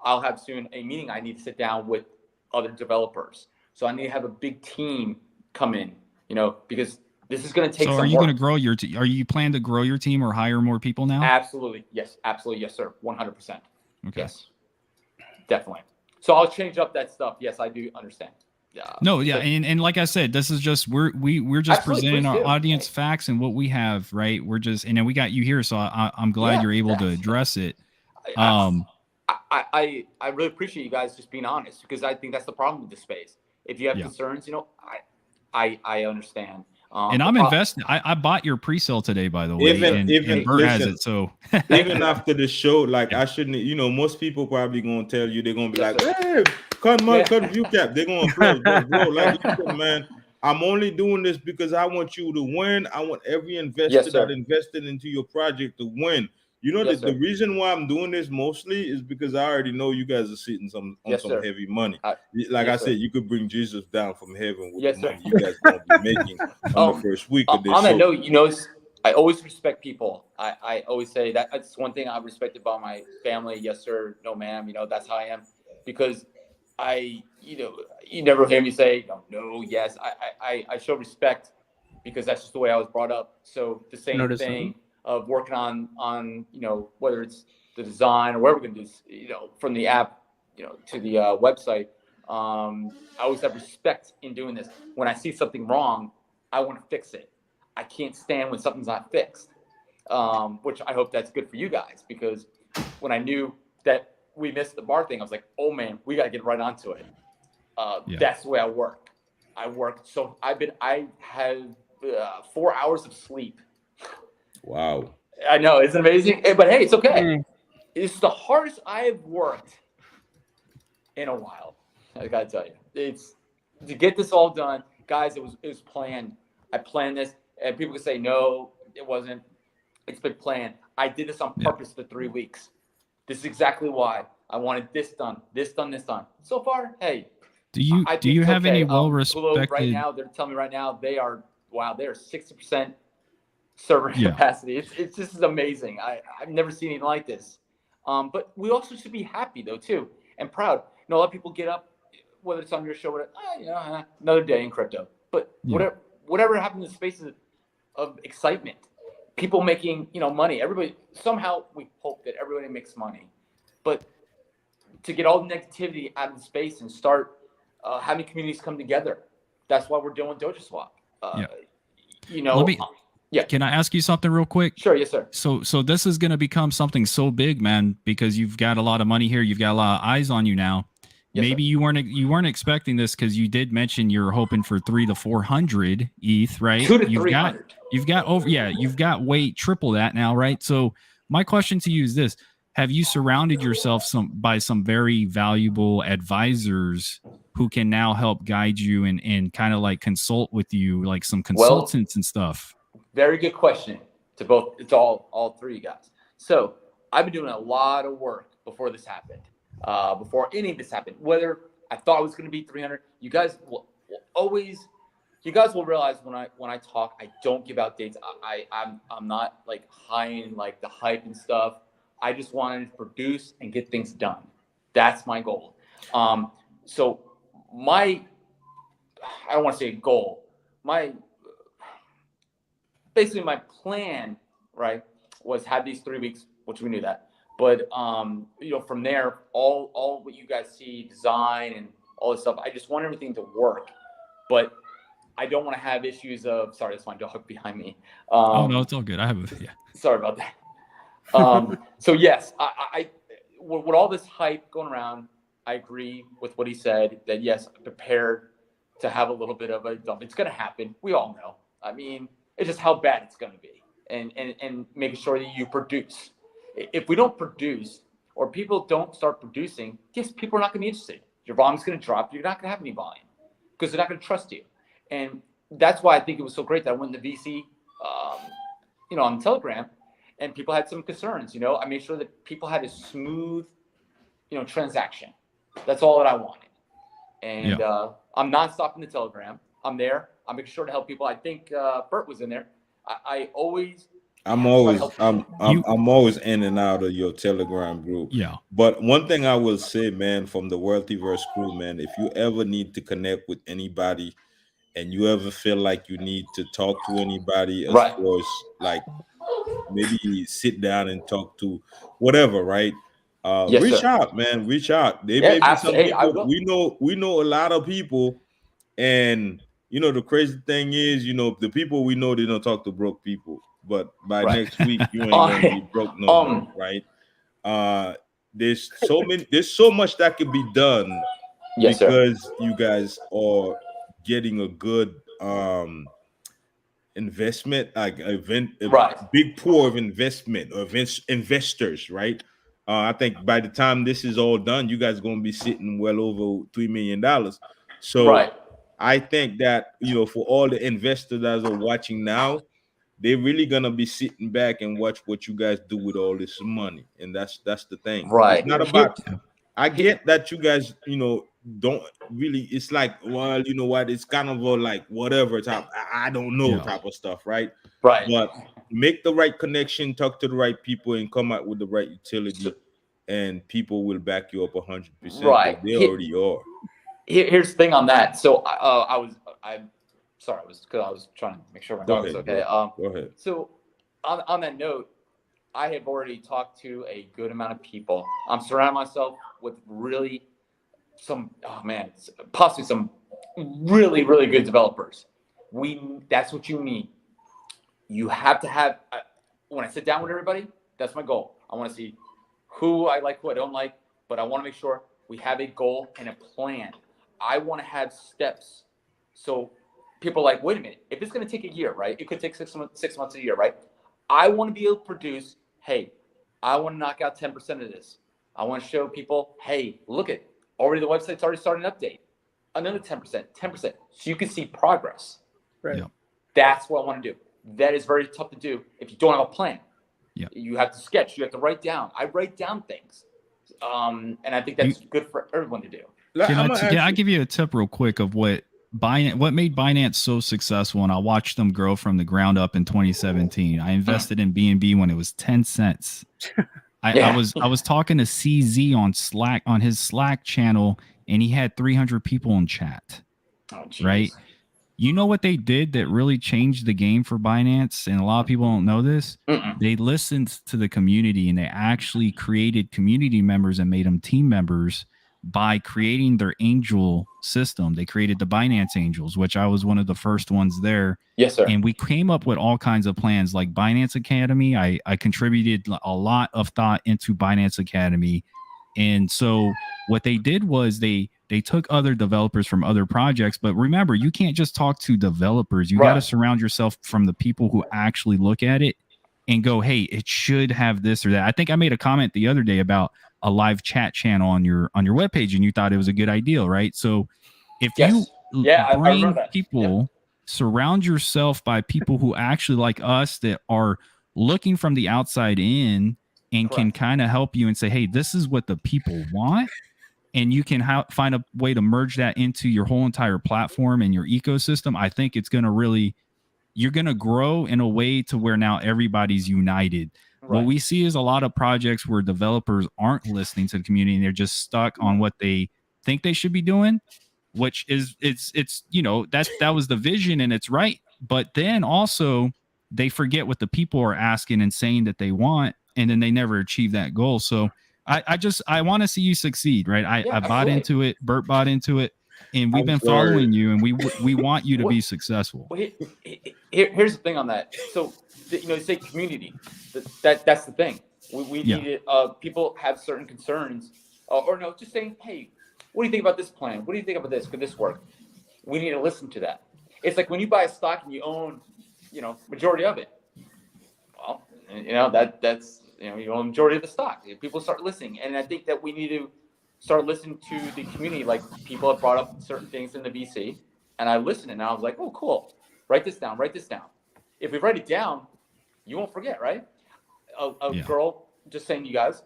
I'll have soon a meeting. I need to sit down with other developers, so I need to have a big team come in, you know, because this is going to take some work. So are you going to grow your team? Are you planning to grow your team or hire more people now? Absolutely. Yes. Absolutely. Yes, sir. 100%. Okay. Yes. Definitely. So I'll change up that stuff. Yes, I do understand. And like I said, this is just we're just presenting our audience facts and what we have, right? We're just, and then we got you here, so I'm glad you're able to address it. I really appreciate you guys just being honest, because I think that's the problem with this space. If you have concerns, you know, I understand. And I'm investing. I bought your pre-sale today, by the way. Even Bert has it. So even after the show, like I shouldn't, you know, most people probably gonna tell you, they're gonna be like, hey, cut view cap. They're gonna applaud, but bro, like, listen, man, I'm only doing this because I want you to win. I want every investor that invested into your project to win. You know, the reason why I'm doing this mostly is because I already know you guys are sitting on some heavy money. Like I said, you could bring Jesus down from heaven with the money you guys gonna be making on the first week of this. On that note, you know, I always respect people. I always say that's one thing I respect about my family. Yes, sir. No, ma'am. You know, that's how I am, because you know, you never hear me say no, yes. I show respect because that's just the way I was brought up. So the same thing of working on, you know, whether it's the design or whatever we're going to do, you know, from the app to the website. I always have respect in doing this. When I see something wrong, I want to fix it. I can't stand when something's not fixed, which I hope that's good for you guys, because when I knew that we missed the bar thing, I was like, oh man, we got to get right onto it. That's the way I work. So I have 4 hours of sleep. Wow. I know, it's amazing, but hey, it's okay. It's the hardest I have worked in a while. I gotta tell you, it's to get this all done, guys. It was planned. I planned this, and people can say no, it wasn't. It's been planned. I did this on purpose for 3 weeks. This is exactly why I wanted this done, this done, this done. So far, hey, do you have any well-respected? Right now, they're telling me right now they are 60% server capacity. It's just amazing. I've never seen anything like this. But we also should be happy though too, and proud. A lot of people get up, whether it's on your show, another day in crypto. But whatever happened in the spaces of excitement, people making money. Everybody, somehow we hope that everybody makes money, but to get all the negativity out of the space and start having communities come together. That's why we're doing Doja Swap. Can I ask you something real quick? Sure, yes, sir. So this is going to become something so big, man, because you've got a lot of money here. You've got a lot of eyes on you now. Yes, maybe sir. you weren't expecting this, because you did mention you're hoping for 300 to 400 ETH, right? 200 to 300. You've got way triple that now, right? So my question to you is this: have you surrounded yourself by some very valuable advisors who can now help guide you and kind of like consult with you, like some consultants and stuff? Very good question to both. It's all three of you guys. So I've been doing a lot of work before this happened. Before any of this happened, whether I thought it was going to be 300, you guys will realize when I talk, I don't give out dates. I'm not like high in like the hype and stuff. I just wanted to produce and get things done. That's my goal. So I don't want to say goal. Basically my plan, right, was have these 3 weeks, which we knew that. But from there, all what you guys see, design and all this stuff, I just want everything to work. But I don't want to have issues of, sorry, that's my dog behind me. Oh no, it's all good. I have Sorry about that. So yes, I with all this hype going around, I agree with what he said, that yes, I'm prepared to have a little bit of a dump. It's going to happen. We all know. I mean, it's just how bad it's going to be, and making sure that you produce. If we don't produce, or people don't start producing, yes, people are not going to be interested. Your volume's going to drop. You're not going to have any volume because they're not going to trust you. And that's why I think it was so great that I went to VC, on Telegram, and people had some concerns. I made sure that people had a smooth, transaction. That's all that I wanted. And I'm not stopping the Telegram. I'm there. I'm making sure to help people. I think Bert was in there. I'm always in and out of your Telegram group. Yeah. But one thing I will say, man, from the Wealthyverse crew, man, if you ever need to connect with anybody and you ever feel like you need to talk to anybody, as far as like maybe sit down and talk to whatever, right? Reach out, man. Reach out. There may be some people, we know a lot of people, and the crazy thing is, the people we know, they don't talk to broke people. But by next week, you ain't gonna be broke no more, right? There's so much that could be done because you guys are getting a good investment, like a big pool of investment or investors, right? I think by the time this is all done, you guys are gonna be sitting well over $3 million. So I think that for all the investors that are watching now, they're really gonna be sitting back and watch what you guys do with all this money, and that's the thing. Right. It's not about. I get that you guys, don't really. It's like, well, you know what? It's kind of a like whatever type. I don't know type of stuff, right? Right. But make the right connection, talk to the right people, and come out with the right utility, and people will back you up 100%. Right. They already are. Here's the thing on that. So Sorry, I was trying to make sure my dog was okay. Go ahead. So on that note, I have already talked to a good amount of people. I'm surrounding myself with really possibly some really, really good developers. That's what you need. You have to have, when I sit down with everybody, that's my goal. I want to see who I like, who I don't like, but I want to make sure we have a goal and a plan. I want to have steps. So people are like, wait a minute, if it's going to take a year, right? It could take 6 months, a year, right? I want to be able to produce, hey, I want to knock out 10% of this. I want to show people, hey, look at already the website's already starting an update. Another 10%. So you can see progress. Right. Yeah. That's what I want to do. That is very tough to do if you don't have a plan. Yeah. You have to sketch. You have to write down. I write down things. And I think that's good for everyone to do. I'll give you a tip real quick of what made Binance so successful, and I watched them grow from the ground up in 2017. I invested in BNB when it was 10 cents. I was talking to CZ on Slack, on his Slack channel, and he had 300 people in chat. Oh, geez. Right? You know what they did that really changed the game for Binance, and a lot of people don't know this? They listened to the community, and they actually created community members and made them team members by creating their angel system. They created the Binance Angels, which I was one of the first ones there. Yes, sir. And we came up with all kinds of plans like Binance Academy. I contributed a lot of thought into Binance Academy. And so what they did was they took other developers from other projects. But remember, you can't just talk to developers. You got to surround yourself from the people who actually look at it and go, hey, it should have this or that. I think I made a comment the other day about a live chat channel on your webpage, and you thought it was a good idea, right? So if you bring people, surround yourself by people who actually like us, that are looking from the outside in and can kind of help you and say, hey, this is what the people want. And you can find a way to merge that into your whole entire platform and your ecosystem. I think it's going to really, you're going to grow in a way to where now everybody's united. Right. What we see is a lot of projects where developers aren't listening to the community and they're just stuck on what they think they should be doing, which is it's you know, that was the vision and it's right. But then also they forget what the people are asking and saying that they want, and then they never achieve that goal. So I want to see you succeed, right? I bought into it. Bert bought into it, and we've been following you, and we want you to be successful. Well, here's the thing on that. So, you say community. That's the thing. We needed people have certain concerns, or no, just saying, hey, what do you think about this plan? What do you think about this? Could this work? We need to listen to that. It's like when you buy a stock and you own, majority of it. Well, that's. You own majority of the stock. People start listening, and I think that we need to start listening to the community. Like, people have brought up certain things in the VC, and I listened, and I was like, "Oh, cool! Write this down. Write this down." If we write it down, you won't forget, right? A girl, just saying, you guys,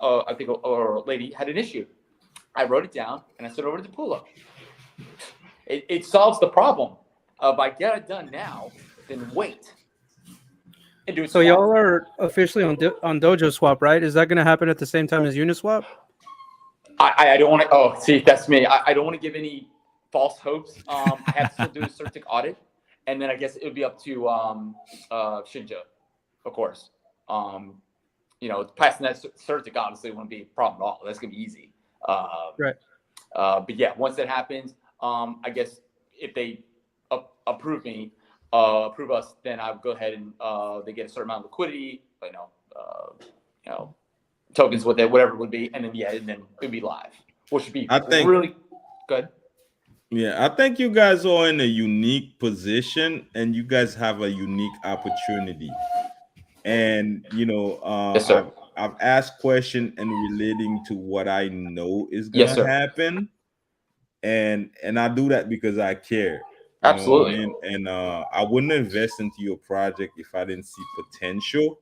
I think, or a lady had an issue. I wrote it down, and I sent it over to Pulo. It solves the problem of I get it done now, then wait. So y'all are officially on Dojo Swap, right? Is that going to happen at the same time as Uniswap? I don't want to. Oh, see, that's me. I don't want to give any false hopes. I have to still do a CertiK audit, and then I guess it would be up to Shinjo, of course. Passing that CertiK obviously wouldn't be a problem at all. That's gonna be easy. Right. But yeah, once that happens, I guess if they approve us, then I would go ahead and they get a certain amount of liquidity, tokens with it, whatever it would be, and then it would be live, which would be really good. Yeah, I think you guys are in a unique position, and you guys have a unique opportunity. And yes, sir. I've asked questions and relating to what I know is going to happen, and I do that because I care. Absolutely. And I wouldn't invest into your project if I didn't see potential.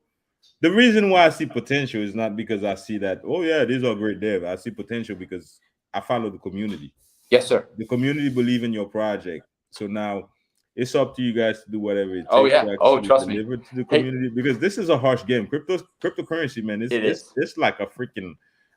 The reason why I see potential is not because I see that, oh yeah, these are great dev. I see potential because I follow the community. Yes, sir. The community believe in your project. So now it's up to you guys to do whatever it takes. Oh, yeah. To trust me. deliver to the community, because this is a harsh game. Cryptocurrency, man. It's like a freaking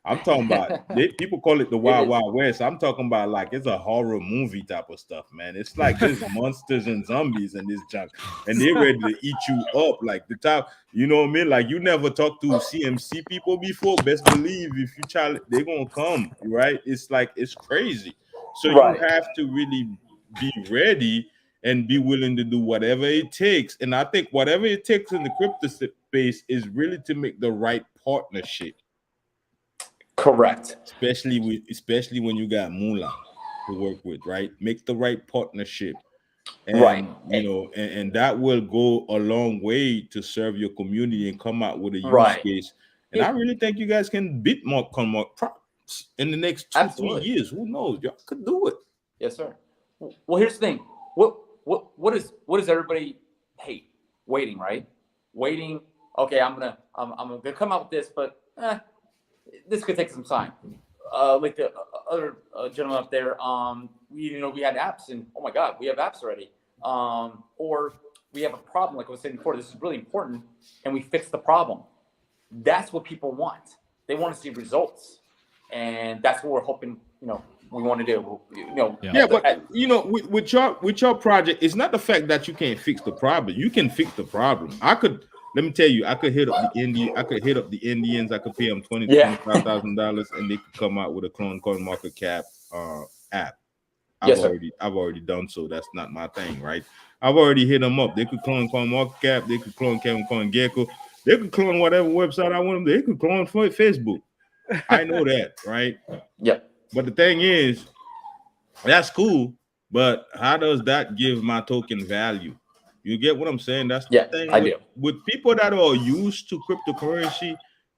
I'm talking about people call it the It Wild is. Wild West. I'm talking about like it's a horror movie type of stuff, man. It's like there's monsters and zombies and this junk, and they're ready to eat you up. Like the top, you know what I mean? Like you never talked to CMC people before. Best believe if you try, they're gonna come, right? It's like it's crazy. So you Right. have to really be ready and be willing to do whatever it takes. And I think whatever it takes in the crypto space is really to make the right partnership. Correct. Especially when you got Moolah to work with, right? Make the right partnership, and Right. and that will go a long way to serve your community and come out with a use Right. case. And I really think you guys can beat Mark in the next 2-3 Absolutely. years. Who knows? Y'all could do it. Yes, sir. Well, here's the thing. What does everybody hate? Waiting, right? Waiting. Okay, I'm gonna come out with this, but this could take some time. Like the other gentleman up there, we had apps, and oh my God, we have apps already. Or we have a problem, like I was saying before. This is really important, and we fix the problem. That's what people want. They want to see results, and that's what we're hoping. We want to do. Yeah, but with your project, it's not the fact that you can't fix the problem. You can fix the problem. Let me tell you, I could hit up the Indians. I could pay them $25,000, and they could come out with a clone CoinMarketCap app. I've already done so. That's not my thing, right? I've already hit them up. They could clone CoinMarketCap. They could clone CoinGecko. They could clone whatever website I want them. They could clone Facebook. I know that, right? Yep. But the thing is, that's cool. But how does that give my token value? You get what I'm saying? That's the thing. I do. With people that are used to cryptocurrency,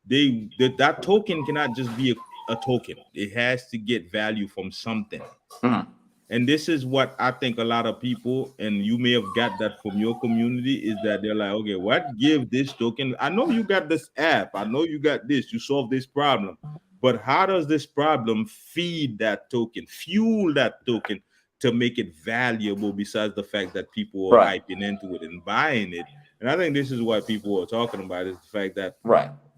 that token cannot just be a token. It has to get value from something. Mm-hmm. And this is what I think a lot of people, and you may have got that from your community, is that they're like, okay, what give this token? I know you got this app. I know you got this. You solve this problem. But how does this problem feed that token, fuel that token to make it valuable, besides the fact that people are hyping into it and buying it? And I think this is what people are talking about, is the fact that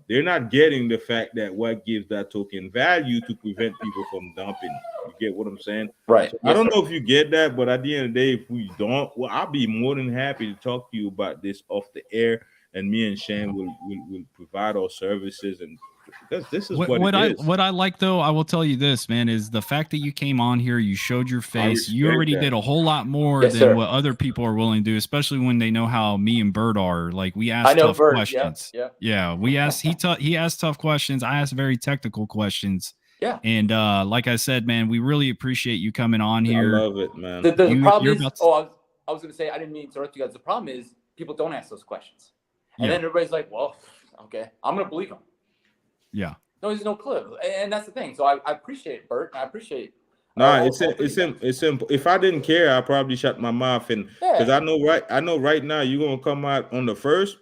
they're not getting the fact that what gives that token value to prevent people from dumping. You get what I'm saying? Right. So I don't know if you get that, but at the end of the day, if we don't, well, I'll be more than happy to talk to you about this off the air, and me and Shane will provide our services, and because this is what I like, though, I will tell you this, man, is the fact that you came on here, you showed your face, you already did a whole lot more than what other people are willing to do, especially when they know how me and Bert are. Like, we ask tough questions. Yeah, we asked. He asked tough questions. I asked very technical questions. Yeah. And like I said, man, we really appreciate you coming on here. I love it, man. The problem is, I was going to say, I didn't mean to interrupt you guys. The problem is people don't ask those questions, and then everybody's like, well, okay, I'm going to believe them. Yeah. No, there's no clue, and that's the thing. So I appreciate it, Bert. I appreciate. It's simple. If I didn't care, I'd probably shut my mouth, and because I know right now you're gonna come out on the first.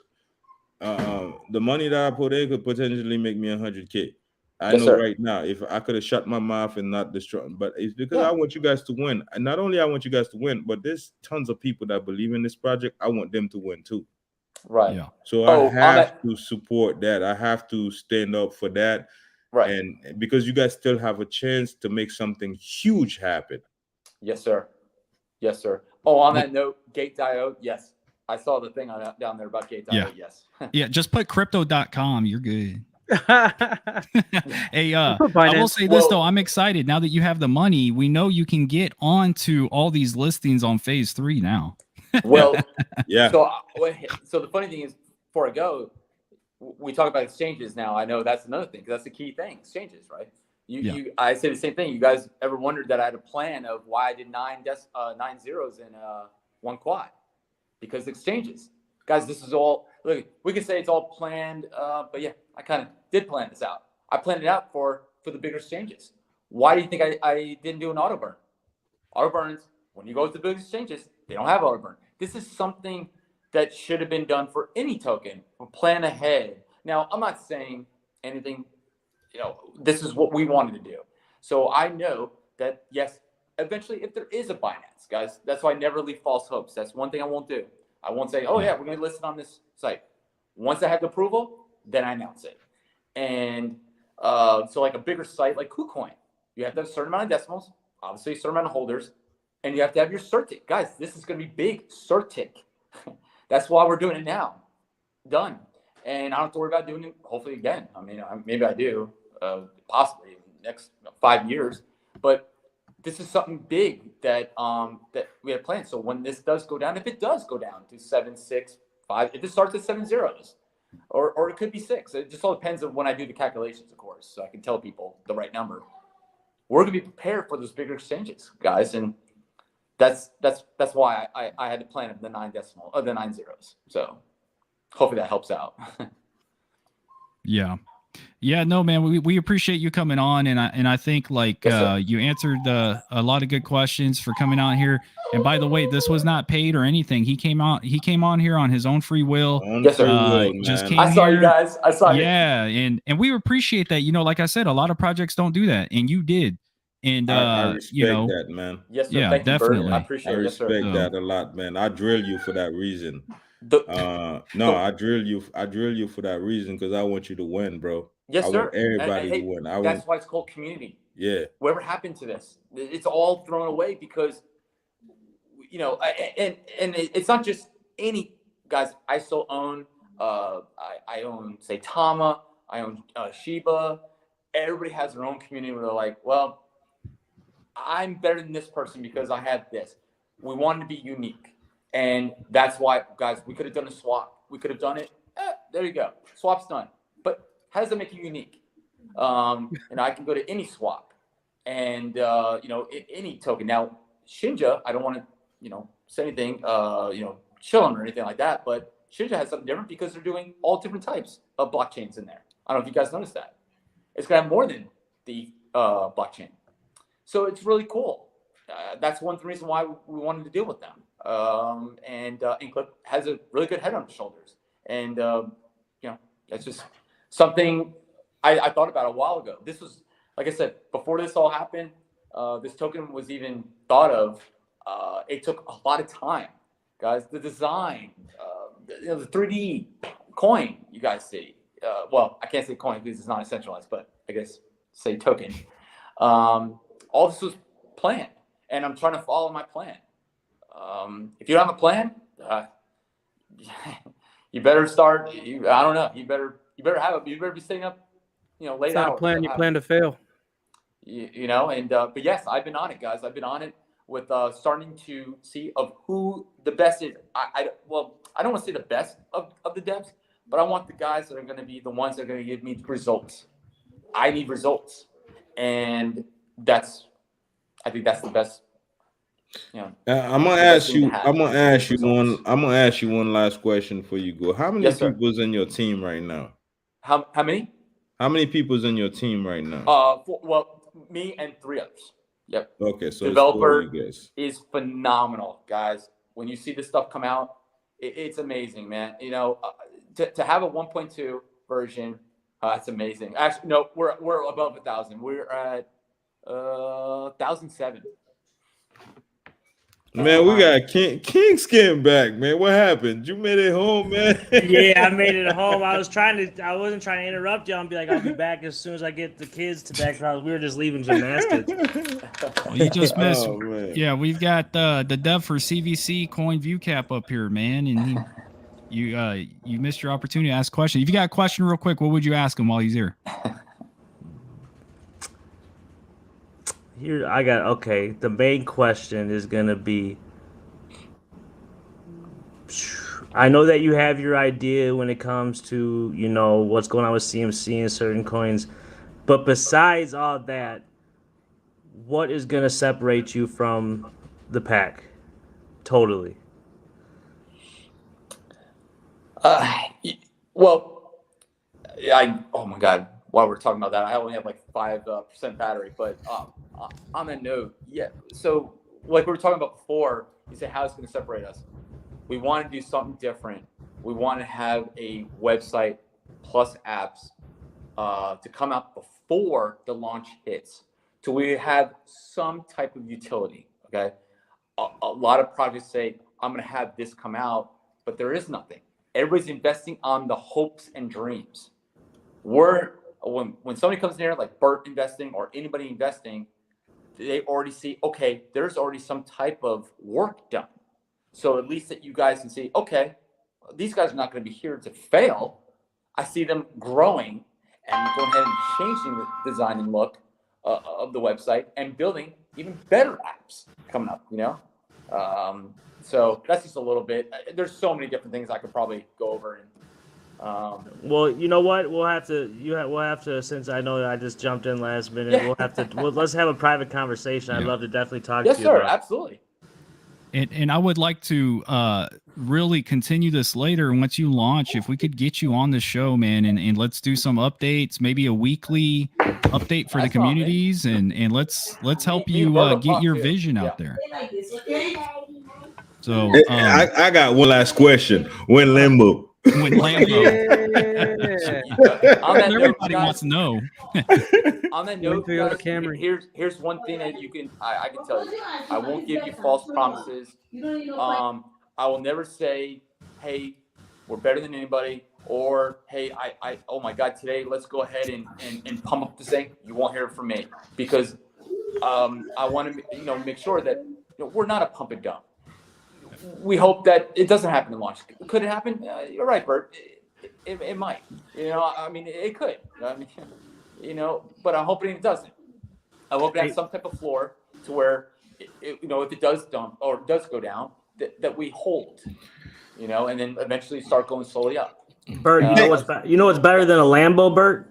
The money that I put in could potentially make me $100K. I know right now, if I could have shut my mouth and not destroy, but it's because I want you guys to win. And not only I want you guys to win, but there's tons of people that believe in this project. I want them to win too. Right. Yeah. So I have to support that. I have to stand up for that. Right. And because you guys still have a chance to make something huge happen. Yes, sir. Yes, sir. Oh, on that note, Gate.io. Yes. I saw the thing down there about Gate.io. Yes. Yeah. Just put crypto.com. You're good. Hey, I will say this though, I'm excited now that you have the money. We know you can get onto all these listings on phase 3 now. Well, yeah. So the funny thing is, before I go, we talk about exchanges now. I know that's another thing, because that's the key thing, exchanges, right? I say the same thing. You guys ever wondered that I had a plan of why I did 9 zeros in one quad? Because exchanges, guys. This is all. Look, we can say it's all planned, but yeah, I kind of did plan this out. I planned it out for the bigger exchanges. Why do you think I didn't do an auto burn? Auto burns, when you go to the big exchanges, they don't have auto burn. This is something that should have been done for any token. Plan ahead. Now, I'm not saying anything, this is what we wanted to do. So I know that, yes, eventually, if there is a Binance, guys, that's why I never leave false hopes. That's one thing I won't do. I won't say, oh, yeah, we're going to list it on this site. Once I have the approval, then I announce it. And So like a bigger site like KuCoin, you have to have a certain amount of decimals, obviously a certain amount of holders, and you have to have your CerTick. Guys, this is going to be big, CerTick. That's why we're doing it now. Done. And I don't have to worry about doing it hopefully again. I mean, maybe I do, possibly in the next 5 years. But this is something big that that we have planned. So when this does go down, if it does go down to 7, 6, 5, if it starts at 7 zeros, or it could be 6. It just all depends on when I do the calculations, of course, so I can tell people the right number. We're going to be prepared for those bigger exchanges, guys, and that's why I had to plan the 9 zeros. So hopefully that helps out. Yeah, no, man, we appreciate you coming on, and I think like Yes, you answered a lot of good questions for coming on here. And by the way, this was not paid or anything. He came on here on his own free will. Yes, sir. Free will, Just man. came I saw here. you guys. I saw you. Yeah, and we appreciate that. You know, like I said, a lot of projects don't do that, and you did. And I respect you know, that, man. Yes, sir. yeah, Thank you, Bert. definitely. I I appreciate it. Yes, sir. respect So- that a lot, man. I drill you for that reason. I drill you for that reason because I want you to win, bro. Yes, I sir. want everybody And, to win. that's why it's called community. Yeah. Whatever happened to this? It's all thrown away because, you know, and it's not just any guys. I still own. I own Saitama. I own Shiba. Everybody has their own community where they're like, well, I'm better than this person because I have this. We wanted to be unique, and that's why, guys. We could have done a swap. We could have done it. There you go. Swap's done. But how does that make you unique? And I can go to any swap and, you know, any token. Now, Shinja, I don't want to, you know, say anything, you know, chill them or anything like that. But Shinja has something different because they're doing all different types of blockchains in there. I don't know if you guys noticed that. It's going to have more than the blockchain. So it's really cool. That's one reason why we wanted to deal with them. And Inklet has a really good head on his shoulders. And, you know, that's just something I thought about a while ago. This was, like I said, before this all happened, this token was even thought of. It took a lot of time, guys. The design, you know, the 3D coin you guys see. Well, I can't say coin because it's not centralized, but I guess say token. All this was planned, and I'm trying to follow my plan. If you don't have a plan, you better start. I don't know. You better have it. You better be staying up, you know, late It's not hours. a plan. You plan to fail. You know, and but yes, I've been on it, guys. I've been on it with starting to see of who the best is. Well, I don't want to say the best of the devs, but I want the guys that are going to be the ones that are going to give me results. I need results, and I think that's the best. You know, I'm gonna ask you. I'm gonna ask you one. I'm gonna ask you one last question before you go. How many people's in your team right now? How many? How many people's in your team right now? Well, me and 3 others. Yep. Okay, so developer is phenomenal, guys. When you see this stuff come out, it's amazing, man. You know, to have a 1.2 version, that's amazing. Actually, no, we're above 1,000. We're at 1,007. Man, we got King Skin back, man. What happened? You made it home, man. Yeah, I made it home. I wasn't trying to interrupt y'all and be like, I'll be back as soon as I get the kids to back. We were just leaving gymnastics. Well, you just missed. Yeah, we've got the dev for CVC Coinview cap up here, man, and you missed your opportunity to ask a question. If you got a question real quick, what would you ask him while he's here? Here I got okay. The main question is gonna be. I know that you have your idea when it comes to, you know, what's going on with CMC and certain coins, but besides all that, what is gonna separate you from the pack? Totally. Well, oh my God. While we're talking about that, I only have like 5% battery, but on that note, yeah. So like we were talking about before, you say how it's going to separate us. We want to do something different. We want to have a website plus apps to come out before the launch hits. So we have some type of utility, okay? A lot of projects say, I'm going to have this come out, but there is nothing. Everybody's investing on the hopes and dreams. We're when somebody comes in here like Bert investing or anybody investing, they already see, okay, there's already some type of work done. So at least that you guys can see, okay, these guys are not going to be here to fail. I see them growing and going ahead and changing the design and look of the website and building even better apps coming up, you know? So that's just a little bit. There's so many different things I could probably go over. Well, you know what? We'll have to. Since I know I just jumped in last minute, we'll have to. Let's have a private conversation. I'd love to definitely talk to you. Yes, sir. About. Absolutely. And I would like to really continue this later. Once you launch, if we could get you on the show, man, and let's do some updates, maybe a weekly update for the communities, and let's help you get your vision out there. So I got one last question. When Lambo? When Lambo. Everybody wants to know. On that note, guys, here's one thing that I can tell you. I won't give you false promises. I will never say, hey, we're better than anybody, or hey, I oh my God, today let's go ahead and pump up this thing. You won't hear it from me, because I want to make sure that we're not a pump and dump. We hope that it doesn't happen in launch. Could it happen? You're right, Bert. It might. I mean, it could. I mean, but I'm hoping it doesn't. I hope it has some type of floor to where, if it does dump or does go down, that we hold, and then eventually start going slowly up. Bert, you know what's better than a Lambo, Bert?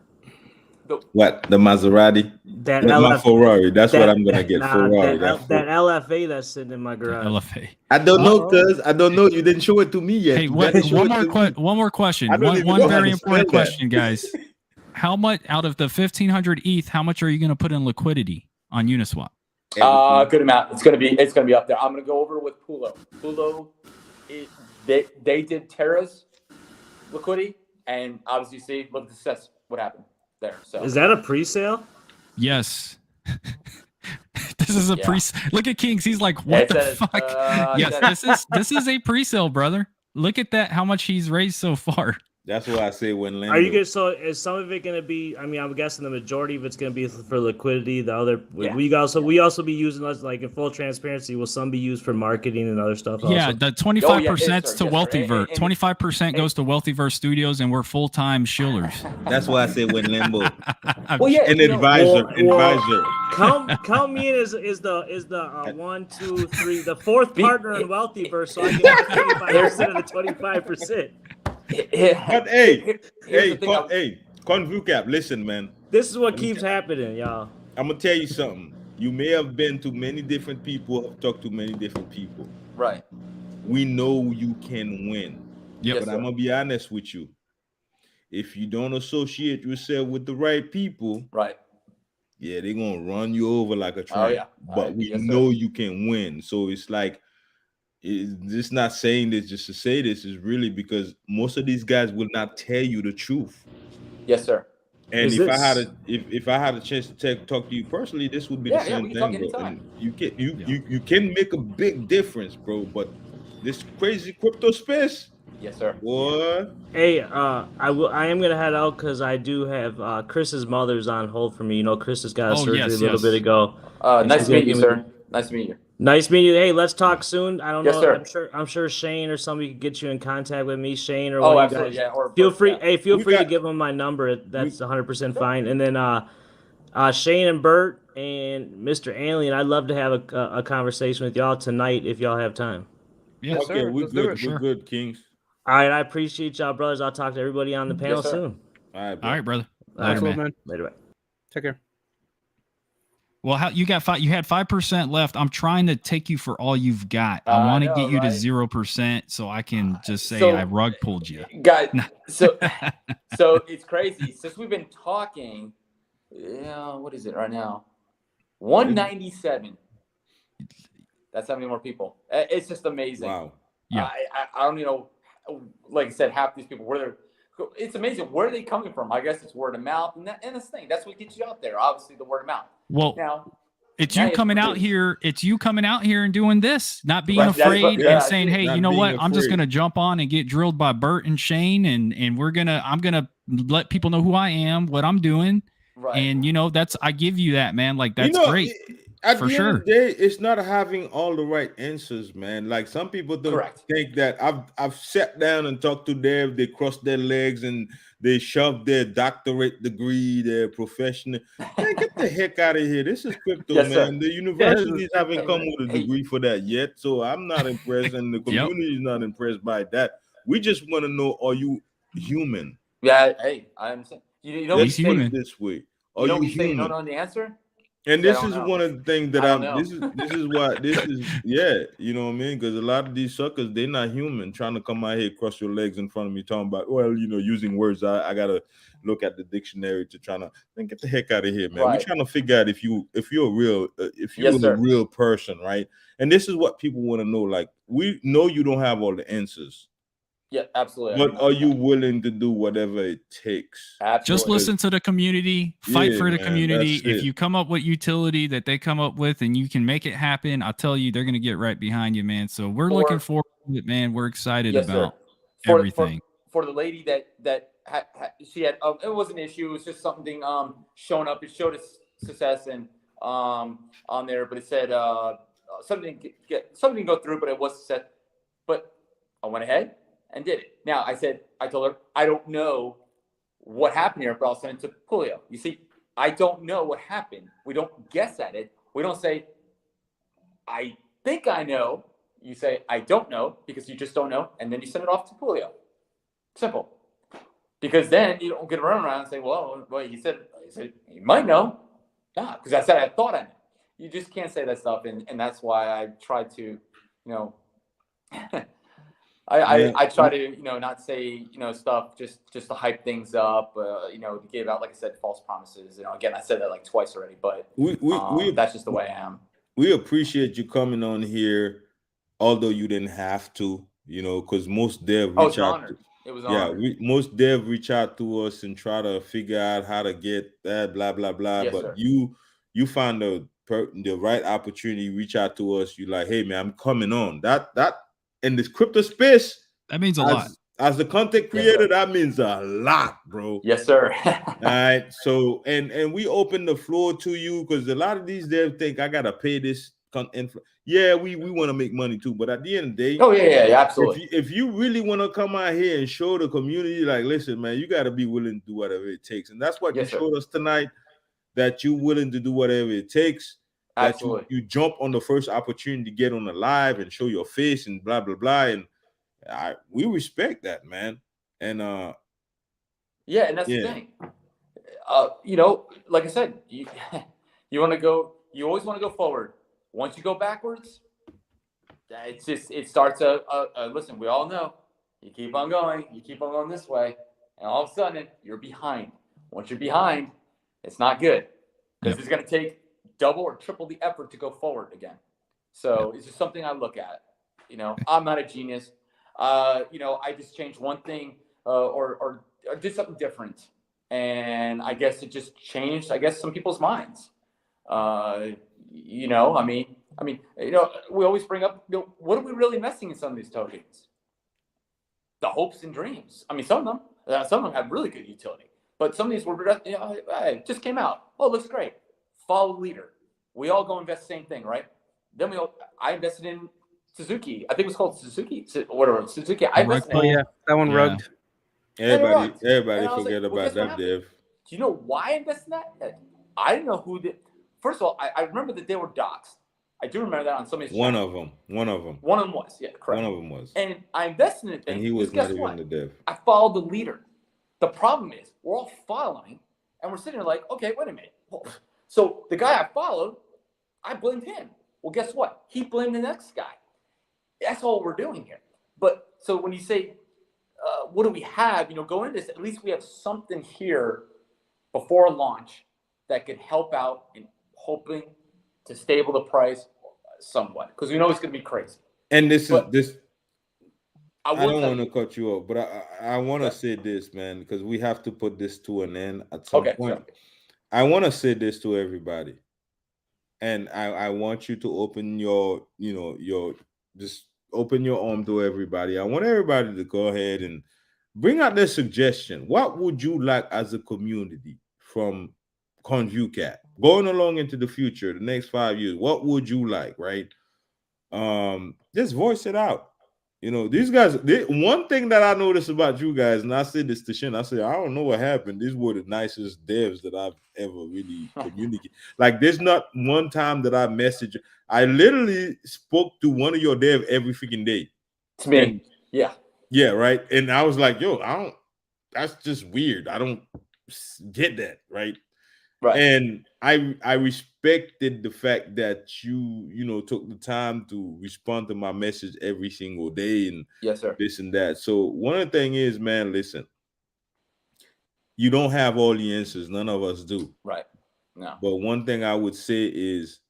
What? The Maserati? That my Ferrari. That's what I'm gonna get. Ferrari. That LFA that's sitting in my garage. LFA. I don't know, cuz I don't know. You didn't show it to me yet. Hey, one more question. One very important question, guys. How much out of the 1,500 ETH? How much are you going to put in liquidity on Uniswap? Good amount. It's gonna be up there. I'm gonna go over with Pulo. Pulo, they did Terra's liquidity, and obviously look at the success. What happened there? So is that a pre-sale? Yes. This is a Look at Kings. He's like, what the fuck? Yes, this is a pre-sale, brother. Look at that. How much he's raised so far. That's why I say when Lambo. Are you so is some of it going to be? I mean, I'm guessing the majority of it's going to be for liquidity. The other, we also be using us like in full transparency. Will some be used for marketing and other stuff? Yeah, also? the 25% to Wealthyverse. 25% goes to Wealthyverse Studios, and we're full-time shillers. That's why I say when Lambo. An advisor. Count me in as the 1, 2, 3, the fourth partner in Wealthyverse, so I get 25% of the 25%. But hey, Coinview Cap, listen, man. This is what keeps happening, y'all. I'm gonna tell you something. You may have been to many different people, talked to many different people. Right. We know you can win. Yeah, but I'm gonna be honest with you. If you don't associate yourself with the right people, right? Yeah, they're gonna run you over like a train. Oh, yeah. But we know you can win. So it's like, it's not saying this just to say this, is really because most of these guys will not tell you the truth. Yes, sir. And if I had a chance to talk to you personally, this would be the same thing, bro. And you can make a big difference, bro. But this crazy crypto space, yes, sir. What? Hey, I am gonna head out because I do have Chris's mother's on hold for me. You know, Chris has got a surgery a little bit ago. Nice to meet you, sir. Nice to meet you. Nice meeting you. Hey, let's talk soon. I don't know. Sir. I'm sure Shane or somebody could get you in contact with me. Shane or one of you guys. Yeah. Or feel free. Yeah. Hey, feel free to give him my number. That's 100% fine. And then Shane and Bert and Mr. Alien, I'd love to have a conversation with y'all tonight if y'all have time. Yes, okay, sir. We're good. We're good, Kings. All right, I appreciate y'all, brothers. I'll talk to everybody on the panel soon. All right, brother. Later, man. Later, bye. Take care. Well, you got 5. You had 5% left. I'm trying to take you for all you've got. I want to get you to 0%, so I can just say I rug pulled you, guys. So it's crazy. Since we've been talking, what is it right now? 197. That's how many more people. It's just amazing. Wow. Yeah. I don't know. Like I said, half these people it's amazing. Where are they coming from? I guess it's word of mouth, and this thing. That's what gets you out there. Obviously, the word of mouth. Well, now it's you coming out here. It's you coming out here and doing this, not being afraid and saying, "Hey, you know what? I'm just gonna jump on and get drilled by Bert and Shane, and I'm gonna let people know who I am, what I'm doing. Right. And I give you that, man. Like, that's great. At For the end of sure. the day, it's not having all the right answers, man. Like some people don't Correct. think that I've sat down and talked to them, they cross their legs and they shove their doctorate degree, their professional. Man, get the heck out of here. This is crypto, Yes, sir. man. The universities Yeah, haven't come with a degree for that yet. So I'm not impressed, and the community is not impressed by that. We just want to know, are you human? Yeah, hey, I'm saying you know Let's what put you it this way. Are you know you what you say you human? don't know the answer? And Say, I this don't is know. one of the things that I don't I'm. know. This is why this is you know what I mean? Because a lot of these suckers, they're not human. Trying to come out here, cross your legs in front of me, talking about using words. I gotta look at the dictionary to try to get the heck out of here, man. We're Right. trying to figure out if you're a real Yes, sir. a real person, right? And this is what people want to know. Like, we know you don't have all the answers. Yeah, absolutely. But are you willing to do whatever it takes? Absolutely. Just listen to the community, fight for the man, community. that's If it. you come up with utility that they come up with and you can make it happen, I tell you, they're going to get right behind you, man. So we're looking forward to it, man. We're excited Yes, about sir. everything. For the lady that she had, it was an issue. It was just something showing up. It showed its success and on there, but it said something go through, but it was set. But I went ahead and did it. Now I told her I don't know what happened here, but I'll send it to Julio. You see, I don't know what happened. We don't guess at it. We don't say I think I know. You say I don't know because you just don't know, and then you send it off to Julio. Simple. Because then you don't get around and say, well, he said you might know. Nah, because I said I thought I knew. You just can't say that stuff, and that's why I try to, I try to, not say, stuff just to hype things up, to give out, like I said, false promises. Again, I said that like twice already, but that's just the way I am. We appreciate you coming on here, although you didn't have to, because most dev reach out. It was an honor. Most dev reach out to us and try to figure out how to get that, blah blah blah. Yes, but sir. you find the right opportunity, reach out to us. You like, hey man, I'm coming on. That in this crypto space, that means a lot. As a content creator, that means a lot, bro. Yes, sir. All right. So and we open the floor to you because a lot of these devs think I gotta pay this. Yeah, we want to make money too, but at the end of the day, oh yeah, absolutely. If you really want to come out here and show the community, like, listen, man, you got to be willing to do whatever it takes, and that's what you showed us tonight. That you're willing to do whatever it takes. Absolutely. That you jump on the first opportunity to get on the live and show your face and blah blah blah, and we respect that, man. And yeah, and that's the thing. Like I said, you want to go. You always want to go forward. Once you go backwards, it starts listen, we all know you keep on going this way, and all of a sudden you're behind. Once you're behind, it's not good because it's going to take double or triple the effort to go forward again. So it's just something I look at. I'm not a genius. I just changed one thing or did something different, and I guess it just changed, some people's minds. We always bring up, what are we really investing in some of these tokens? The hopes and dreams. Some of them have really good utility, but some of these were, just came out. Oh, looks great. Follow leader. We all go invest the same thing, right? Then I invested in Suzuki. I think it was called Suzuki, whatever. Suzuki. I invested in. Yeah, that one rugged. Everybody forget about that, Dev. Do you know why I invested in that? I didn't know who did. First of all, I remember that they were doxxed. I do remember that on somebody's One channel. of them. One of them was, yeah, correct. One of them was. And I invested in it. And he was not even the dev. I followed the leader. The problem is we're all following, and we're sitting there like, okay, wait a minute. So the guy I followed, I blamed him. Well, guess what? He blamed the next guy. That's all we're doing here. But so when you say, what do we have? Go into this. At least we have something here before launch that could help out in hoping to stable the price somewhat, because we know it's going to be crazy. And I don't want to cut you off, but I want to say this, man, because we have to put this to an end at some point. Sure. I want to say this to everybody, and I want you to open your just open your arm to everybody. I want everybody to go ahead and bring out their suggestion. What would you like as a community from Coinview Cat going along into the future, the next 5 years? What would you like, right? Just voice it out. You know, these guys, one thing that I noticed about you guys, and I said this to Shin, I said, I don't know what happened. These were the nicest devs that I've ever really communicated. Like, there's not one time that I messaged. I literally spoke to one of your dev every freaking day. It's me. Yeah. Yeah, right. And I was like, yo, that's just weird. I don't get that, right? Right. And I respected the fact that you took the time to respond to my message every single day and yes, sir. This and that. So one of the thing is, man, listen, you don't have all the answers. None of us do. Right. No. But one thing I would say is,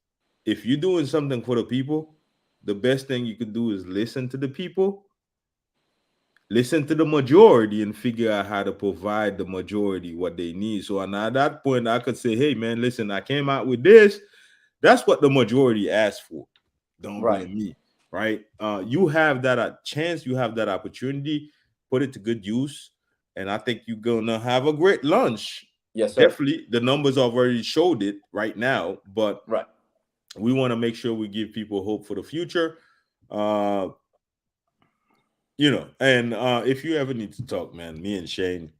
if you're doing something for the people, the best thing you can do is listen to the people. Listen to the majority and figure out how to provide the majority what they need. So at that point, I could say, hey, man, listen, I came out with this. That's what the majority asked for. Don't blame me, right? You have that chance. You have that opportunity. Put it to good use. And I think you're going to have a great lunch. Yes, sir. Definitely. The numbers already showed it right now. But we want to make sure we give people hope for the future. And if you ever need to talk, man, me and Shane.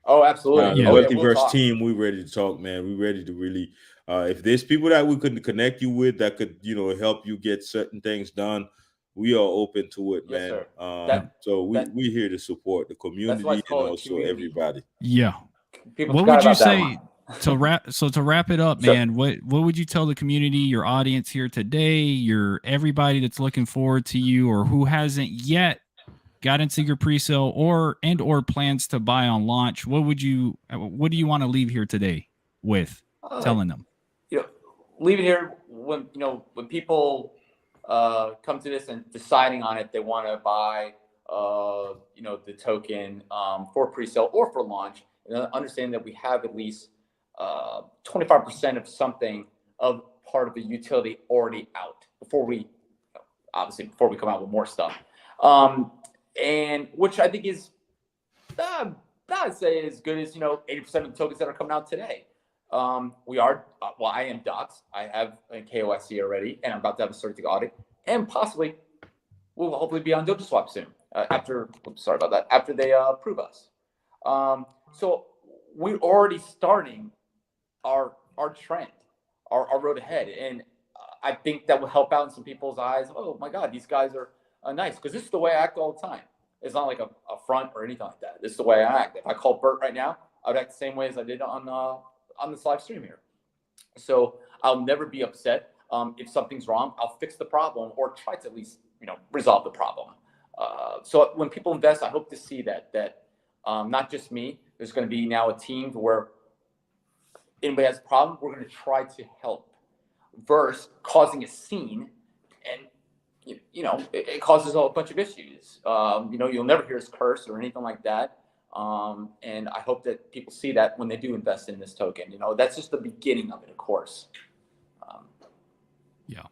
Oh, absolutely. The Multiverse team, we ready to talk, man. We ready to really, if there's people that we could connect you with that could, help you get certain things done, we are open to it, man. So we here to support the community and also everybody. Yeah. What would you say to wrap it up, man? What would you tell the community, your audience here today, everybody that's looking forward to you or who hasn't yet got into your pre-sale or plans to buy on launch? What do you want to leave here today with telling them? Leave it here when people come to this and deciding on it, they want to buy the token for pre-sale or for launch, and understand that we have at least 25% of something of part of the utility already out before we come out with more stuff. And which I think is, I'd say as good as 80% of the tokens that are coming out today. We are I am Docs. I have a KYC already, and I'm about to have a certificate audit, and possibly we'll hopefully be on DojaSwap soon. After they approve us. So we're already starting our trend, our road ahead, and I think that will help out in some people's eyes. Oh my God, these guys are nice, because this is the way I act all the time. It's not like a front or anything like that. This is the way I act. If I call Bert right now, I would act the same way as I did on this live stream here. So I'll never be upset. If something's wrong, I'll fix the problem or try to at least resolve the problem. So when people invest, I hope to see that not just me. There's going to be now a team where anybody has a problem, we're going to try to help. Versus causing a scene and it causes a bunch of issues. You'll never hear us curse or anything like that. And I hope that people see that when they do invest in this token. That's just the beginning of it, of course. Yeah.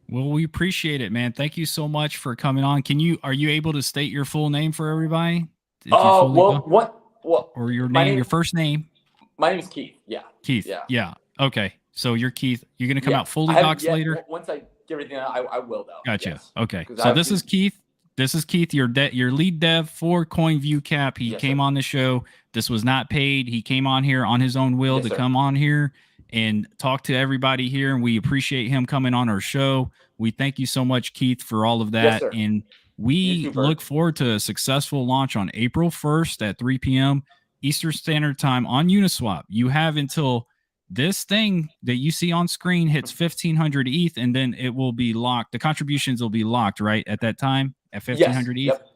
Well, we appreciate it, man. Thank you so much for coming on. Are you able to state your full name for everybody? Or your name, your first name? My name is Keith. Yeah. Keith. Yeah. Okay. So you're Keith. You're going to come out fully docs later? Once I get everything out, I will though. Gotcha. Yes. Okay. So this is Keith. This is Keith, your lead dev for Coinview Cap. He came on the show. This was not paid. He came on here on his own will to come on here and talk to everybody here. And we appreciate him coming on our show. We thank you so much, Keith, for all of that. And we look forward to a successful launch on April 1st at 3 p.m. Eastern Standard Time on Uniswap. You have until this thing that you see on screen hits 1,500 ETH, and then it will be locked. The contributions will be locked, right, at that time at 1,500 ETH. Yep.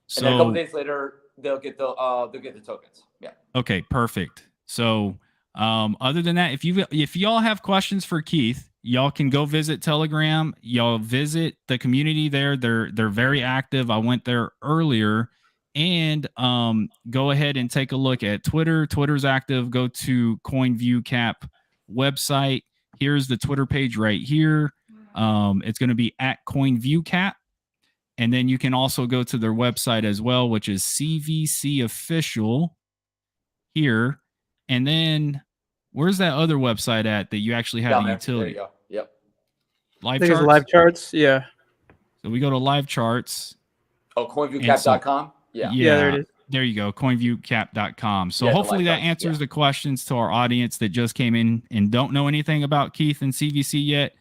So, and then a couple days later, they'll get the tokens. Yeah. Okay. Perfect. So, other than that, if y'all have questions for Keith, y'all can go visit Telegram. Y'all visit the community there. They're very active. I went there earlier. And go ahead and take a look at Twitter. Twitter's active. Go to Coinview Cap website. Here's the Twitter page right here. It's going to be at Coinview Cap. And then you can also go to their website as well, which is CVC Official here. And then where's that other website at that you actually have Down a there. utility? There you go. Yep. I Live think it's charts. live charts. Yeah. So we go to live charts. Oh, coinviewcap.com. Yeah. Yeah, there it is. There you go, coinviewcap.com. So Yeah, the hopefully live that charts, answers yeah. the questions to our audience that just came in and don't know anything about Keith and CVC yet.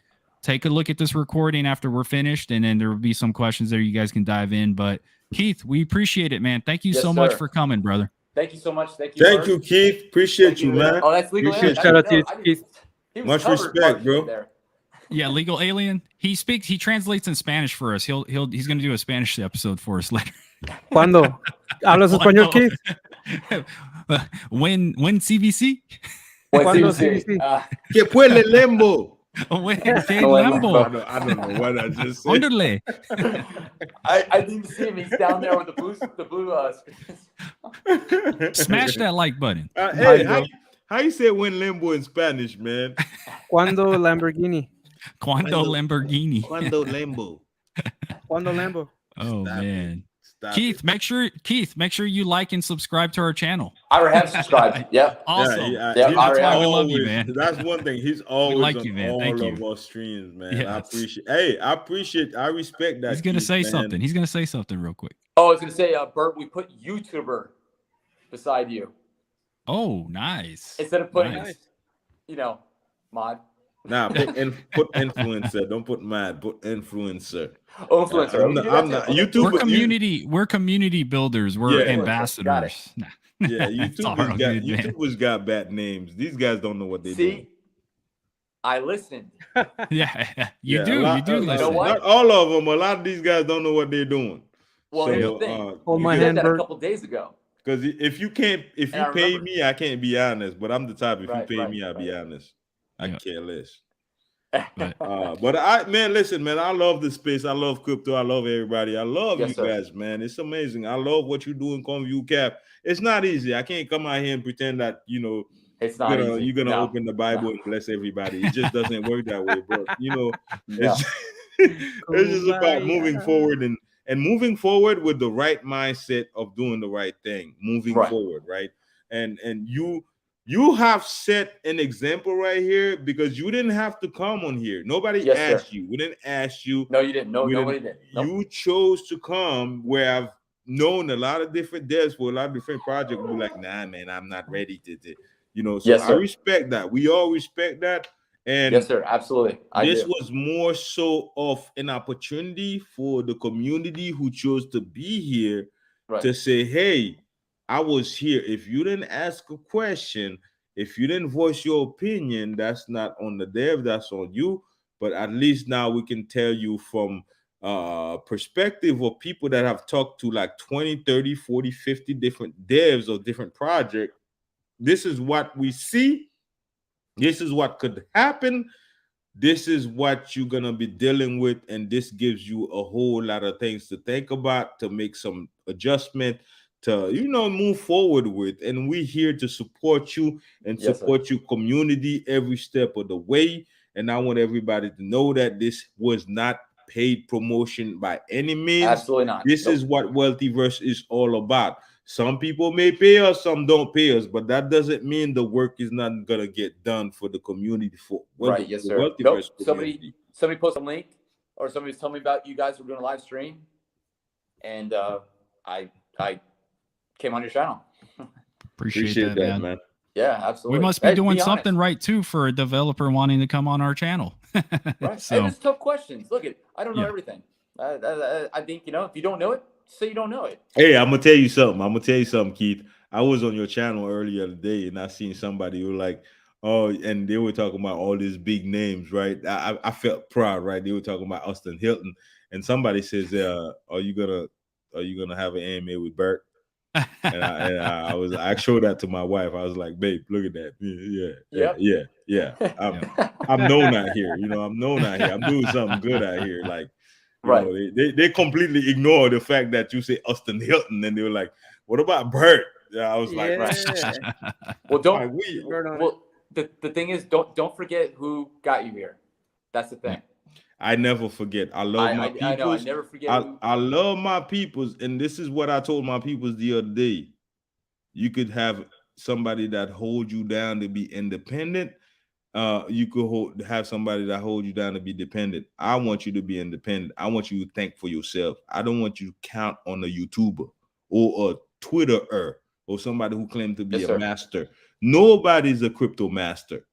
Take a look at this recording after we're finished, and then there will be some questions there you guys can dive in. But Keith, we appreciate it, man. Thank you Yes, so much sir. for coming, brother. Thank you so much. Thank you. Thank Bert. you, Keith. Appreciate Thank you, man. Oh, that's legal. Appreciate Alien. Shout out to you, I didn't- Keith. he was Much covered respect, bro. there. Yeah, legal alien. He translates in Spanish for us. He's going to do a Spanish episode for us later. ¿Cuándo? ¿Hablas español, Keith? When CVC? ¿Cuándo CVC? CVC? Que puele lembo. When Lambo. I don't know what I just said. Underlay. I didn't see him. He's down there with the blue Smash that like button. Hey, how you say when limbo in Spanish, man? ¿Cuándo Lamborghini? Quando Lamborghini. Cuando lembo. ¿Cuándo Lambo? Oh Stop man. Stop Keith, it. make sure you like and subscribe to our channel. I already have subscribed. Yep. Awesome. Yeah, That's already why have. we love you, always- man. That's one thing. He's always like on you, man. all Thank of you. our streams, man. Yes. I appreciate. Hey, I respect that. He's gonna Keith, say man. something. He's gonna say something real quick. Oh, I was gonna say, Bert, we put YouTuber beside you Oh, nice. instead of putting, Nice. mod. Nah, put influencer. Don't put mad. Put influencer. Oh, influencer. I'm not. YouTube. We're community builders. We're Yeah. ambassadors. Nah. Yeah, It's all good, man. YouTubers got bad names. These guys don't know what they do. See, I listened. Yeah, you Yeah, do. a lot- You do a- listen. know what? Not all of them. A lot of these guys don't know what they're doing. Well, So, here's the thing. Hold you my I get- did hand, that a Bert. couple days ago. Because if you And I pay remember. me, I can't be honest. But I'm the type. If Right, you pay right, me, I'll be right. honest. I Yeah. care less. But- But listen, man. I love the space. I love crypto. I love everybody. I love Yes, you sir. guys, man. It's amazing. I love what you do in Coinview Cap. It's not easy. I can't come out here and pretend that It's not easy. you're gonna No. open the Bible and bless everybody. It just doesn't work that way, bro. No. It's, it's just about moving forward and moving forward with the right mindset of doing the right thing, moving Right. forward, right? And you have set an example right here because you didn't have to come on here. Nobody Yes, sir. asked you. We didn't ask you. No, you didn't. No, We nobody did. Nope. You chose to come where I've known a lot of different devs for a lot of different projects. Be like, nah, man, I'm not ready to. So Yes, I sir. respect that. We all respect that. And Yes, sir. Absolutely. this do. was more so of an opportunity for the community who chose to be here Right. to say, hey, I was here. If you didn't ask a question, if you didn't voice your opinion, that's not on the dev, that's on you. But at least now we can tell you from perspective of people that have talked to like 20, 30, 40, 50 different devs or different projects. This is what we see. This is what could happen. This is what you're going to be dealing with. And this gives you a whole lot of things to think about, to make some adjustment, to, move forward with. And we're here to support you and Yes, support your community every step of the way. And I want everybody to know that this was not paid promotion by any means. Absolutely not. This Nope. is what Wealthyverse is all about. Some people may pay us, some don't pay us, but that doesn't mean the work is not gonna get done for the community. Right. Yes, sir. Nope. Wealthyverse Somebody posted a link, or somebody was telling me about you guys were doing a live stream, and I came on your channel. Appreciate that, man. Yeah, absolutely. We must be doing honest. something right too for a developer wanting to come on our channel. Right. So And it's tough questions. Look, I don't know Yeah. everything. I think if you don't know it, say you don't know it. Hey, I'm gonna tell you something, Keith. I was on your channel earlier today, and I seen somebody who like, and they were talking about all these big names, right? I felt proud, right? They were talking about Austin Hilton, and somebody says, "Are you gonna have an AMA with Bert?" And I showed that to my wife. I was like, "Babe, look at that. Yeah. I'm known out here. I'm known out here. I'm doing something good out here. Like, Right. They completely ignore the fact that you say Austin Hilton, and they were like, "What about Bert?" Yeah, I was like, Yeah. Well, don't. Like, Word on it. Well, the thing is, don't forget who got you here. That's the thing. I never forget. I love my peoples. I know. I never forget. I love my peoples, and this is what I told my peoples the other day. You could have somebody that holds you down to be independent. You could have somebody that holds you down to be dependent. I want you to be independent. I want you to think for yourself. I don't want you to count on a YouTuber or a Twitterer or somebody who claims to be a master. Nobody's a crypto master.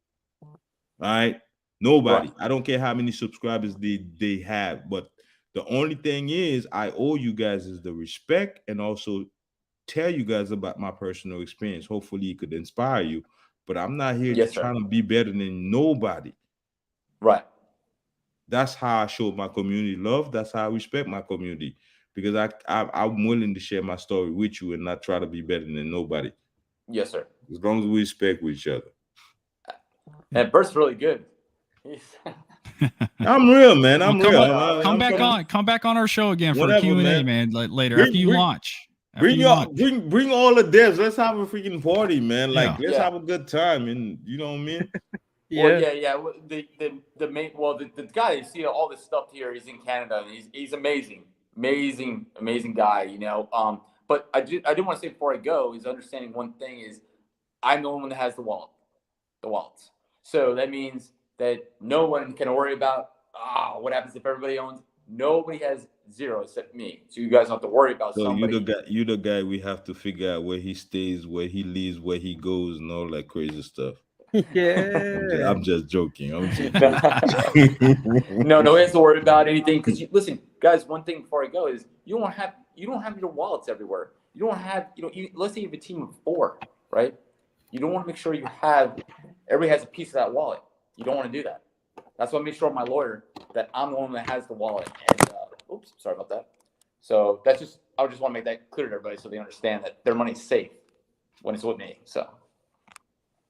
All right? Nobody. Right. I don't care how many subscribers they have, but the only thing is I owe you guys is the respect and also tell you guys about my personal experience. Hopefully it could inspire you, but I'm not here trying to be better than nobody. Right. That's how I show my community love. That's how I respect my community, because I'm willing to share my story with you and not try to be better than nobody. Yes, sir. As long as we respect each other. And Bert's really good. I'm real, man. I'm real. Come back on our show again for a Q&A, man. Later after you launch. Bring all the devs. Let's have a freaking party, man. Like let's have a good time, and you know what I mean. Yeah. The main the guy you see all this stuff here. He's in Canada. And he's amazing guy. You know. But I do want to say before I go is understanding one thing is I'm the one that has the wallets. So that means that no one can worry about what happens if everybody owns. Nobody has zero except me. So you guys don't have to worry about somebody. You the guy we have to figure out where he stays, where he lives, where he goes, and all that crazy stuff. Yeah. I'm just joking. No, he has to worry about anything. Because listen, guys, one thing before I go is you don't have your wallets everywhere. You don't have, let's say you have a team of 4, right? You don't want to make sure everybody has a piece of that wallet. You don't want to do that. That's why I make sure my lawyer that I'm the one that has the wallet. And oops, sorry about that. So I just want to make that clear to everybody so they understand that their money's safe when it's with me. So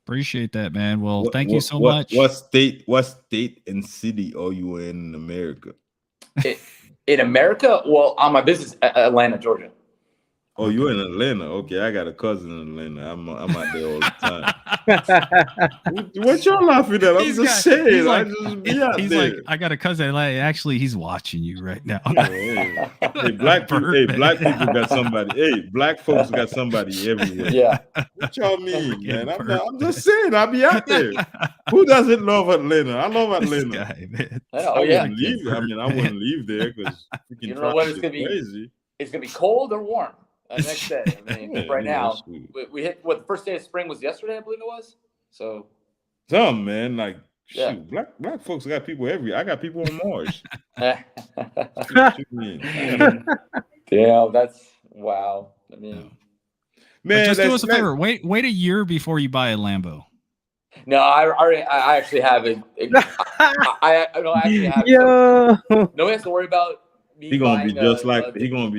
appreciate that, man. Well, thank you so much. What state and city are you in America? In America? Well, on my business, Atlanta, Georgia. Oh, you're in Atlanta. Okay, I got a cousin in Atlanta. I'm out there all the time. What y'all laughing at? I'm just saying. I got a cousin. Like, actually, he's watching you right now. Hey, black people got somebody. Hey, black folks got somebody everywhere. Yeah. What y'all mean, man? I'm just saying. I'll be out there. Who doesn't love Atlanta? I love Atlanta. Guy, man. I wouldn't leave there because you know what it's gonna be. It's gonna be cold or warm. Next day. I mean, right now we hit the first day of spring was yesterday, I believe it was. So, man, like shoot, black folks got people everywhere. I got people on Mars. Yeah, that's wow. I mean, man, just do us a favor. Wait a year before you buy a Lambo. No, I actually have it. I actually have it. Yo. So, no one has to worry about. He gonna be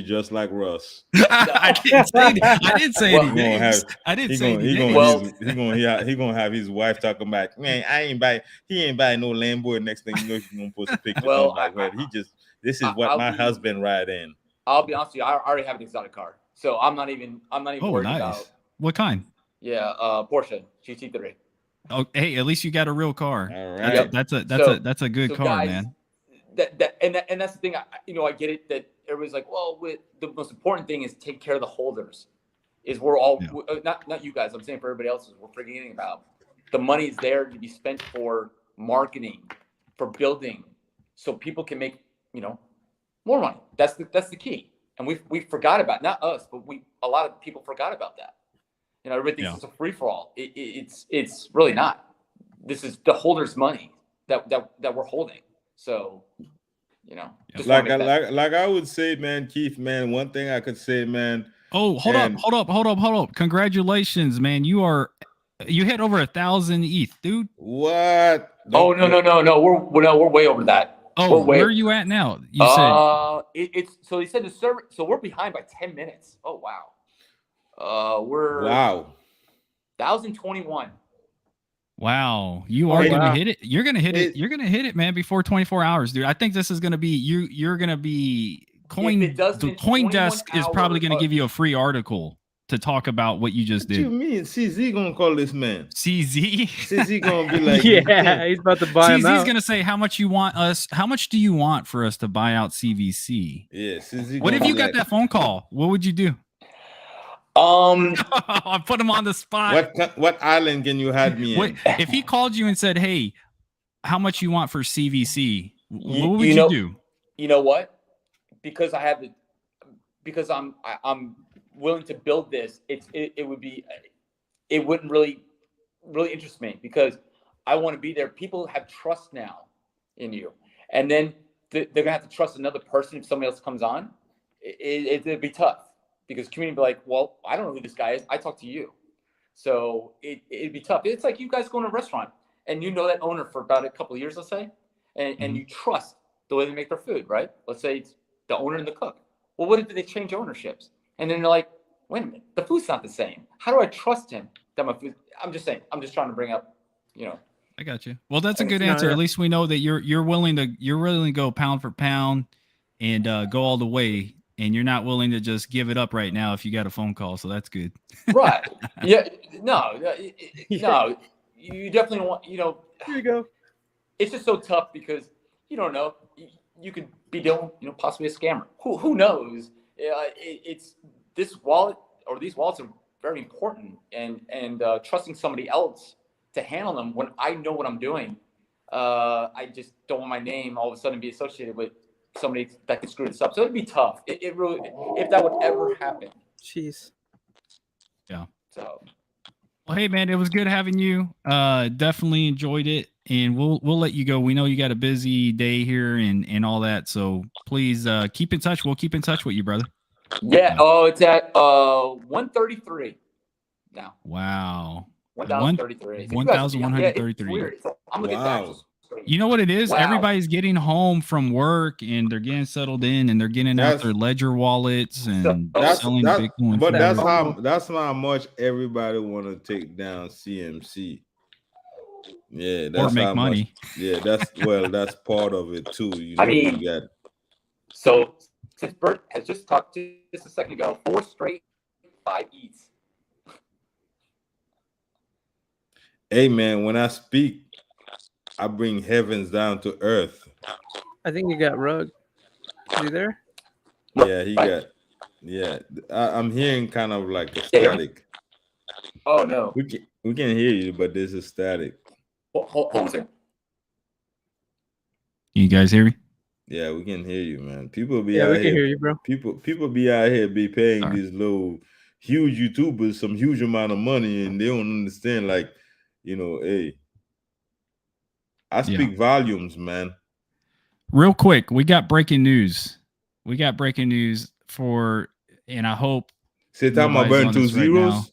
just like Russ. I didn't say that. I didn't say anything. He gonna have his wife talking about, man, he ain't buy no Lambo, and next thing you know, he's gonna post a picture. This is what my husband ride in. I'll be honest with you, I already have an exotic car. So I'm not even worried about what kind? Yeah, Porsche GT3. Oh, hey, at least you got a real car. All right. That's a good car, guys, man. And that's the thing. I get it that everybody's like, well, the most important thing is take care of the holders. Is we're all not you guys. I'm saying for everybody else, we're forgetting about the money is there to be spent for marketing, for building, so people can make more money. That's the key. And we forgot about, not us, but a lot of people forgot about that. Everybody thinks it's a free for all. It's really not. This is the holders' money that we're holding. So, like I would say, man, Keith, man, one thing I could say, man. Oh, hold up. Congratulations, man. You hit over 1,000 ETH, dude. What? No. We're way over that. Oh, where are you at now? You said so he said the server. So we're behind by 10 minutes. Oh, wow. We're 1,021. Wow, you are gonna hit it. You're gonna hit it. You're gonna hit it, man, before 24 hours, dude. I think this is gonna be you're gonna be CoinDesk is probably gonna give you a free article. to talk about what you just What did. you mean? CZ gonna call this man? CZ? CZ gonna be like, Yeah, he's about to buy him CZ's out. gonna say, how much you want us? How much do you want for us to buy out CVC? Yeah, CZ. What if gonna you be got like, that phone call? What would you do? I put him on the spot. What island can you hide me in? If he called you and said, "Hey, how much you want for CVC?" What would you do? You know what? Because I'm willing to build this. It wouldn't really interest me because I want to be there. People have trust now in you, and then they're gonna have to trust another person if somebody else comes on. It'd be tough because community be like, well, I don't know who this guy is. I talk to you, so it'd be tough. It's like you guys go to a restaurant and you know that owner for about a couple of years, let's say, and you trust the way they make their food, right? Let's say it's the owner and the cook. Well, what if they change ownerships? And then they're like, wait a minute, the food's not the same. How do I trust him that my food? I'm just saying. I'm just trying to bring up, I got you. Well, that's a good answer. At least we know that you're willing to go pound for pound and go all the way, and you're not willing to just give it up right now if you got a phone call. So that's good. Right. Yeah. No. No. You definitely want. Here you go. It's just so tough because you don't know. You could be dealing, possibly a scammer. Who knows? It's this wallet or these wallets are very important, and trusting somebody else to handle them when I know what I'm doing. I just don't want my name all of a sudden be associated with somebody that could screw this up. So it'd be tough. It really, if that would ever happen. Jeez. Yeah. So. Well, hey man, it was good having you. Definitely enjoyed it, and we'll let you go. We know you got a busy day here and all that, so please keep in touch. We'll keep in touch with you, brother. Yeah. Oh, it's at 133 now. Wow. 1,033. 1,133. Yeah, I'm looking at You know what it is? Wow. Everybody's getting home from work and they're getting settled in and they're getting out their Ledger wallets and selling Bitcoin. But that's how much everybody want to take down CMC. Yeah, that's or make how money. Much, yeah, that's part of it too. You got. So since Bert has just talked to just a second ago, 4 straight 5 eats. Hey man, when I speak, I bring heavens down to earth. I think you got Rug. Is he there? Yeah, he got. Yeah, I'm hearing kind of like a static. Oh no, we can hear you, but there's a static. Hold on a second. You guys hear me? Yeah, we can hear you, man. People be yeah, out we here. can hear you, bro. People be out here be paying these little huge YouTubers some huge amount of money, and they don't understand. Like, hey, I speak volumes, man. Real quick, we got breaking news. And I hope Saitama burned 2 zeros.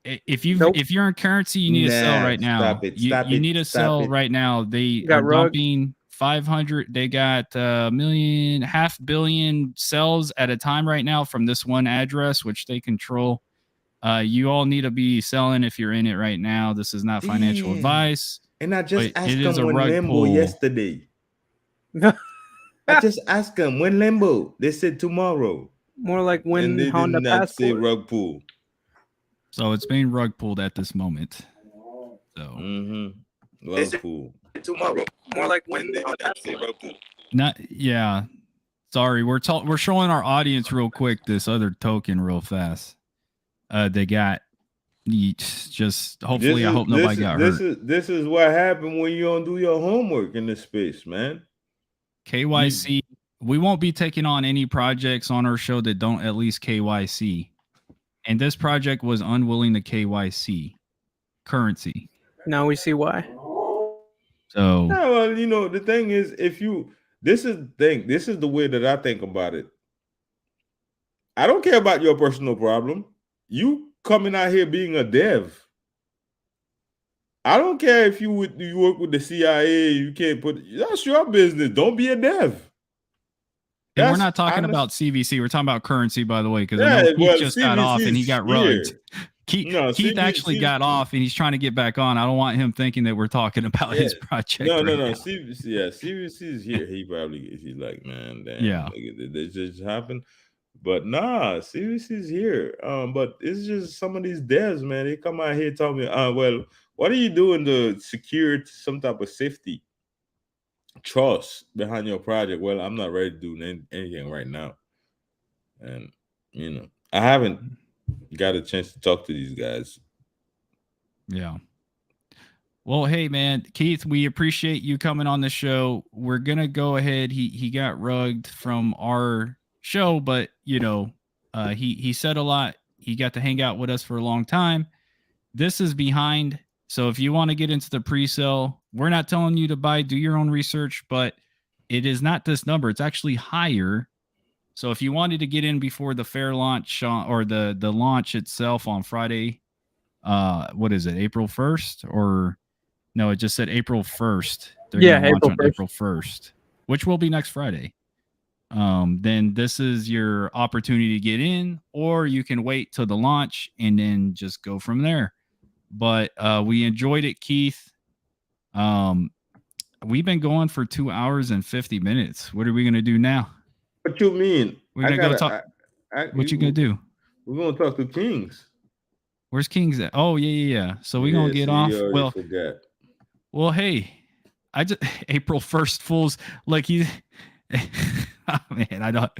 If you're in currency, you need to sell right now. You need to sell right now. They are dumping 500. They got 500 million sells at a time right now from this one address, which they control. You all need to be selling if you're in it right now. This is not financial advice. And I just asked them when Limbo yesterday. I just asked them when Limbo. They said tomorrow. More like when and they Honda did not Passport. say rug pull. So it's being rug pulled at this moment. So rug pull tomorrow. More like when they say rug pull. Sorry, we're showing our audience real quick this other token real fast. They got just hopefully I hope nobody got hurt. This is what happened when you don't do your homework in this space, man. KYC. We won't be taking on any projects on our show that don't at least KYC. And this project was unwilling to KYC currency. Now we see why. So yeah, well, the thing is, this is the way that I think about it. I don't care about your personal problem. You coming out here being a dev. I don't care if you work with the CIA. You can't that's your business. Don't be a dev. And we're not talking about CVC. We're talking about currency, by the way, because I know Keith just got off and he got rugged. Keith actually got off and he's trying to get back on. I don't want him thinking that we're talking about his project. No. CVC is here. He's like, man, damn. Yeah, this just happened. But nah, Sirius is here. But it's just some of these devs, man. They come out here telling me, well, what are you doing to secure some type of safety trust behind your project? Well, I'm not ready to do anything right now. And I haven't got a chance to talk to these guys. Yeah. Well, hey man, Keith, we appreciate you coming on the show. We're gonna go ahead. He got rugged from our show, but he said a lot. He got to hang out with us for a long time. This is behind. So if you want to get into the pre-sale, we're not telling you to buy, do your own research, but it is not this number. It's actually higher. So if you wanted to get in before the fair launch or the launch itself on Friday, what is it, April 1st? Or no, it just said April 1st. They're going to launch on April 1st, which will be next Friday. Then this is your opportunity to get in, or you can wait till the launch and then just go from there. But we enjoyed it, Keith. We've been going for 2 hours and 50 minutes. What are we going to do now? What you mean? We're going to go talk. What you going to do? We're going to talk to Kings. Where's Kings at? Oh, yeah. So we're going to get off. Well, forget. Well, hey, I just April 1st fools. Like he's oh man, I don't.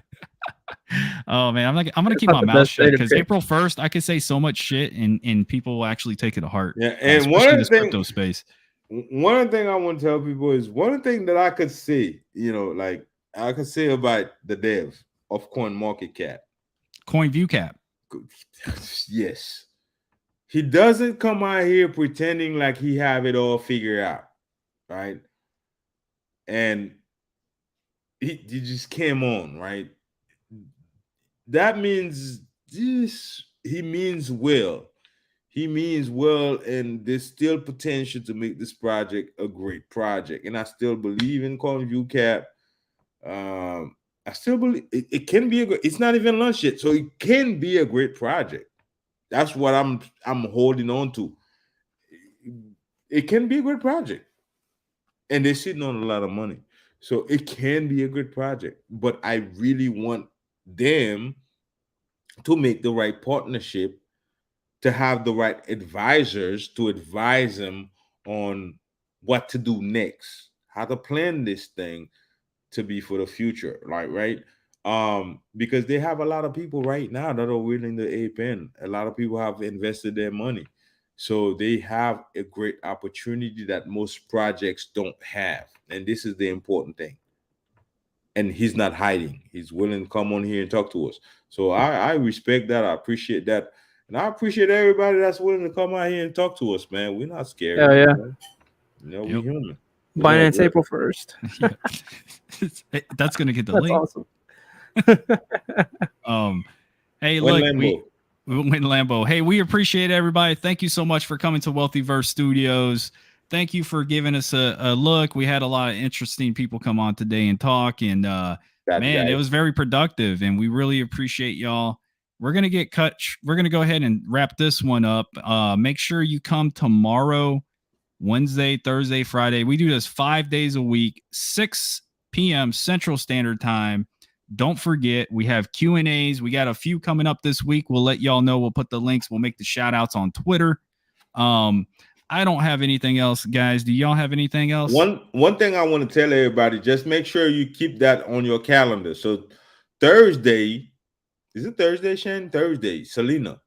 Oh man, I'm gonna keep my mouth shut because April 1st, I could say so much shit and people will actually take it to heart. Yeah, and one of the crypto space. One of the things I want to tell people is one thing that I could say, like I could say about the devs of CoinMarketCap, Coinview Cap. Yes, he doesn't come out here pretending like he have it all figured out, right? And he just came on, right? That means he means well. He means well, and there's still potential to make this project a great project. And I still believe in Coinview Cap. I still believe it can be it's not even launched yet, so it can be a great project. That's what I'm holding on to. It can be a great project, and they're sitting on a lot of money, so it can be a good project. But I really want them to make the right partnership, to have the right advisors to advise them on what to do next, how to plan this thing to be for the future, right? Because they have a lot of people right now that are willing to ape in. A lot of people have invested their money, so they have a great opportunity that most projects don't have, and this is the important thing. And he's not hiding. He's willing to come on here and talk to us. So I respect that. I appreciate that. And I appreciate everybody that's willing to come out here and talk to us, man. We're not scared. Yeah. We're human. Binance April 1st. That's going to get the That's link. Awesome. Hey, look, we win Lambo. Hey, we appreciate everybody. Thank you so much for coming to Wealthyverse Studios. Thank you for giving us a look. We had a lot of interesting people come on today and talk, and it was very productive, and we really appreciate y'all. We're going to get cut. We're going to go ahead and wrap this one up. Make sure you come tomorrow, Wednesday, Thursday, Friday. We do this 5 days a week, 6 p.m. Central Standard Time. Don't forget, we have Q&As. We got a few coming up this week. We'll let y'all know. We'll put the links. We'll make the shout outs on Twitter. I don't have anything else, guys. Do y'all have anything else? One thing I want to tell everybody, just make sure you keep that on your calendar. So Thursday, is it Thursday, Shane? Thursday, Selena.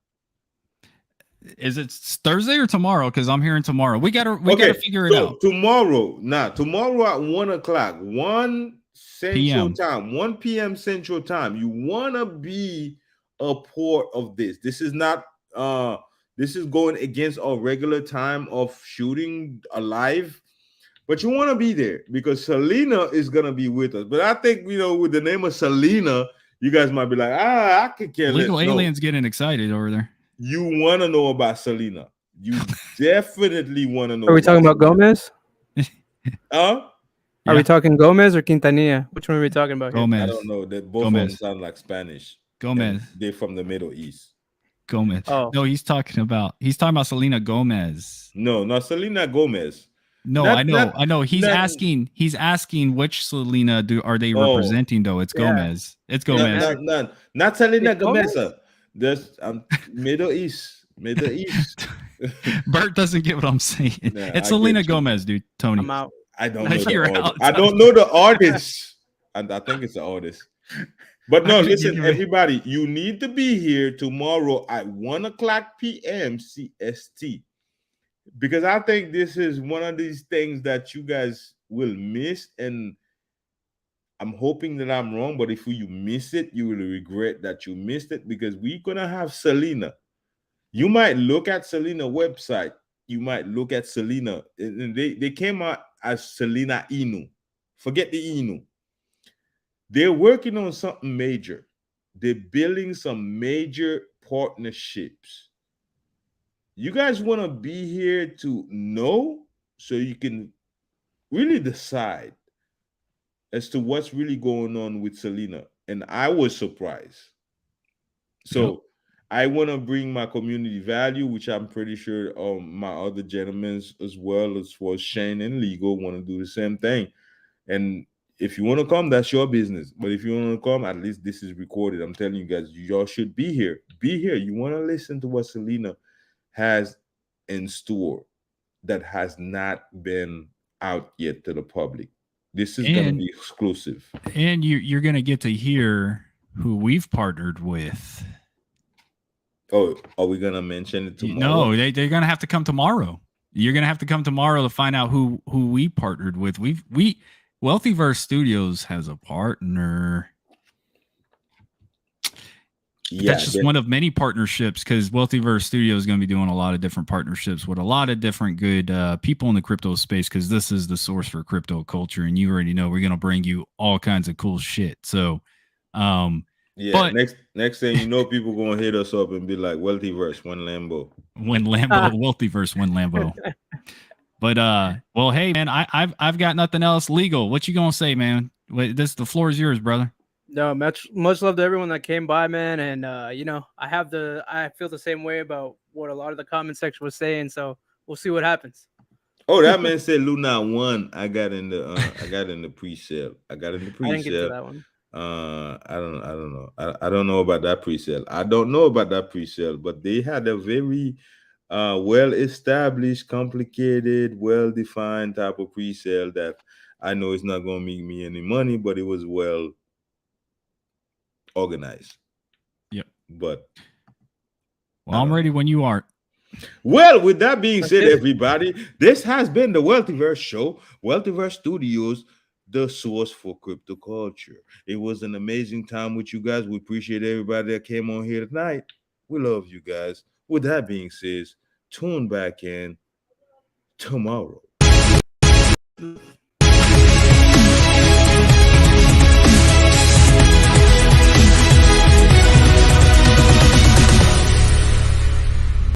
Is it Thursday or tomorrow? Because I'm hearing tomorrow. We gotta figure it out. Tomorrow at 1:00, 1 Central Time, 1 p.m. Central Time. You wanna be a part of this. This is not this is going against our regular time of shooting live, but you want to be there because Selena is going to be with us. But I think, with the name of Selena, you guys might be like, I could care less. Legal aliens getting excited over there. You want to know about Selena. You definitely want to know. Are we talking about Gomez? Are we talking Gomez or Quintanilla? Which one are we talking about? Gomez. I don't know. Both of them sound like Spanish. Gomez. They're from the Middle East. Gomez. Oh. No, he's talking about Selena Gomez. No, not Selena Gomez. No, I know. He's asking which Selena are they representing though? It's Gomez. It's Gomez. Not Selena Gomez. There's Middle East. Bert doesn't get what I'm saying. It's Selena Gomez, dude. Tony. I'm out. I don't know the You're artist. out. I don't know the artist. And I think it's the artist. But no, listen, everybody, you need to be here tomorrow at 1:00 p.m. CST. Because I think this is one of these things that you guys will miss. And I'm hoping that I'm wrong, but if you miss it, you will regret that you missed it, because we're going to have Selena. You might look at Selena website. You might look at Selena. And they came out as Selena Inu. Forget the Inu. They're working on something major. They're building some major partnerships. You guys want to be here to know so you can really decide as to what's really going on with Selena. And I was surprised. So I want to bring my community value, which I'm pretty sure my other gentlemen as well as Shane and Legal want to do the same thing. And if you want to come, that's your business. But if you want to come, at least this is recorded. I'm telling you guys, y'all should be here. Be here. You want to listen to what Selena has in store that has not been out yet to the public. This is going to be exclusive. And you're going to get to hear who we've partnered with. Oh, are we going to mention it tomorrow? No, they're going to have to come tomorrow. You're going to have to come tomorrow to find out who we partnered with. Wealthyverse Studios has a partner. Yeah, that's just one of many partnerships, because Wealthyverse Studios is going to be doing a lot of different partnerships with a lot of different good people in the crypto space, because this is the source for crypto culture. And you already know we're going to bring you all kinds of cool shit. So, but next thing you know, people going to hit us up and be like, Wealthyverse, one Lambo. Wealthyverse, one Lambo. But well, hey man, I've got nothing else. Legal, what you gonna say, man? The floor is yours, brother. No, much love to everyone that came by, man. And I feel the same way about what a lot of the comment section was saying. So we'll see what happens. Oh, that man said Luna 1. I got in the pre-sale. I didn't get to that one. I don't know. I don't know about that pre-sale. But they had a very well-established, complicated, well-defined type of pre-sale that I know it's not going to make me any money, but it was well organized. Yep. But I'm ready when you are. Well, with that being said, everybody, this has been the Wealthyverse Show, Wealthyverse Studios, the source for crypto culture. It was an amazing time with you guys. We appreciate everybody that came on here tonight. We love you guys. With that being said, tune back in tomorrow.